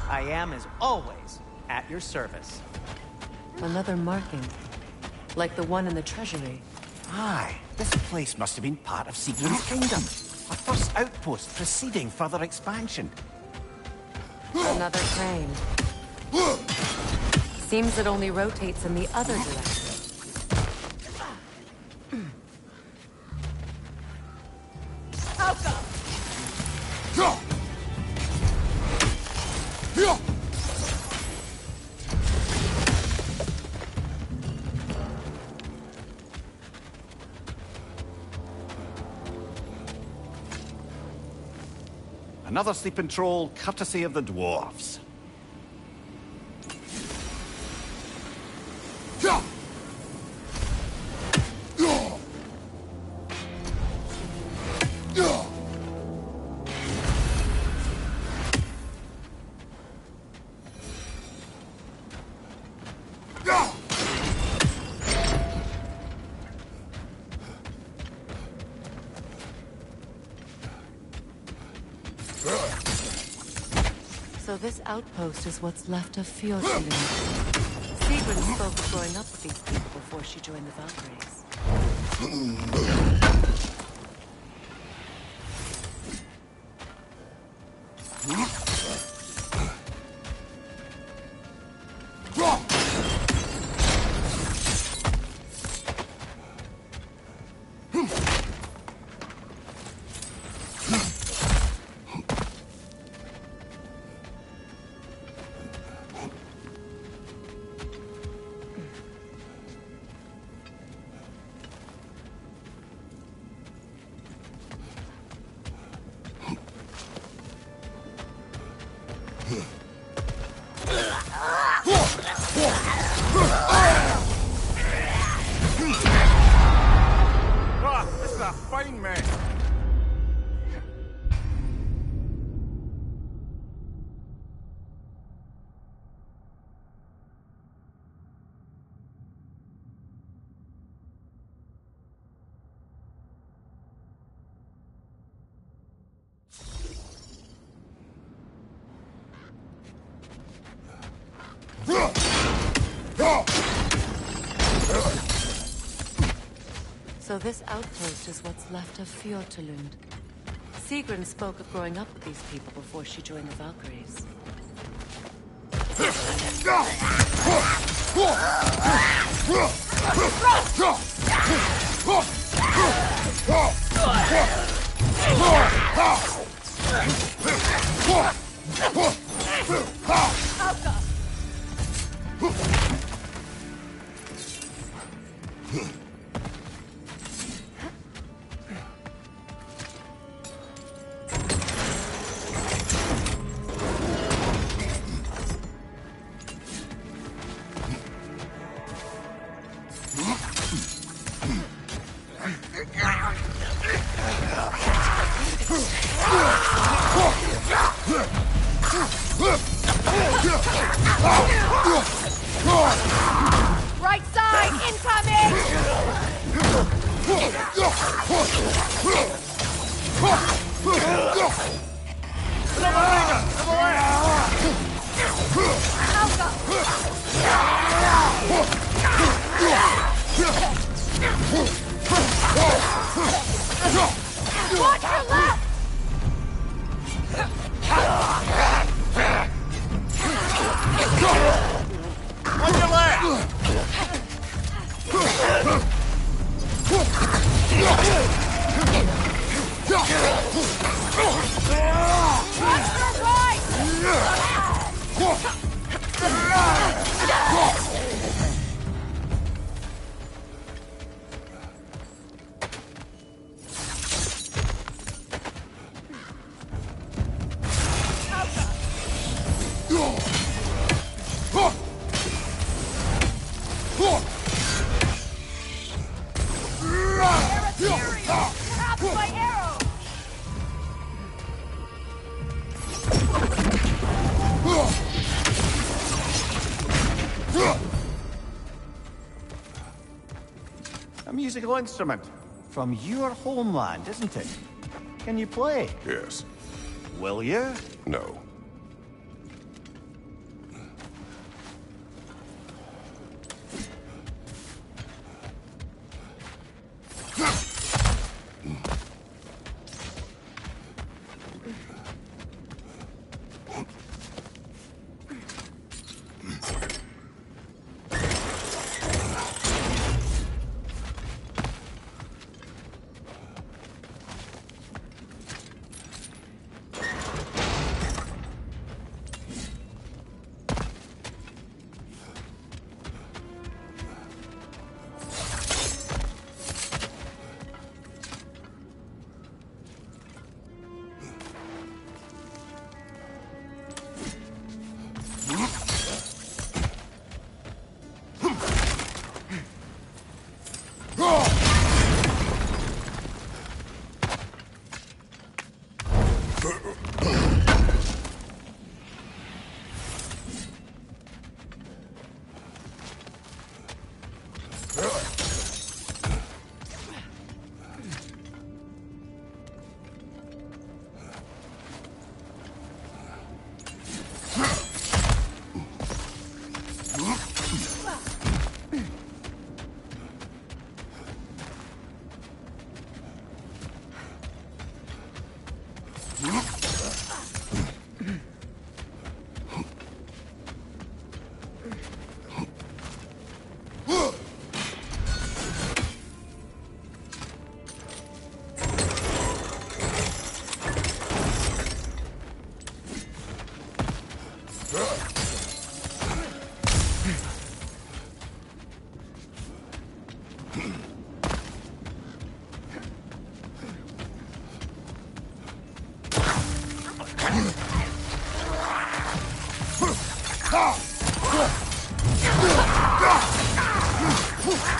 I am, as always, at your service. Another marking. Like the one in the treasury. Aye, this place must have been part of Siegmund's kingdom. A first outpost preceding further expansion. Another crane. Seems it only rotates in the other direction. Another sleeping troll, courtesy of the dwarves. So this outpost is what's left of Fjordlund. Sigrun spoke of growing up with these people before she joined the Valkyries. a fine man. So this outpost is what's left of Fjortulund. Sigrun spoke of growing up with these people before she joined the Valkyries. Right side, incoming! Watch your left! On your left! A musical instrument from your homeland, isn't it? Can you play? Yes. Will you? No.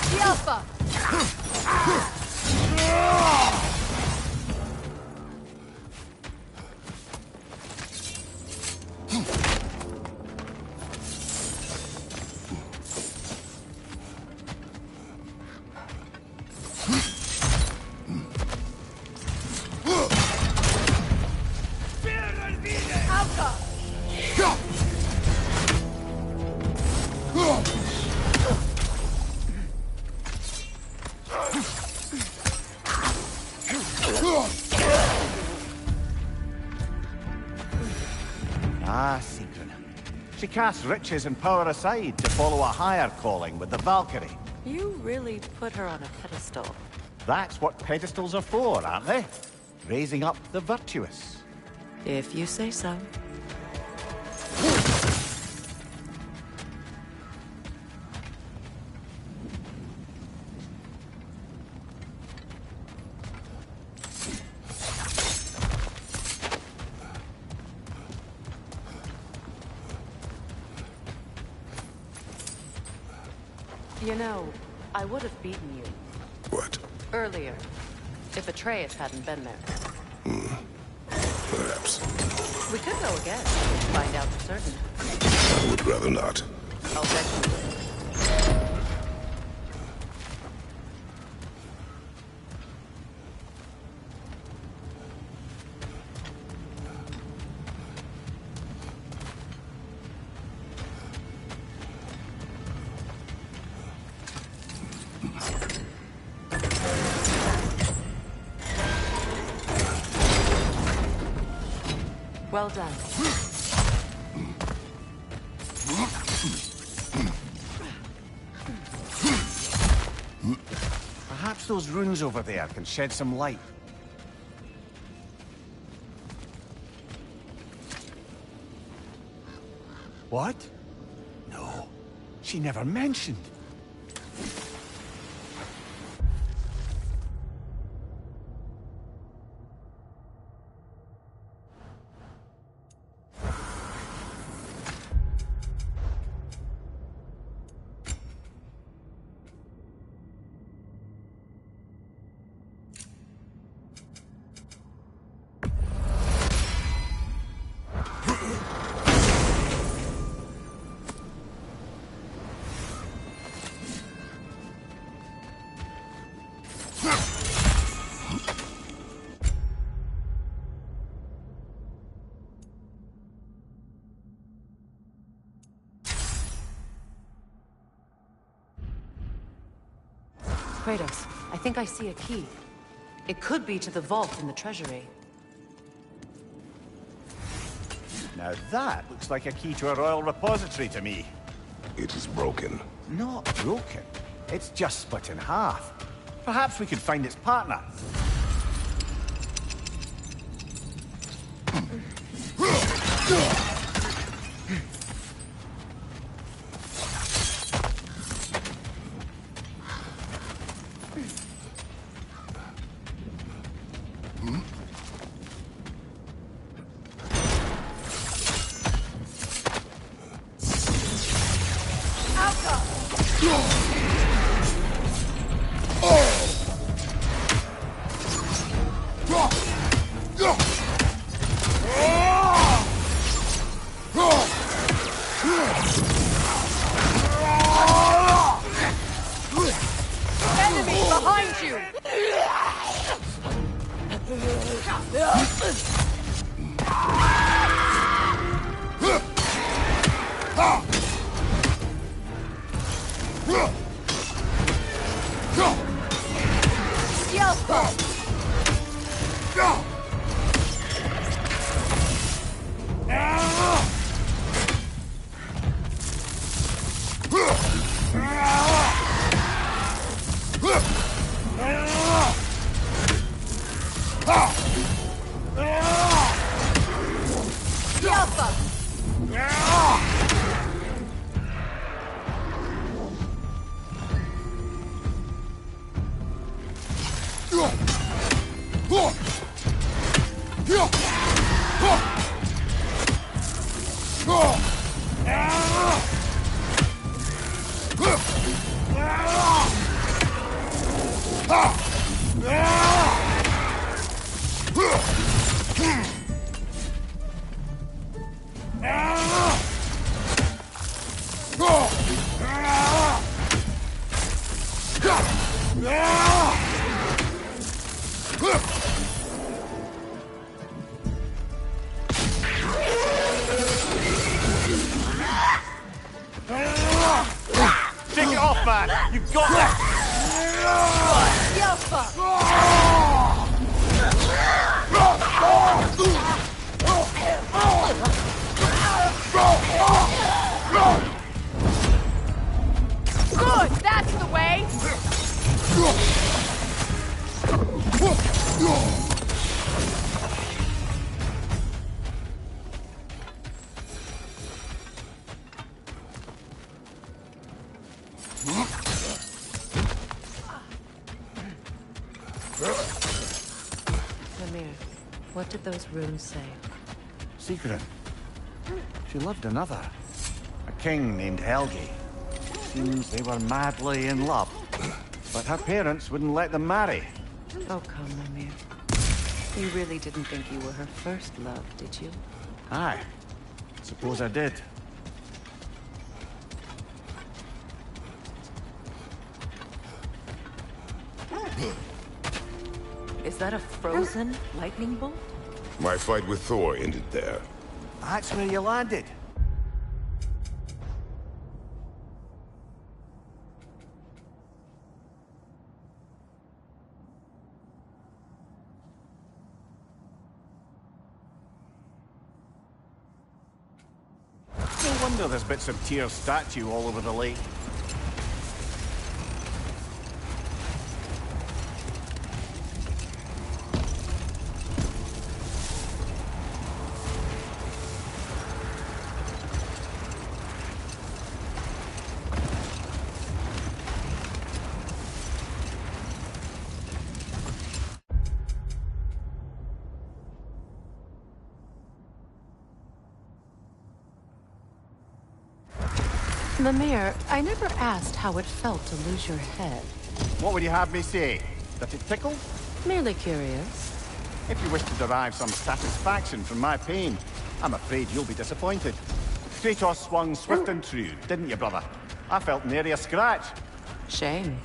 The Alpha! Ah, Sigrun. She casts riches and power aside to follow a higher calling with the Valkyrie. You really put her on a pedestal. That's what pedestals are for, aren't they? Raising up the virtuous. If you say so. You know, I would have beaten you. What? Earlier. If Atreus hadn't been there. Perhaps. We could go again. Find out for certain. I would rather not. I'll bet you would. Well done. Perhaps those runes over there can shed some light. What? No. She never mentioned. Kratos, I think I see a key. It could be to the vault in the treasury. Now that looks like a key to a royal repository to me. It is broken. Not broken. It's just split in half. Perhaps we could find its partner. Enemy behind you! Take it off, man! You've got Good, that's the way! Mimir, what did those runes say? Secret. She loved another. A king named Helgi. Seems they were madly in love. But her parents wouldn't let them marry. Oh, come, Mimir. You really didn't think you were her first love, did you? Aye. Suppose I did. Is that a frozen lightning bolt? My fight with Thor ended there. That's where you landed. No wonder there's bits of Tyr's statue all over the lake. Mimir, I never asked how it felt to lose your head. What would you have me say? That it tickled? Merely curious. If you wish to derive some satisfaction from my pain, I'm afraid you'll be disappointed. Kratos swung swift and true, didn't you, brother? I felt nary a scratch. Shame.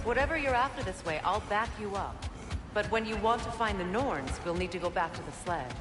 Whatever you're after this way, I'll back you up. But when you want to find the Norns, we'll need to go back to the sled.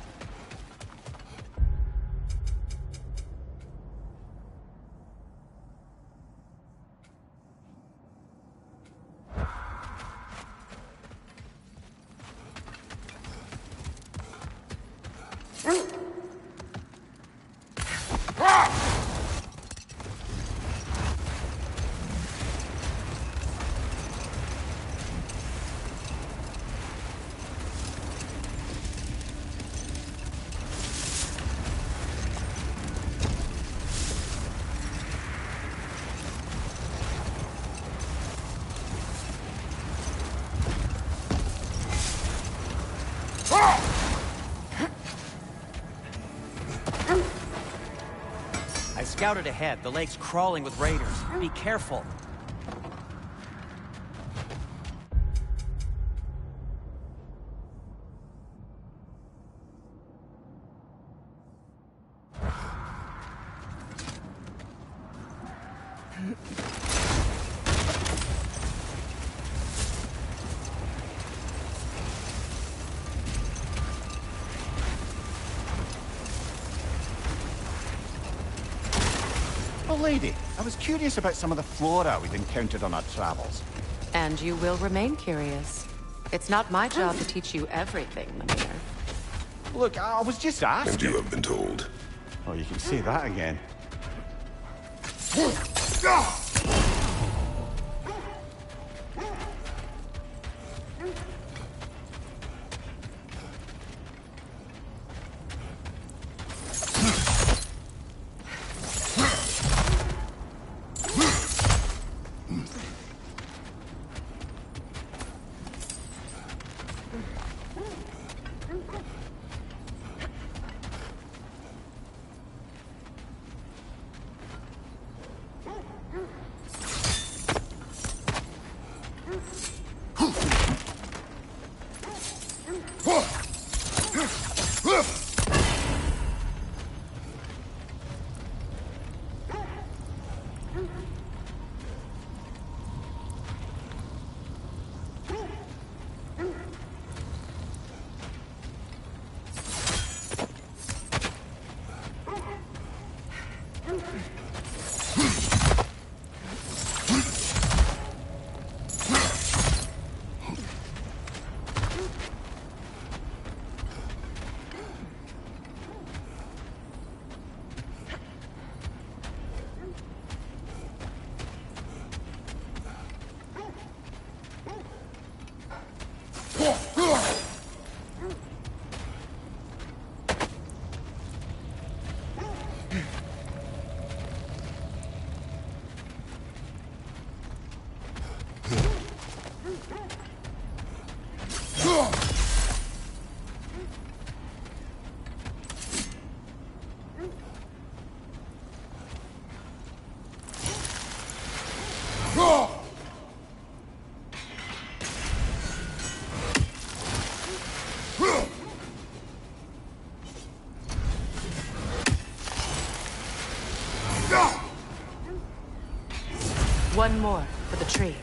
I scouted ahead. The lake's crawling with raiders. Be careful. Oh, lady, I was curious about some of the flora we'd encountered on our travels. And you will remain curious. It's not my job to teach you everything, Mimir. Look, I was just asking. And you have been told. Oh, you can say that again. One more for the tree.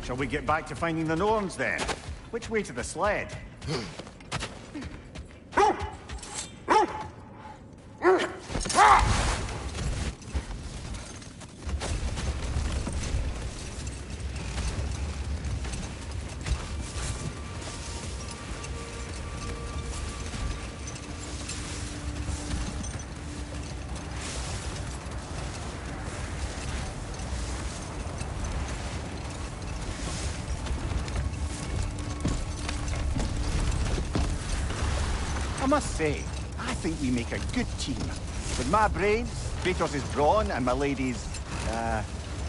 Shall we get back to finding the Norns then? Which way to the sled? I must say, I think we make a good team. With my brains, Kratos' brawn, and my lady's,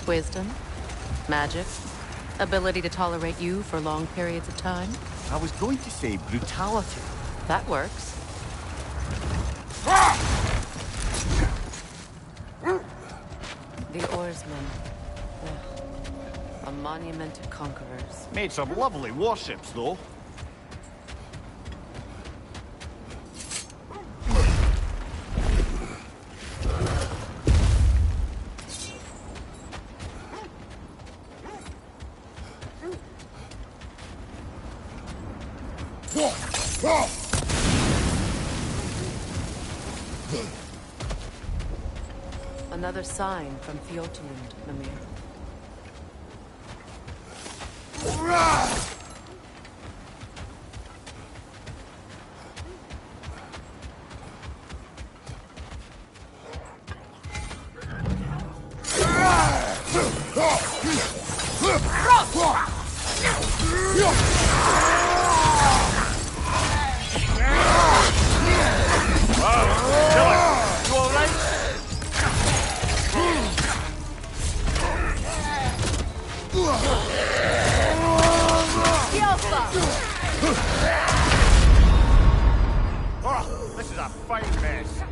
Wisdom, magic, ability to tolerate you for long periods of time. I was going to say brutality. That works. The oarsmen. A monument to conquerors. Made some lovely warships, though. Another sign from Fjordlund, Mimir. Oh, this is a fine mess.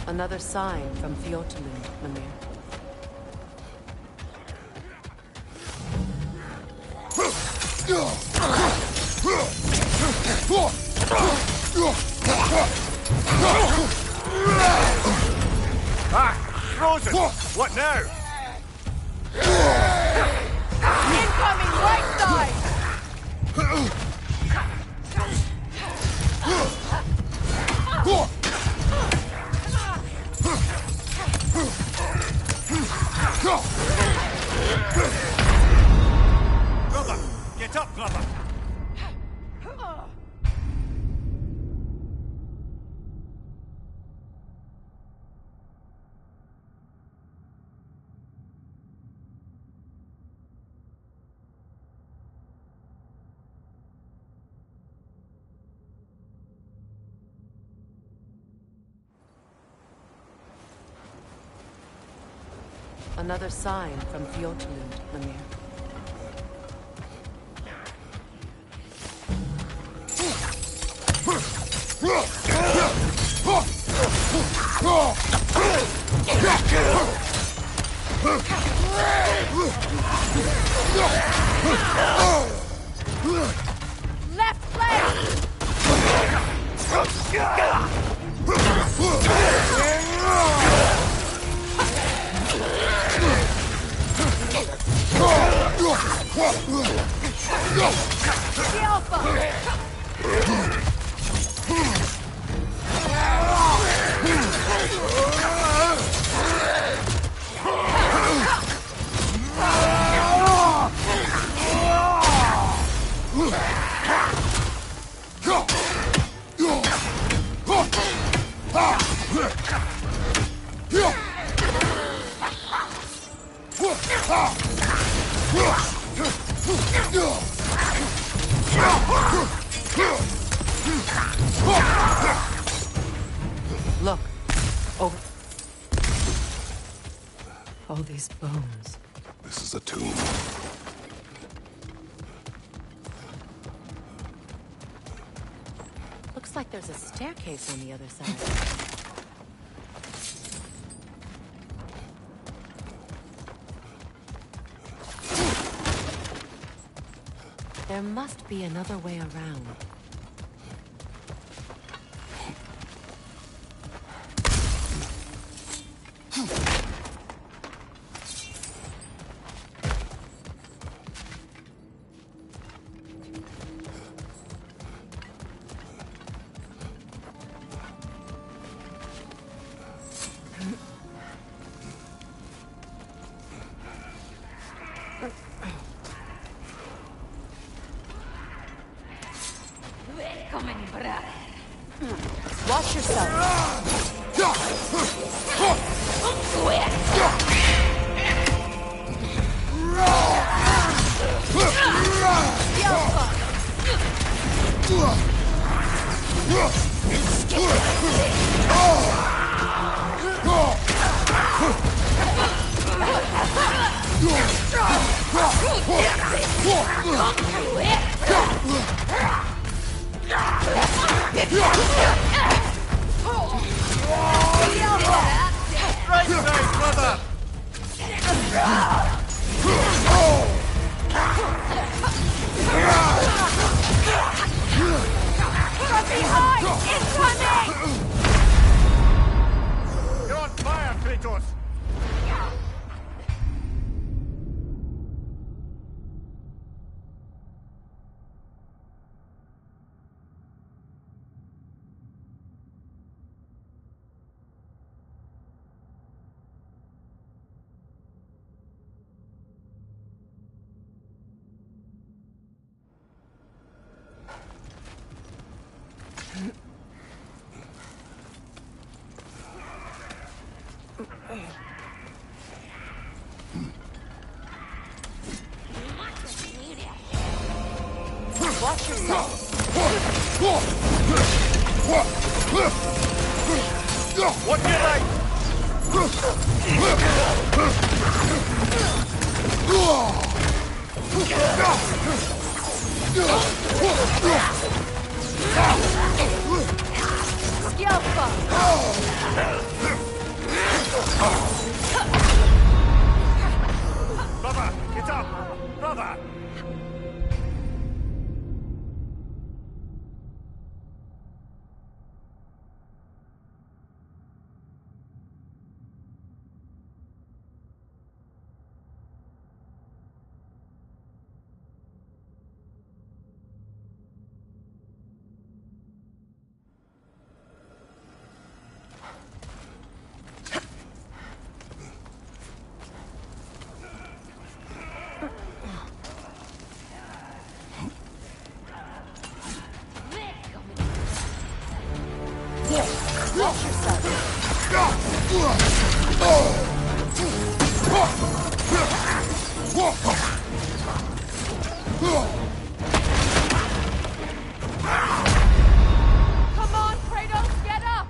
Another sign from Fjordlund, Mimir. Ah, frozen! What now? Incoming right side! Brother! Get up, brother! Another sign from Fjordlund, Mimir. Left flank! The Alpha! All these bones. This is a tomb. Looks like there's a staircase on the other side. There must be another way around. Watch yourself. Right side, brother! From behind! Incoming! You're on fire, Kratos! Watch yourself. What did I... Brother, get up! Brother! Watch yourself. Come on, Kratos, get up!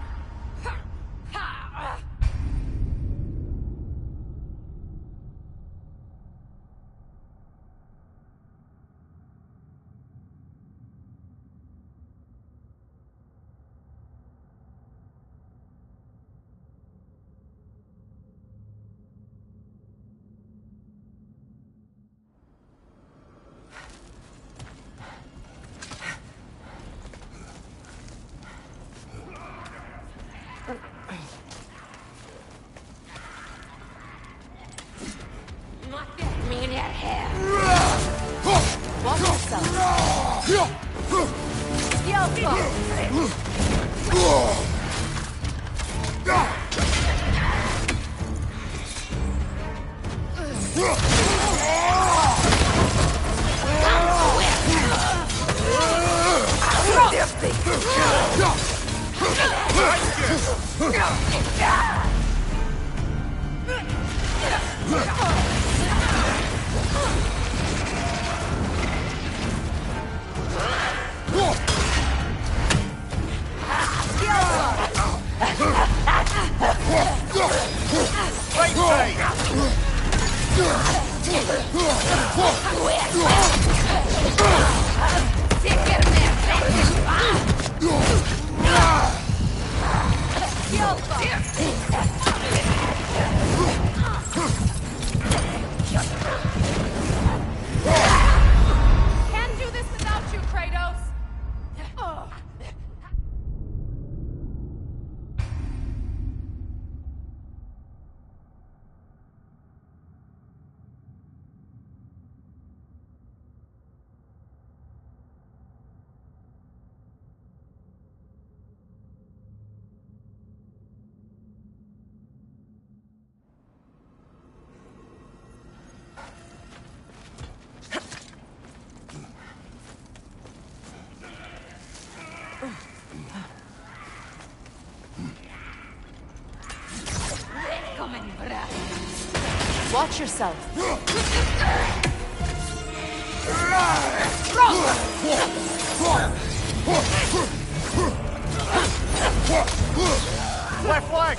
Watch yourself. Right side! Can't do this without you, Kratos! Watch yourself. Left leg!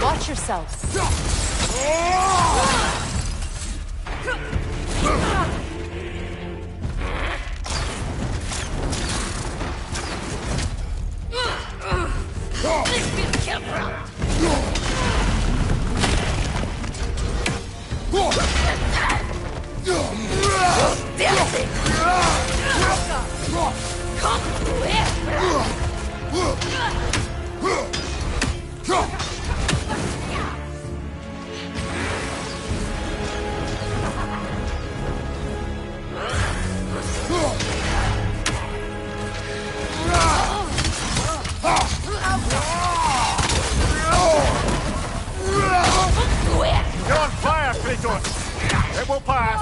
Watch yourself. You're on fire, Kratos! It will pass!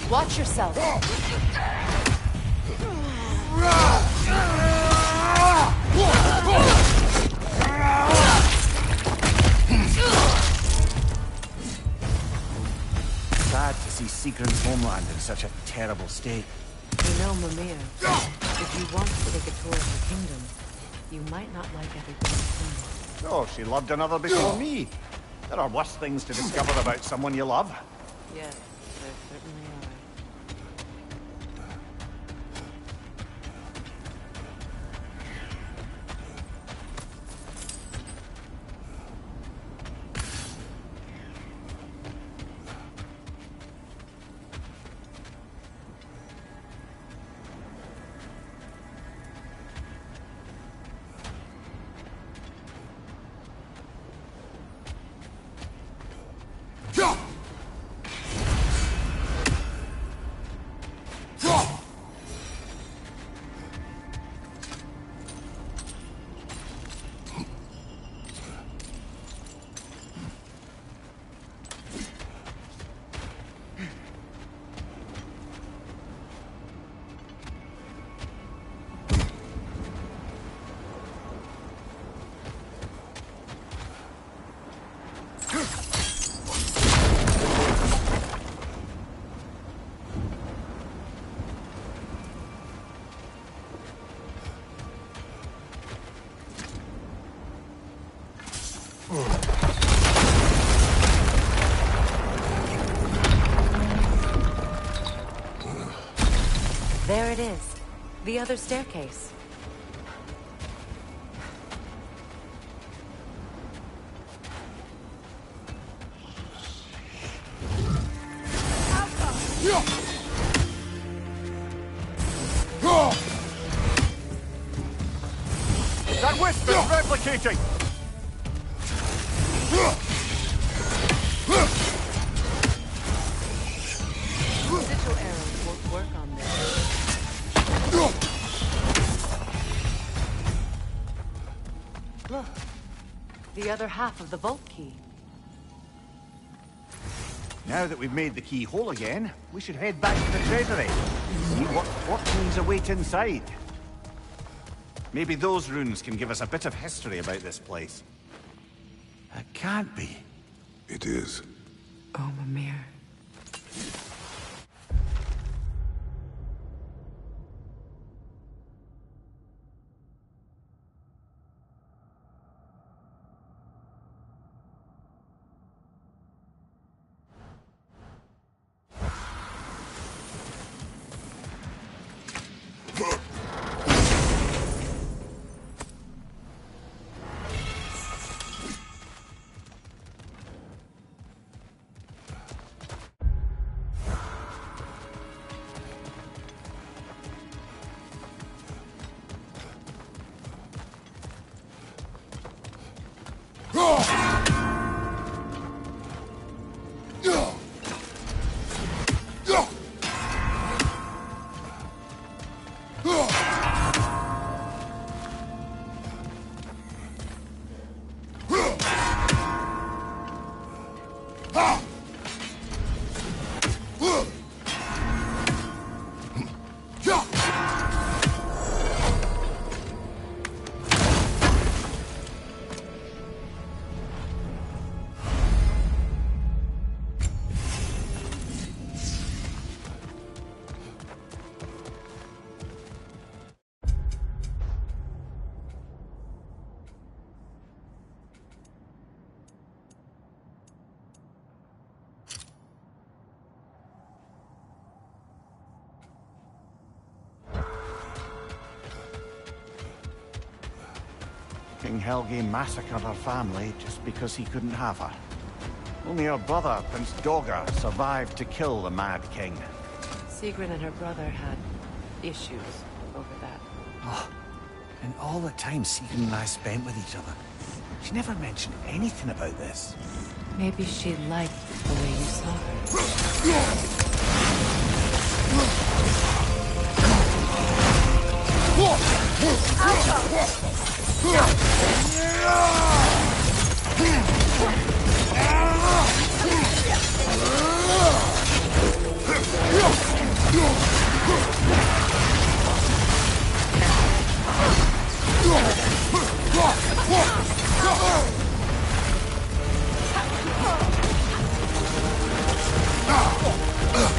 Watch yourself. Sad to see Sigrun's homeland in such a terrible state. You know, Mimir, if you want to take a tour of the kingdom, you might not like everything you've seen. Oh, she loved another before me. There are worse things to discover about someone you love. Yes, there certainly are. There it is. The other staircase. That whisper's replicating! Sigil arrows won't work on this. Look, the other half of the vault key. Now that we've made the key whole again, we should head back to the treasury. See what runes await inside. Maybe those runes can give us a bit of history about this place. It can't be. It is. Oh, Mimir. King Helge massacred her family just because he couldn't have her. Only her brother, Prince Dogger, survived to kill the Mad King. Sigrun and her brother had issues over that. Oh, and all the time Sigrun and I spent with each other, she never mentioned anything about this. Maybe she liked the way you saw her.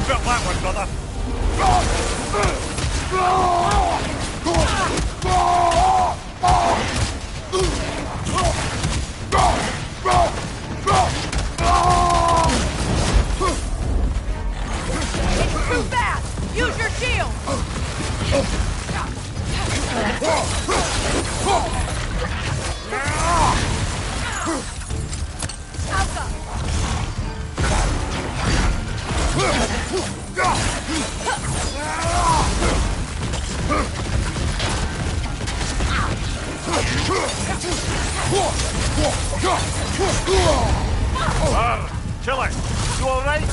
Felt that one, brother. It's too fast! Use your shield! Killer, you all right?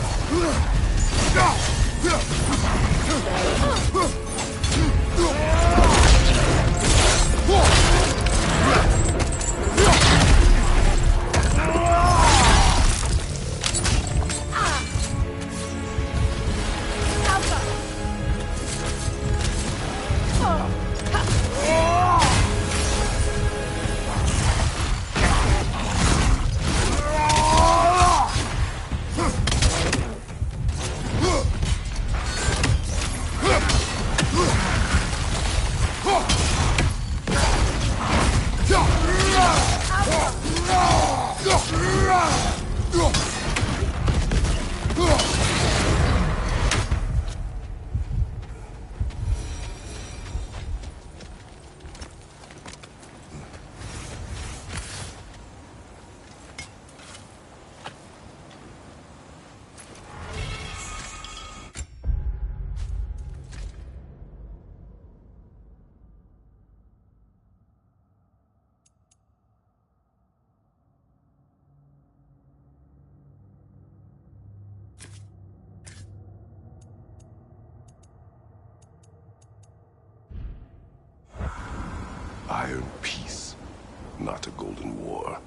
not a golden war.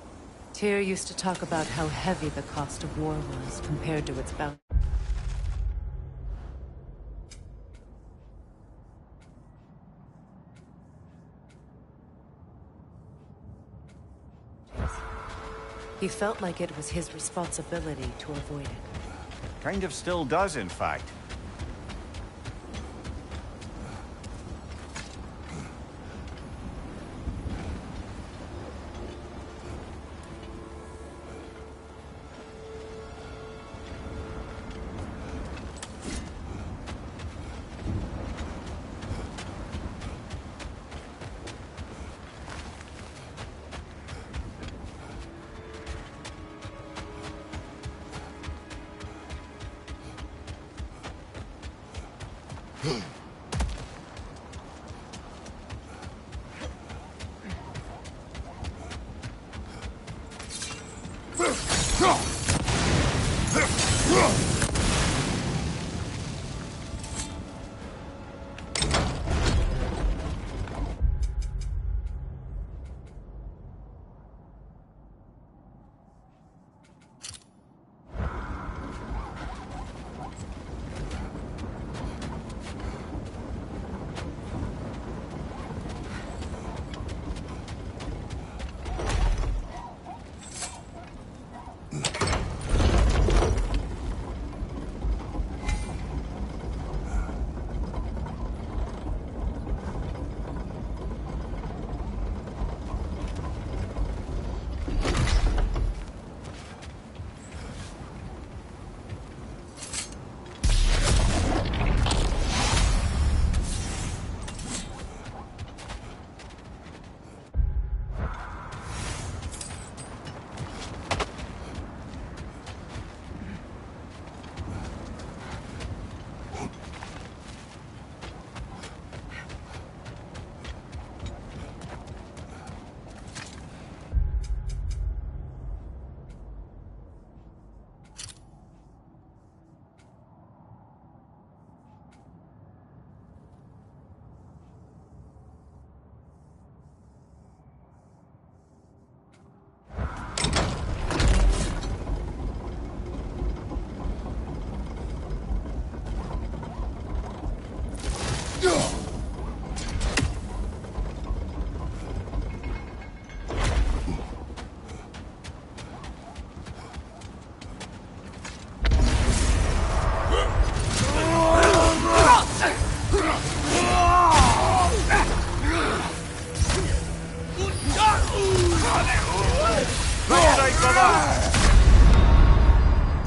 Tyr used to talk about how heavy the cost of war was compared to its bounty. He felt like it was his responsibility to avoid it. Kind of still does, in fact.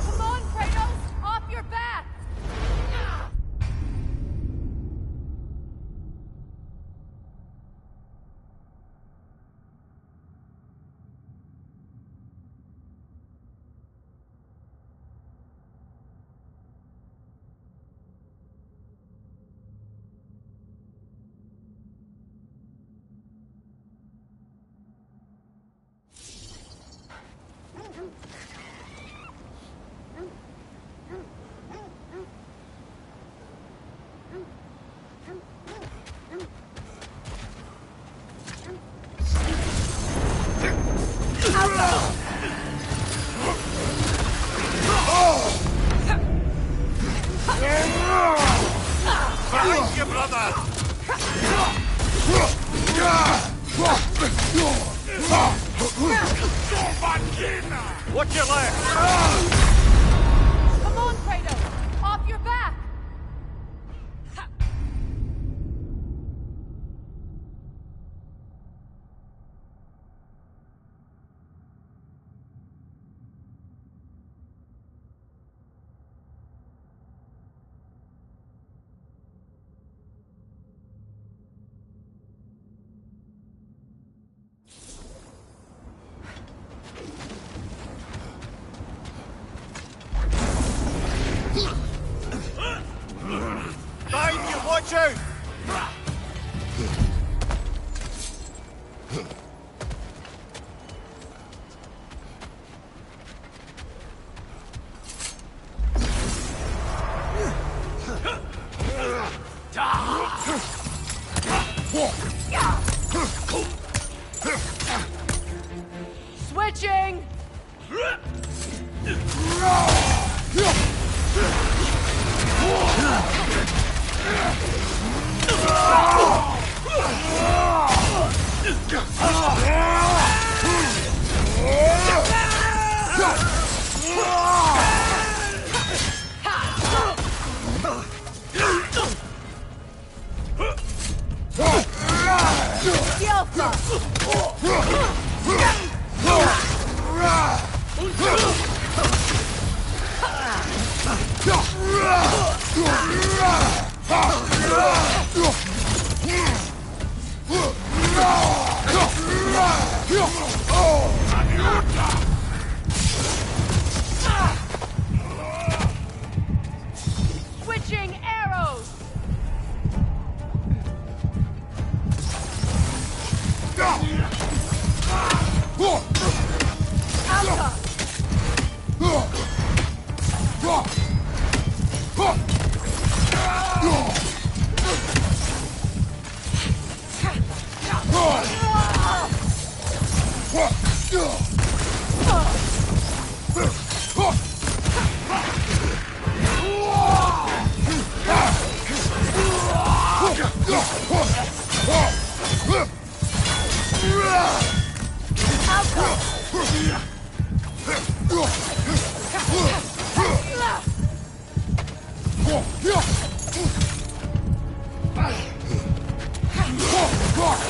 Come on, Kratos! Off your back! Behind you, brother! Watch your left! Come on, Kratos! Off your back! Behind you, watch out! Switching arrows! Alka!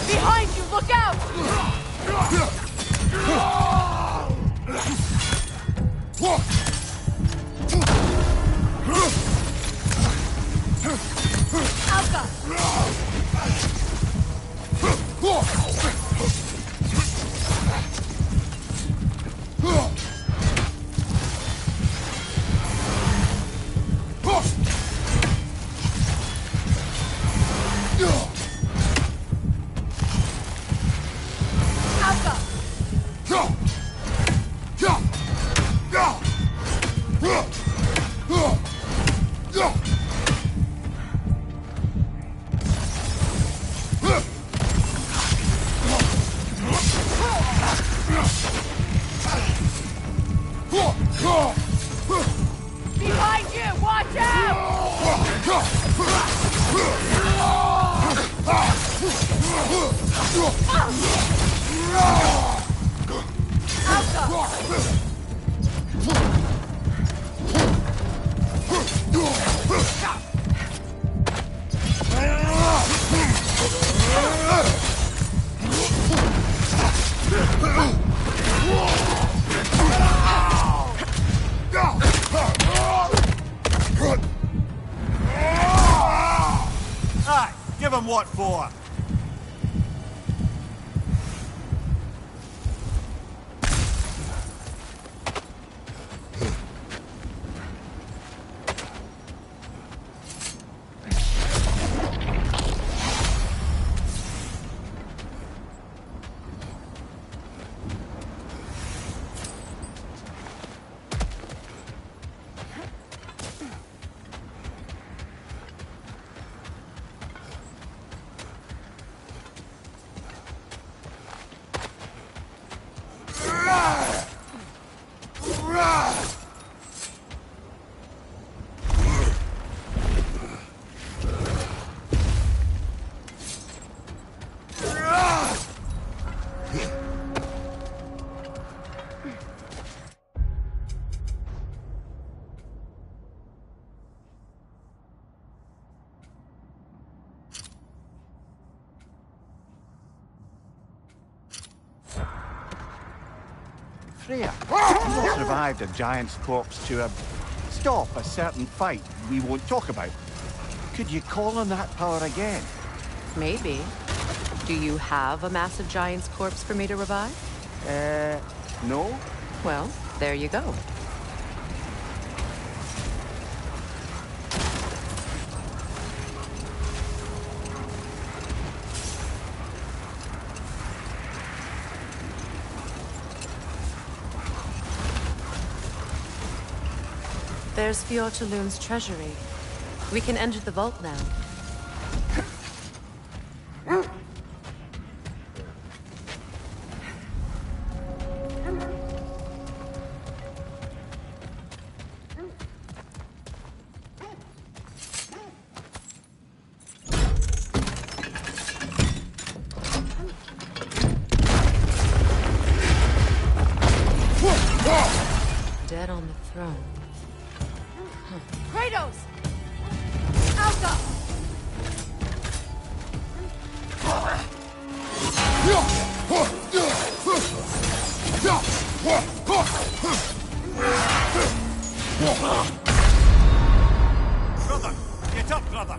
Behind you, look out! Behind you, watch Aye, give him what for? Freya, you survived a giant's corpse to stop a certain fight we won't talk about. Could you call on that power again? Maybe. Do you have a massive giant's corpse for me to revive? No? Well, there you go. There's Fjortulun's treasury. We can enter the vault now. Dead on the throne. Kratos! Alka! Brother! Get up, brother!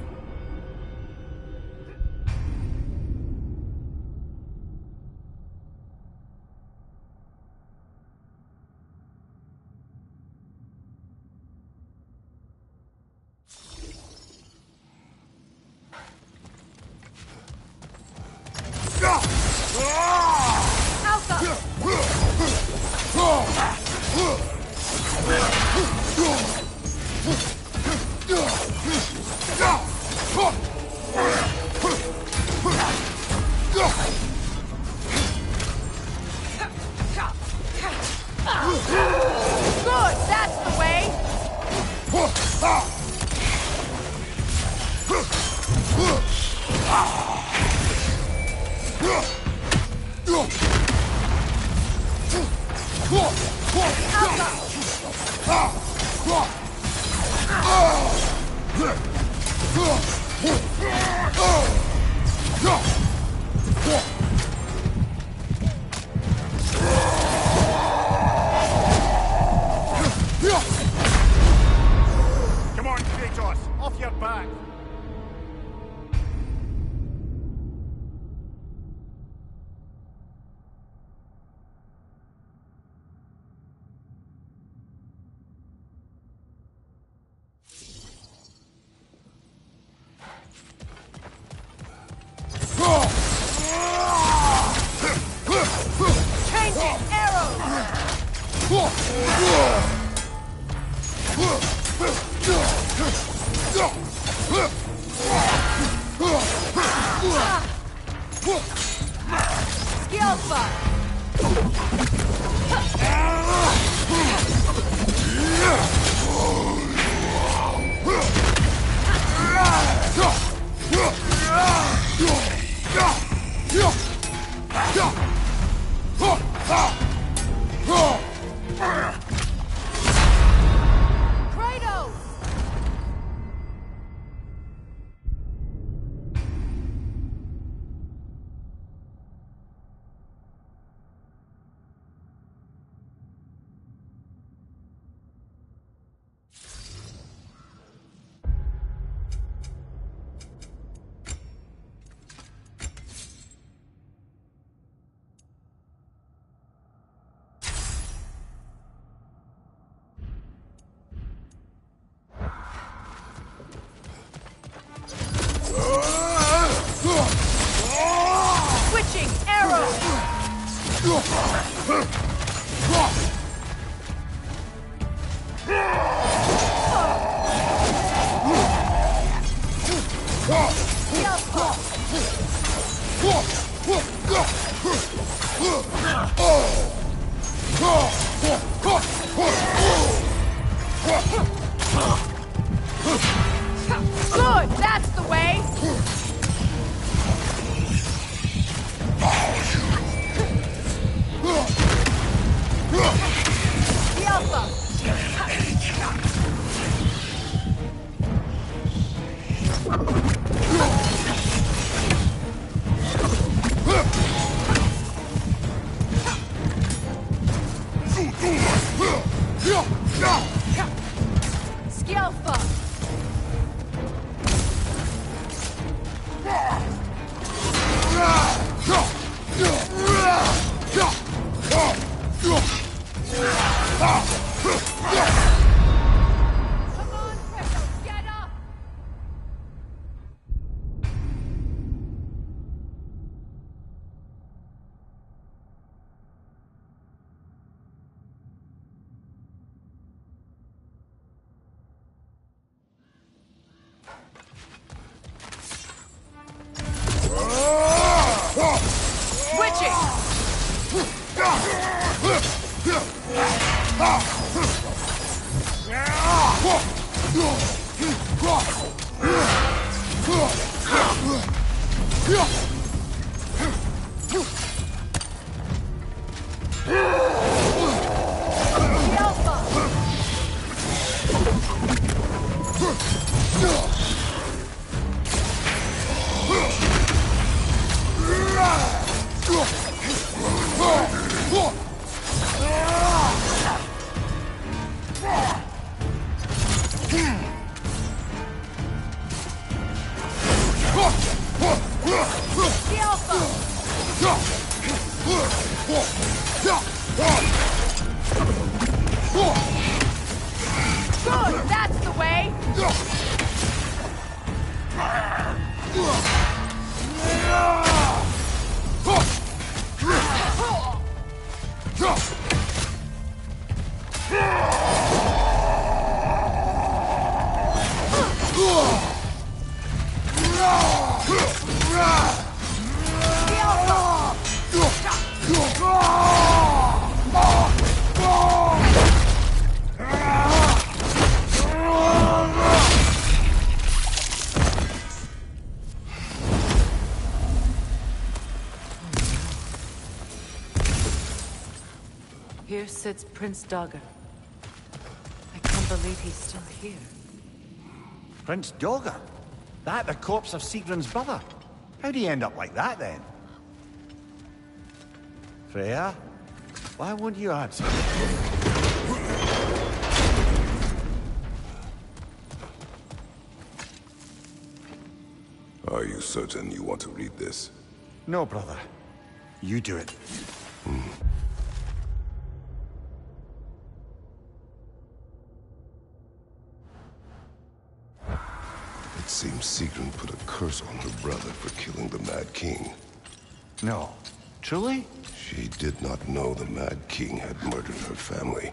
Come on, Kratos, off your back. Changing Kratos! Switching arrows! Good, that's the way! The Alpha! Scalpa! Come on, Kratos, get up! Good, that's the way! Here sits Prince Dagger. I can't believe he's still here. Prince Dagger? That the corpse of Sigrun's brother? How'd he end up like that, then? Freya? Why won't you answer? Are you certain you want to read this? No, brother. You do it. It seems Sigrun put a curse on her brother for killing the Mad King. No. Truly? She did not know the Mad King had murdered her family.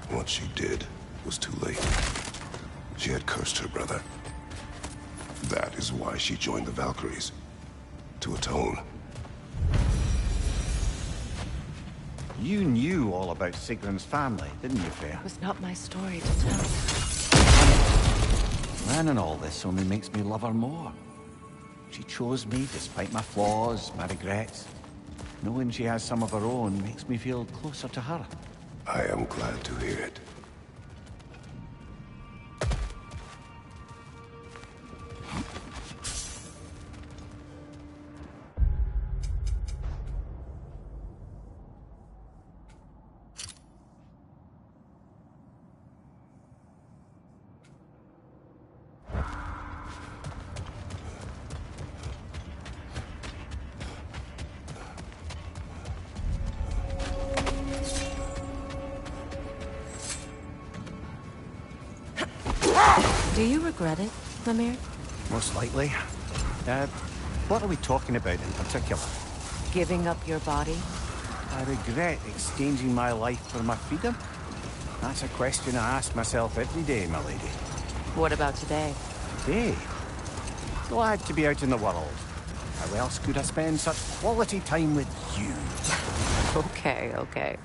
What she did was too late. She had cursed her brother. That is why she joined the Valkyries. To atone. You knew all about Sigrun's family, didn't you, Freya? It was not my story to tell. Learning all this only makes me love her more. She chose me despite my flaws, my regrets. Knowing she has some of her own makes me feel closer to her. I am glad to hear it. Do you regret it, Mimir? Most likely. What are we talking about in particular? Giving up your body? I regret exchanging my life for my freedom? That's a question I ask myself every day, my lady. What about today? Today? Glad to be out in the world. How else could I spend such quality time with you? Okay, okay.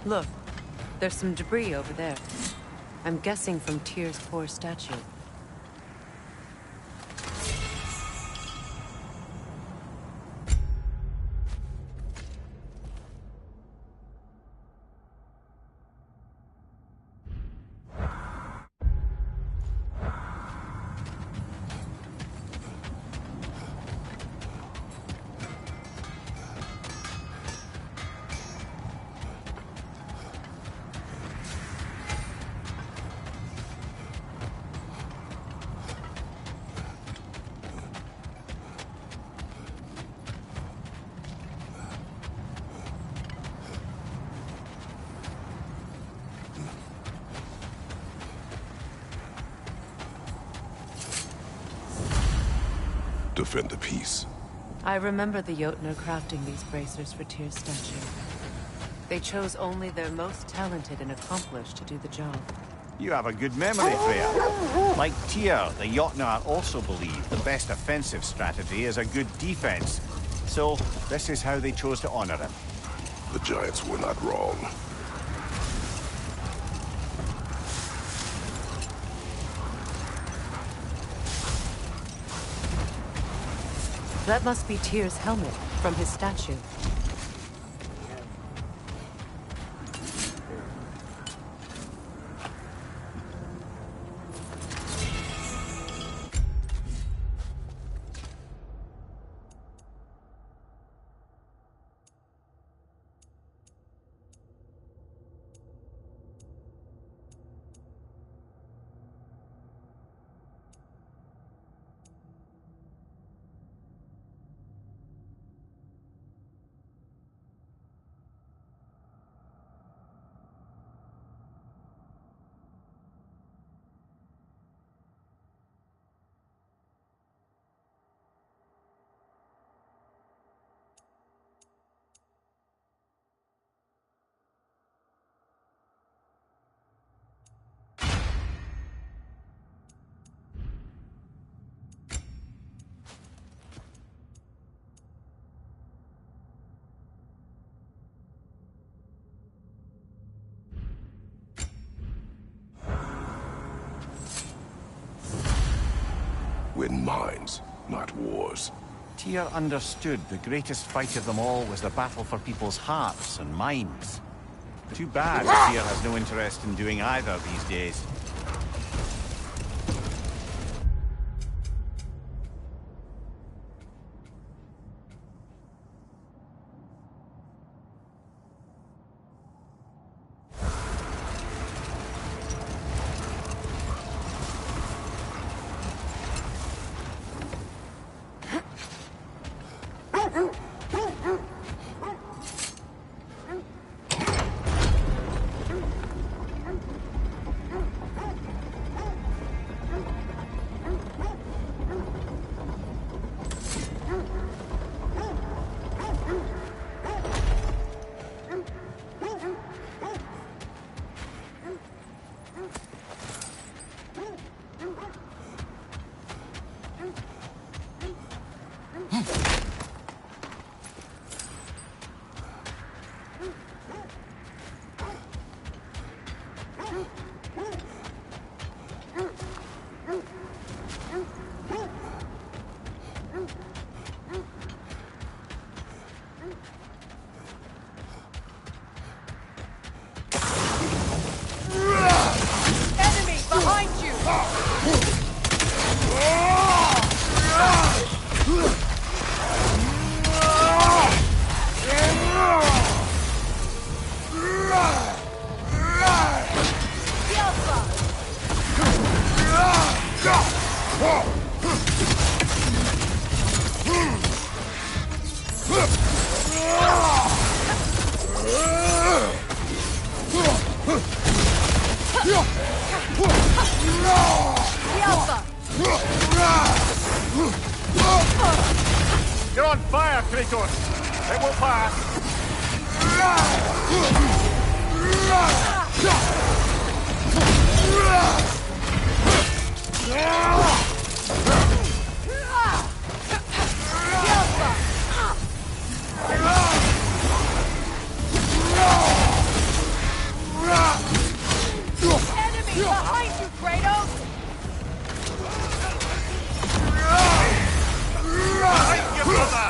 Look, there's some debris over there. I'm guessing from Tyr's poor statue. defend the peace. I remember the Jotnar crafting these bracers for Tyr's statue. They chose only their most talented and accomplished to do the job. You have a good memory, Freya. Like Tyr, the Jotnar also believe the best offensive strategy is a good defense. So, this is how they chose to honor him. The Giants were not wrong. That must be Tyr's helmet from his statue. Win minds, not wars. Tyr understood the greatest fight of them all was the battle for people's hearts and minds. Too bad Tyr has no interest in doing either these days. You're on fire, Kratos! It will pass! Enemy behind you, Kratos! Fight your brother!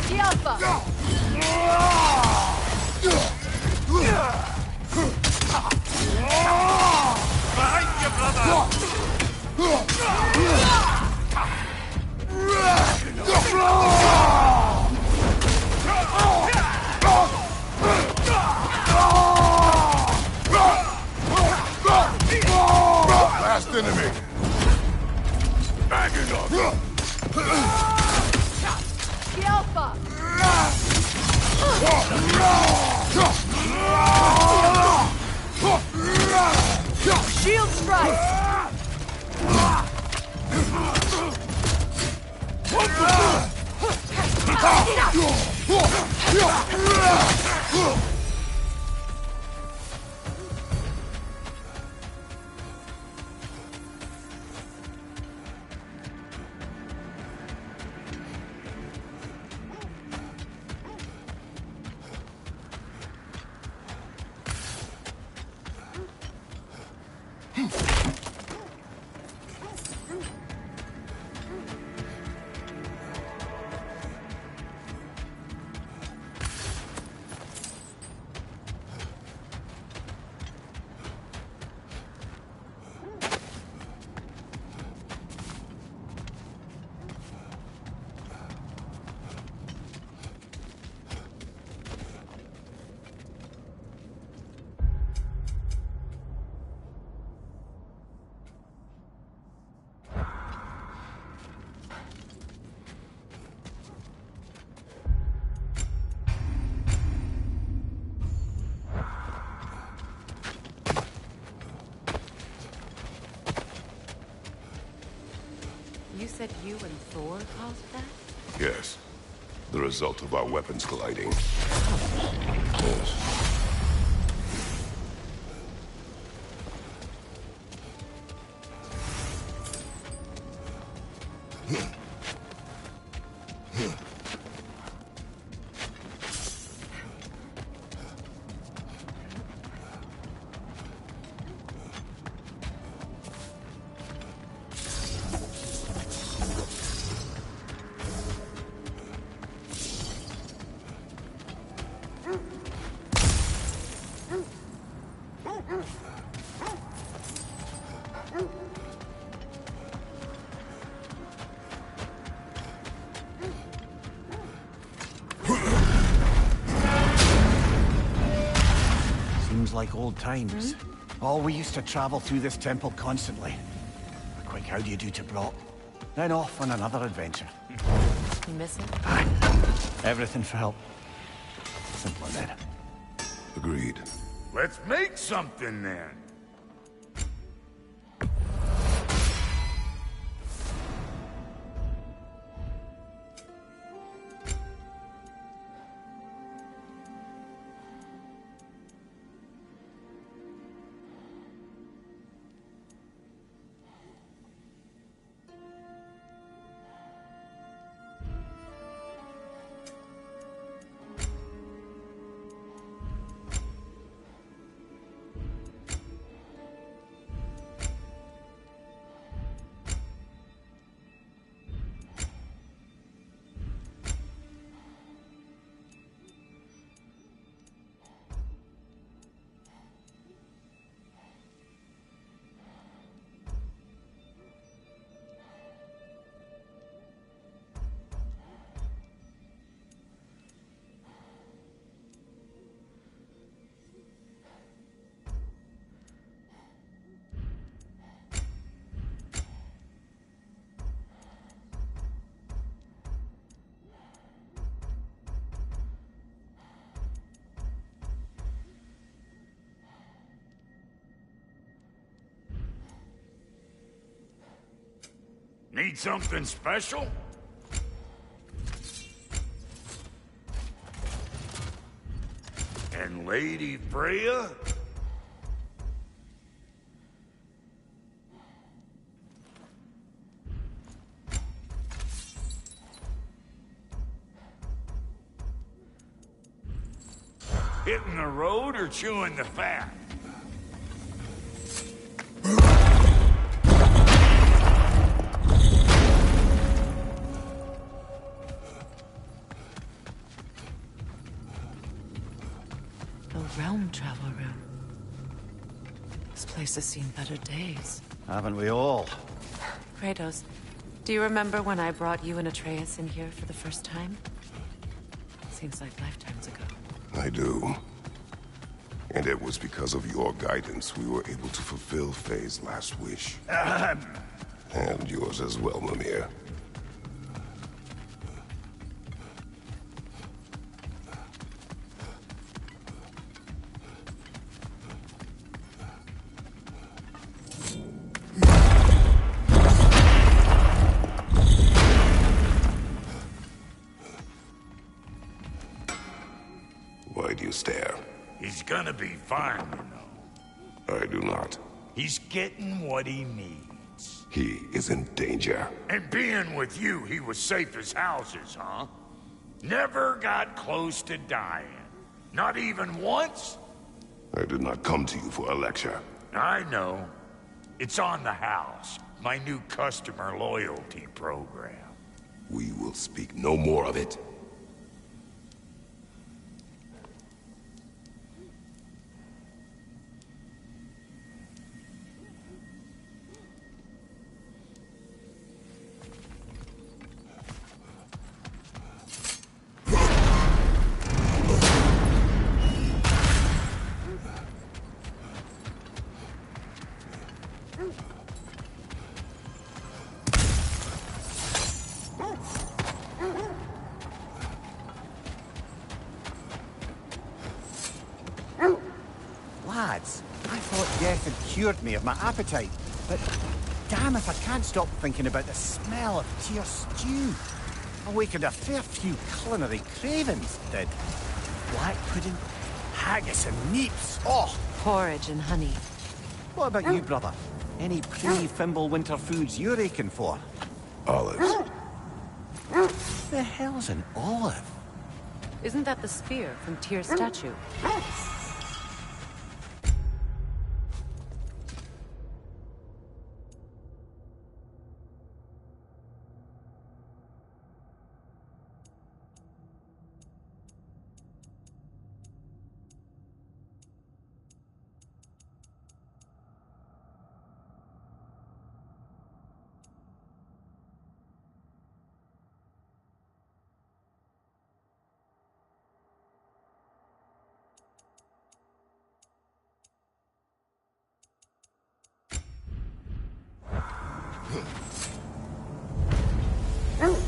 The Alpha! said you and Thor caused that? Yes. The result of our weapons colliding. Yes. Seems like old times. Oh, we used to travel through this temple constantly. A quick how do you do to Brock, then off on another adventure. You miss it? Everything for help. Simpler then. Agreed. Let's make something then. Need something special? And Lady Freya? Hitting the road or chewing the fat? Realm travel room. This place has seen better days. Haven't we all? Kratos, do you remember when I brought you and Atreus in here for the first time? Seems like lifetimes ago. I do. And it was because of your guidance we were able to fulfill Faye's last wish. And yours as well, Mimir. Why do you stare? He's gonna be fine, you know. I do not. He's getting what he needs. He is in danger. And being with you, he was safe as houses, huh? Never got close to dying. Not even once? I did not come to you for a lecture. I know. It's on the house. My new customer loyalty program. We will speak no more of it. Lads, I thought death had cured me of my appetite, but damn if I can't stop thinking about the smell of Tyr stew. Awakened a fair few culinary cravings, did. Black pudding, haggis and neeps. Oh! Porridge and honey. What about you, brother? Any pre-Fimble winter foods you're aching for? Olives. The hell's an olive? Isn't that the spear from Tyr's statue?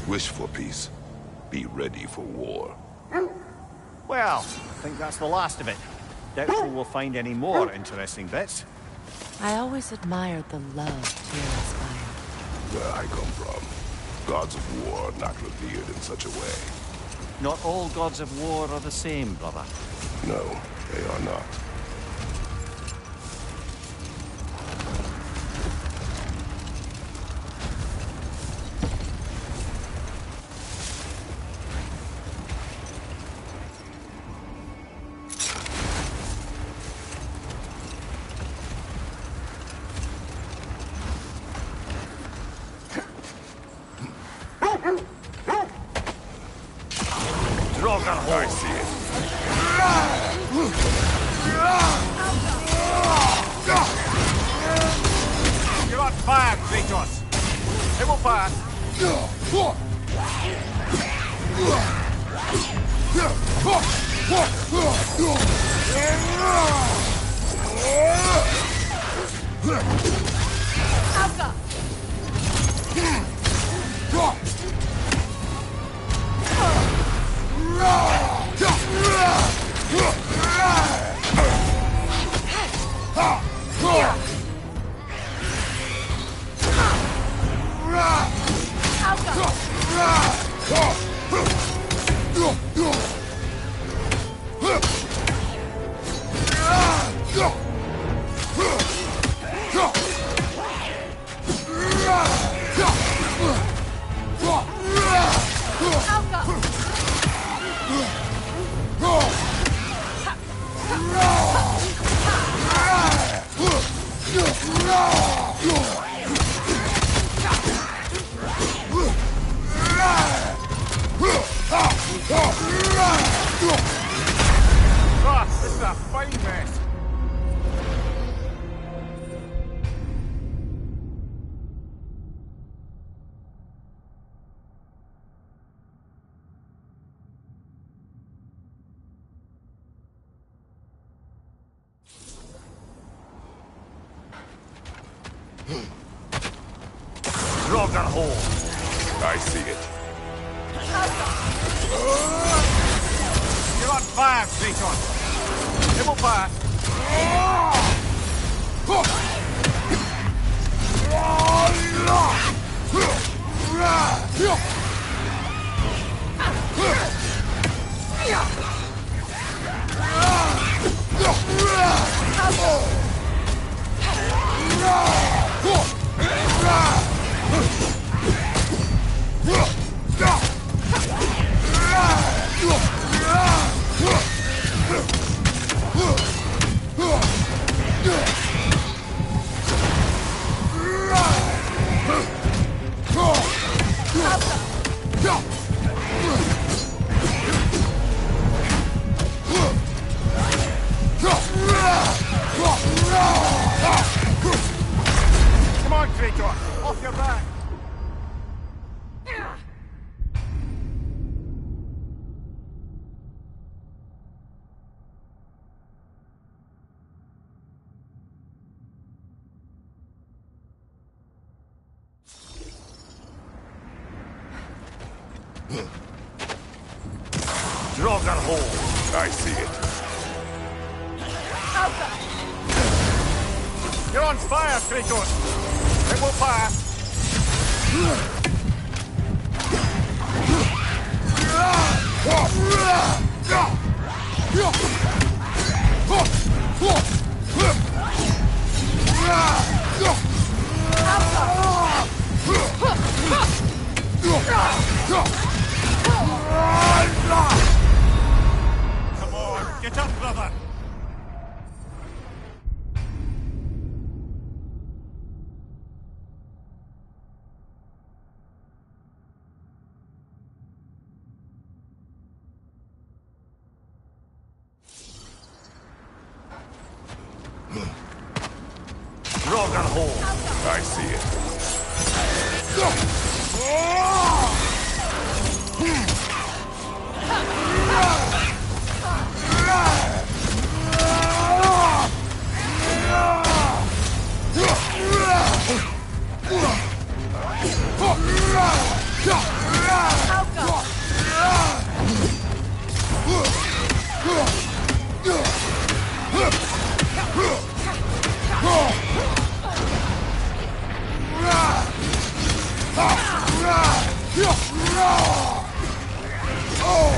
Wish for peace. Be ready for war. Well, I think that's the last of it. Doubtful we'll find any more interesting bits. I always admired the love Tyr inspired. Where I come from, gods of war are not revered in such a way. Not all gods of war are the same, brother. No, they are not. I see it. You're on fire, Kratos. It will pass. This is a fine mess. Ragnarok. I see it. You're on fire, Kratos. It will pass. Come on, Kratos, off your back. Ragnarok. I see it. You're on fire, Kratos. It will pass. Come on, get up, brother. Rogan hole. I see it.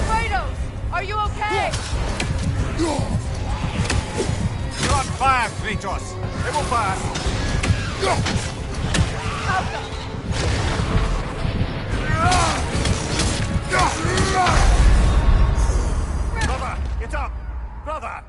Kratos, are you okay? You're on fire, Kratos. It will pass. Brother, get up! Brother!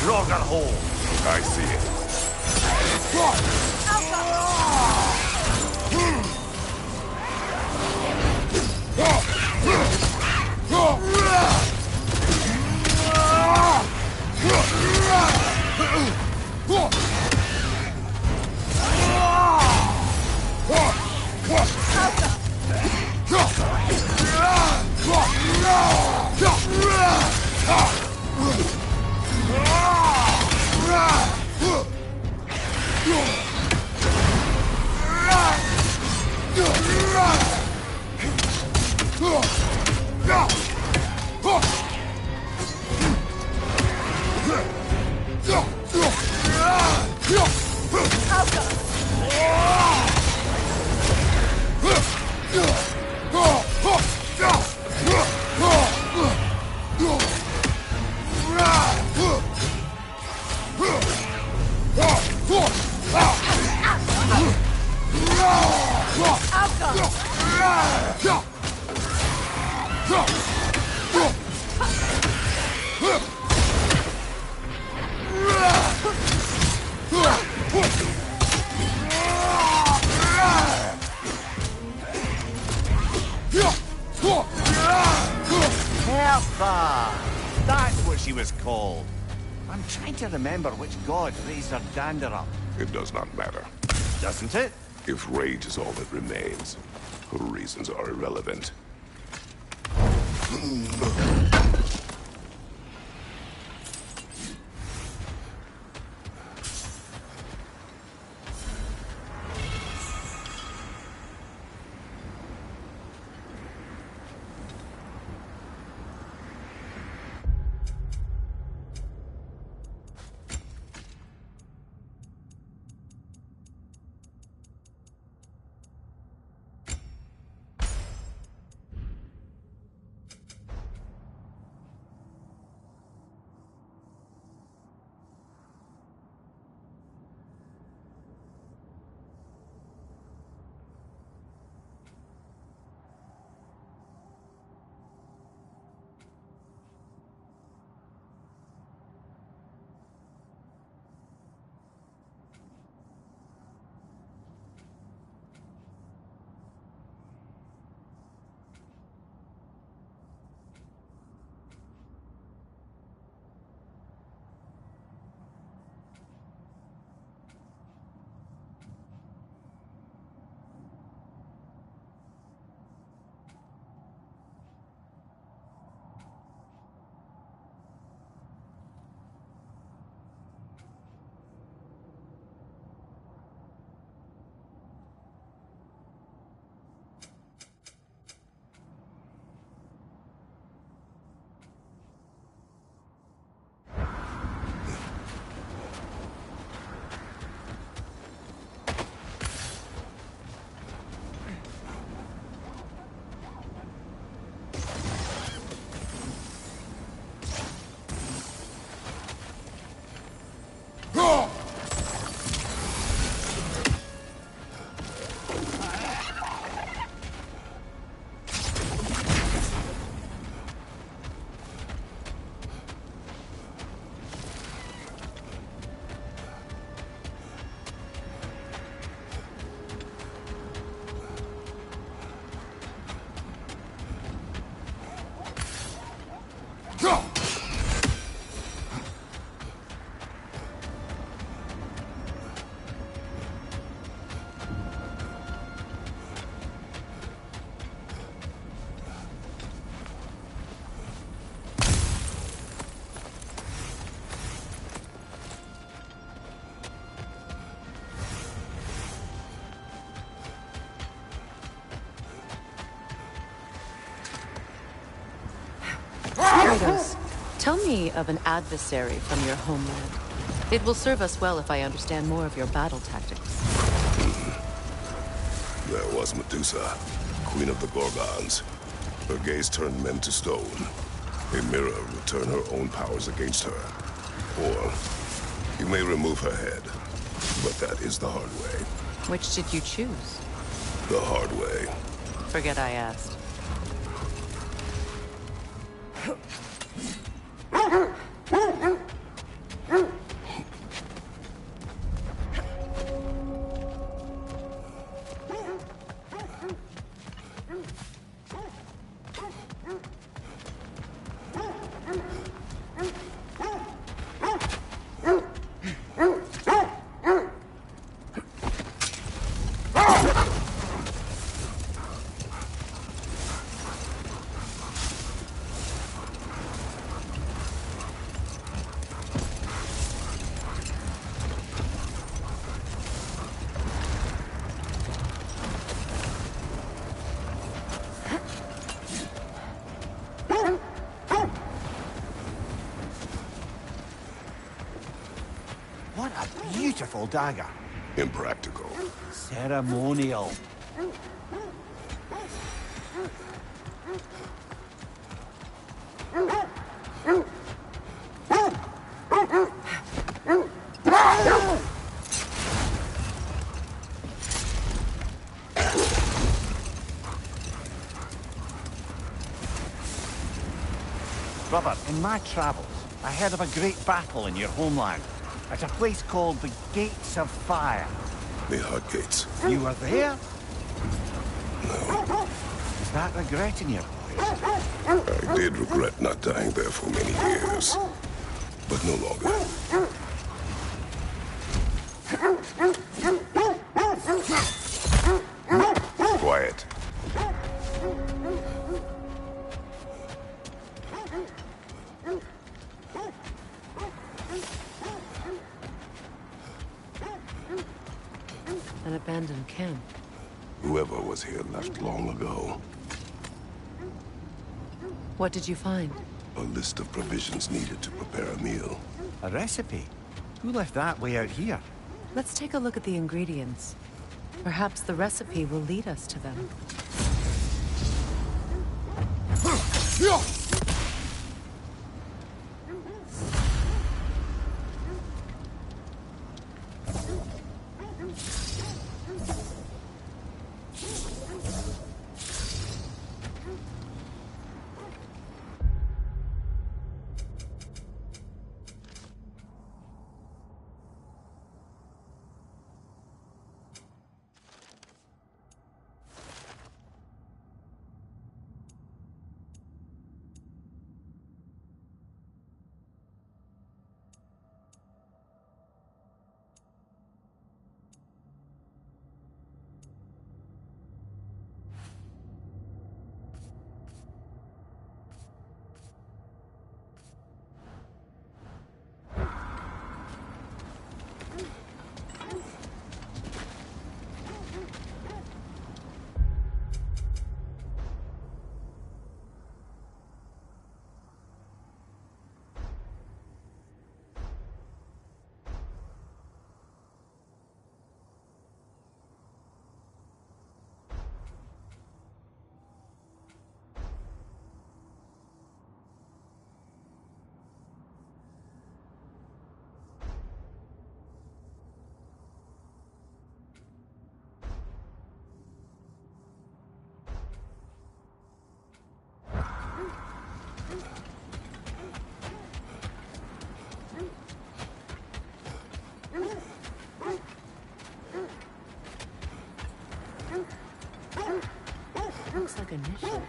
Rogan hole. I see it. Hertha! That's what she was called. I'm trying to remember which god raised her dander up. It does not matter. Doesn't it? If rage is all that remains, her reasons are irrelevant. Kratos, tell me of an adversary from your homeland. It will serve us well if I understand more of your battle tactics. There was Medusa, queen of the Gorgons. Her gaze turned men to stone. A mirror would turn her own powers against her. Or you may remove her head, but that is the hard way. Which did you choose? The hard way. Forget I asked. What a beautiful dagger. Impractical. Ceremonial. Brother, in my travels, I heard of a great battle in your homeland. At a place called the Gates of Fire. The Hot Gates. You were there? No. Is that regret in your voice? I did regret not dying there for many years. But no longer. Quiet. An abandoned camp. Whoever was here left long ago. What did you find? A list of provisions needed to prepare a meal. A recipe? Who left that way out here? Let's take a look at the ingredients. Perhaps the recipe will lead us to them. Looks like initials.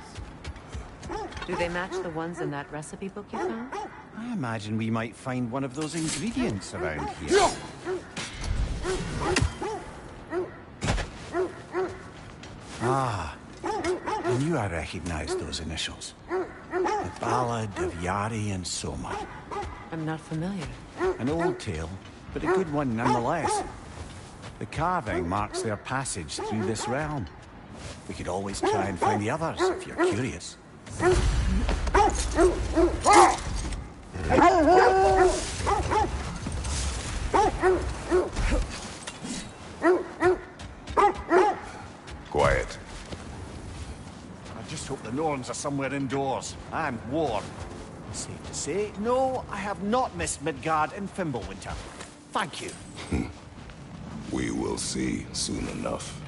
Do they match the ones in that recipe book you found? I imagine we might find one of those ingredients around here. Ah, I knew I recognized those initials. The Ballad of Yari and Soma. I'm not familiar. An old tale, but a good one nonetheless. The carving marks their passage through this realm. We could always try and find the others, if you're curious. Quiet. I just hope the Norns are somewhere indoors and warm. Safe to say, no, I have not missed Midgard and Fimbulwinter. Thank you. We will see soon enough.